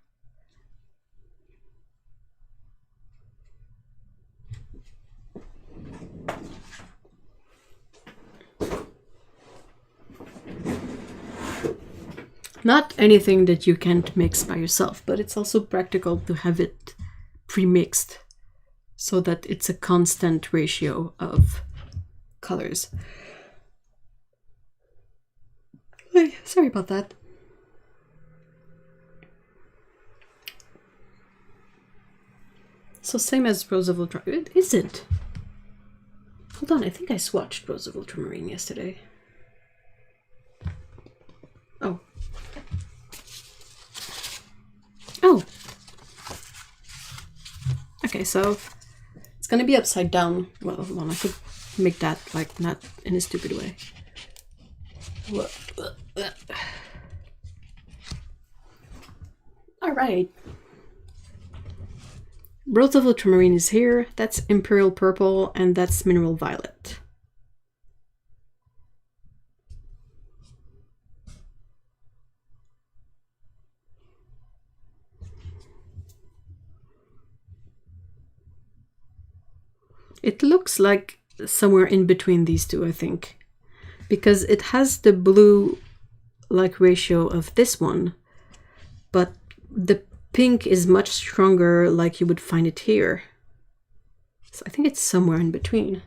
Not anything that you can't mix by yourself, but it's also practical to have it pre-mixed so that it's a constant ratio of colors. Sorry about that. So same as Rose of Ultramarine. Is it? Hold on, I think I swatched Rose of Ultramarine yesterday. Oh. Oh. Okay, so it's gonna be upside down. Well, hold on, I could make that like not in a stupid way. All right. right. Rose of Ultramarine is here. That's Imperial Purple, and that's Mineral Violet. It looks like somewhere in between these two, I think, because it has the blue-like ratio of this one, but the pink is much stronger, like you would find it here. So I think it's somewhere in between.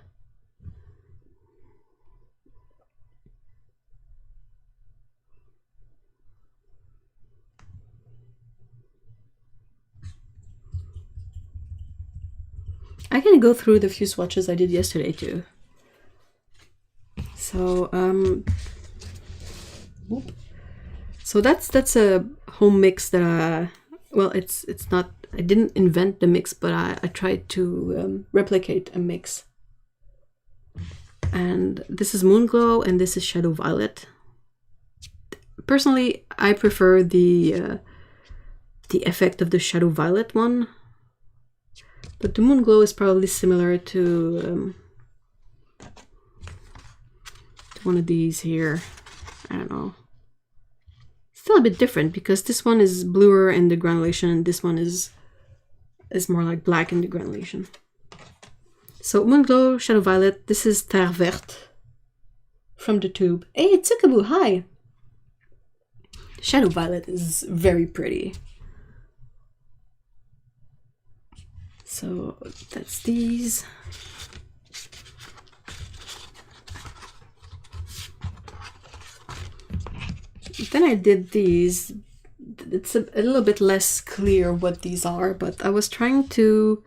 I can go through the few swatches I did yesterday too. So that's a home mix that well, it's not, I didn't invent the mix, but I tried to replicate a mix. And this is Moonglow and this is Shadow Violet. Personally, I prefer the effect of the Shadow Violet one. But the Moonglow is probably similar to one of these here. I don't know. Still a bit different because this one is bluer in the granulation and this one is more like black in the granulation. So Moonglow, Shadow Violet, this is Terre Verte from the tube. Hey, Tsukaboo, hi! Shadow Violet is very pretty. So that's these. Then I did these. It's a little bit less clear what these are, but I was trying to...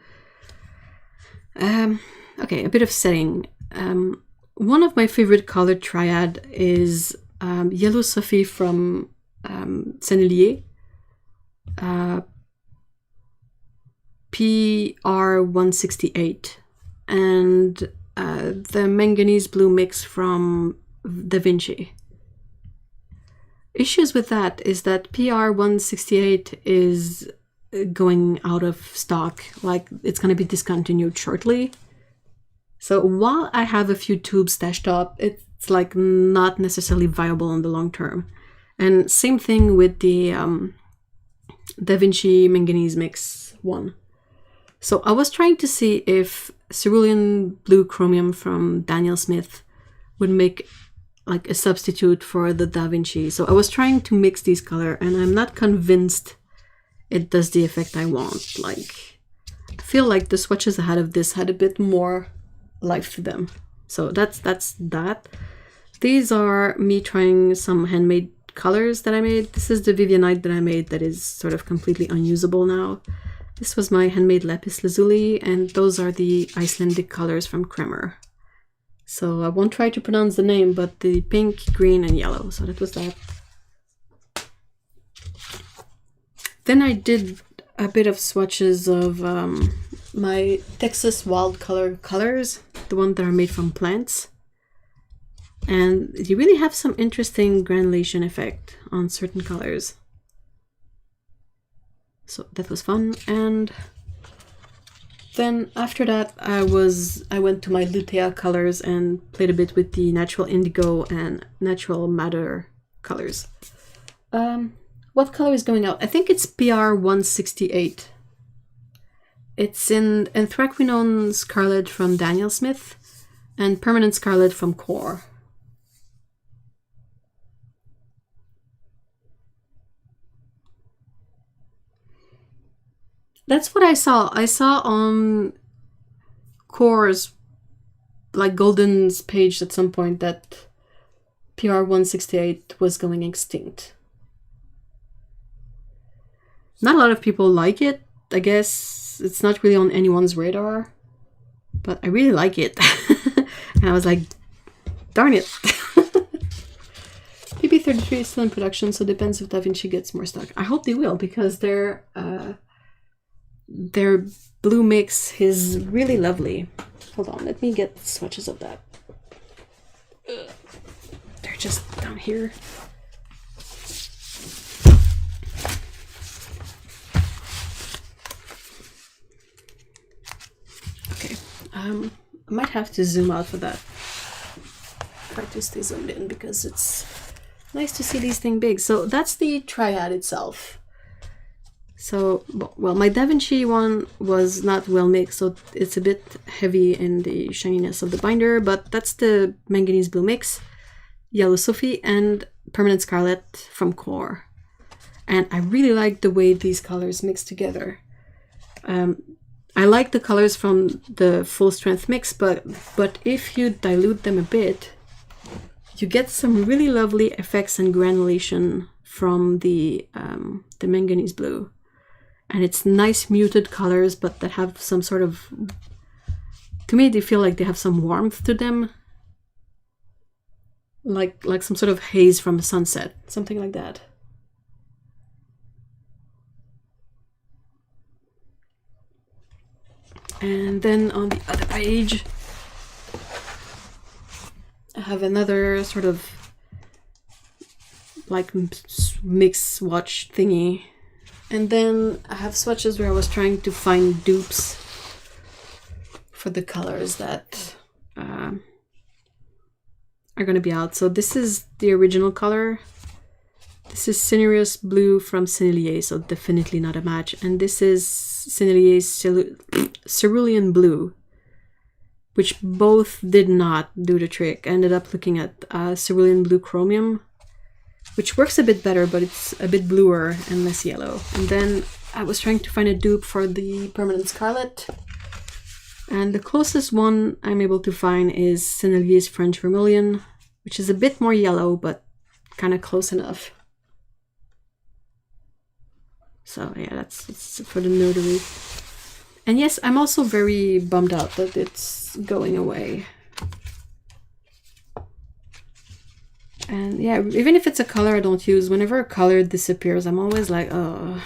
okay, a bit of setting. One of my favorite color triad is Yellow Sophie from Sennelier. PR168 and the manganese blue mix from Da Vinci. Issues with that is that PR168 is going out of stock, like it's going to be discontinued shortly. So while I have a few tubes stashed up, it's like not necessarily viable in the long term. And same thing with the Da Vinci manganese mix one. So I was trying to see if cerulean blue chromium from Daniel Smith would make like a substitute for the Da Vinci. So I was trying to mix these color and I'm not convinced it does the effect I want. Like, I feel like the swatches ahead of this had a bit more life to them. So that's that. These are me trying some handmade colors that I made. This is the Vivianite that I made that is sort of completely unusable now. This was my handmade lapis lazuli, and those are the Icelandic colors from Kremer. So I won't try to pronounce the name, but the pink, green, and yellow. So that was that. Then I did a bit of swatches of my Texas Wild Color colors, the ones that are made from plants. And you really have some interesting granulation effect on certain colors. So that was fun. And then after that I went to my Lutea colors and played a bit with the natural indigo and natural madder colors. What color is going out? I think it's PR168. It's in Anthraquinone Scarlet from Daniel Smith and Permanent Scarlet from Core. That's what I saw. I saw on Core's, like Golden's page at some point that PR168 was going extinct. Not a lot of people like it. I guess it's not really on anyone's radar, but I really like it. And I was like, darn it. PP33 is still in production, so it depends if Da Vinci gets more stock. I hope they will, because their blue mix is really lovely. Hold on, let me get swatches of that. They're just down here. I might have to zoom out for that. Try to stay zoomed in because it's nice to see these things big. So that's the triad itself. So, well, my Da Vinci one was not well mixed, so it's a bit heavy in the shininess of the binder, but that's the Manganese Blue mix, Yellow Sophie, and Permanent Scarlet from Core. And I really like the way these colors mix together. I like the colors from the full strength mix, but if you dilute them a bit, you get some really lovely effects and granulation from the Manganese Blue. And it's nice muted colors, but that have some sort of, to me, they feel like they have some warmth to them. Like some sort of haze from a sunset, something like that. And then on the other page, I have another sort of like mix swatch thingy. And then I have swatches where I was trying to find dupes for the colors that are going to be out. So this is the original color. This is Cinereous Blue from Sennelier, so definitely not a match. And this is Sennelier's Cerulean Blue, which both did not do the trick. I ended up looking at Cerulean Blue Chromium, which works a bit better, but it's a bit bluer and less yellow. And then I was trying to find a dupe for the Permanent Scarlet. And the closest one I'm able to find is Sennelier's French Vermilion, which is a bit more yellow, but kind of close enough. So yeah, that's for the notary. And yes, I'm also very bummed out that it's going away. And yeah, even if it's a color I don't use, whenever a color disappears, I'm always like, oh.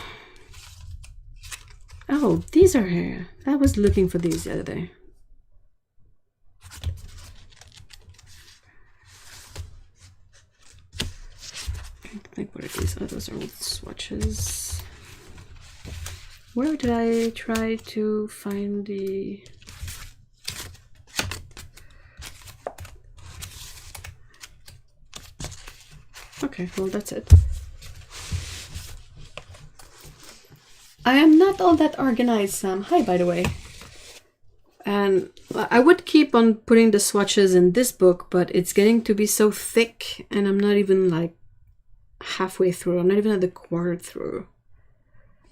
Oh, these are here. I was looking for these the other day. I think what are these? Oh, those are old swatches. Where did I try to find the... Okay, well that's it. I am not all that organized, Sam. Hi, by the way. And I would keep on putting the swatches in this book, but it's getting to be so thick, and I'm not even like halfway through. I'm not even at the quarter through.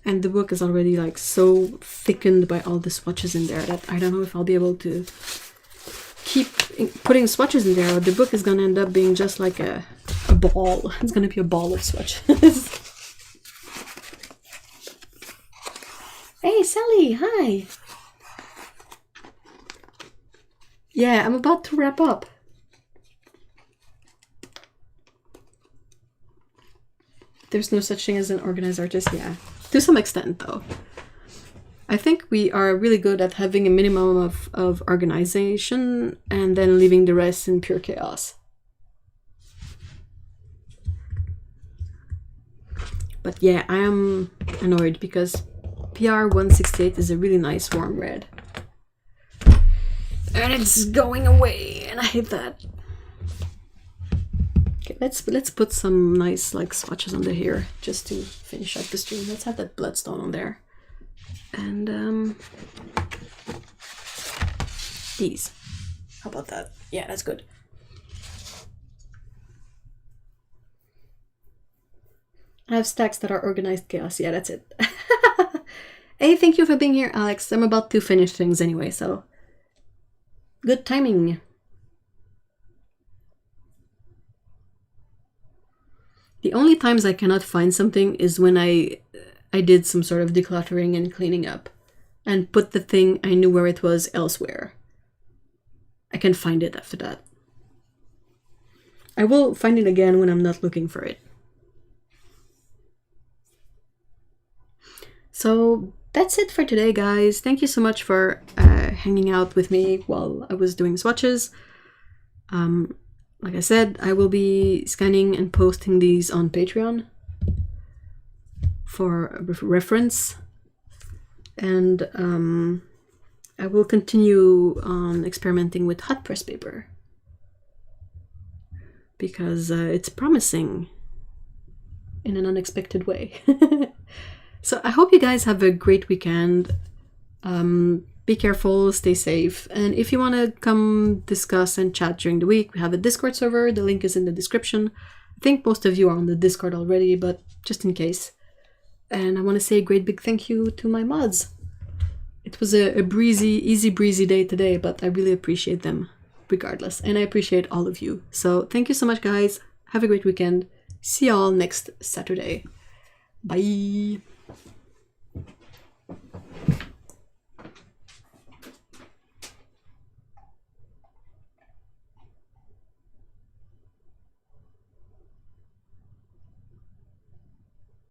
And the book is already like so thickened by all the swatches in there that I don't know if I'll be able to keep putting swatches in there, or the book is gonna end up being just like a ball. It's gonna be a ball of swatches. Hey, Sally, hi. Yeah, I'm about to wrap up. There's no such thing as an organized artist, yeah. To some extent, though. I think we are really good at having a minimum of organization and then leaving the rest in pure chaos. But yeah, I am annoyed because PR 168 is a really nice warm red. And it's going away, and I hate that. Okay, let's put some nice like swatches under here just to finish up the stream. Let's have that bloodstone on there. And these. How about that? Yeah, that's good. I have stacks that are organized chaos. Yeah, that's it. Hey, thank you for being here, Alex. I'm about to finish things anyway, so good timing. The only times I cannot find something is when I did some sort of decluttering and cleaning up and put the thing I knew where it was elsewhere. I can find it after that. I will find it again when I'm not looking for it. So that's it for today, guys. Thank you so much for hanging out with me while I was doing swatches. Like I said, I will be scanning and posting these on Patreon for reference. And I will continue experimenting with hot press paper because it's promising in an unexpected way. So I hope you guys have a great weekend. Be careful, stay safe, and if you want to come discuss and chat during the week, we have a Discord server. The link is in the description. I think most of you are on the Discord already, but just in case. And I want to say a great big thank you to my mods. It was a easy breezy day today, but I really appreciate them regardless, and I appreciate all of you. So thank you so much, guys. Have a great weekend. See y'all next Saturday. Bye.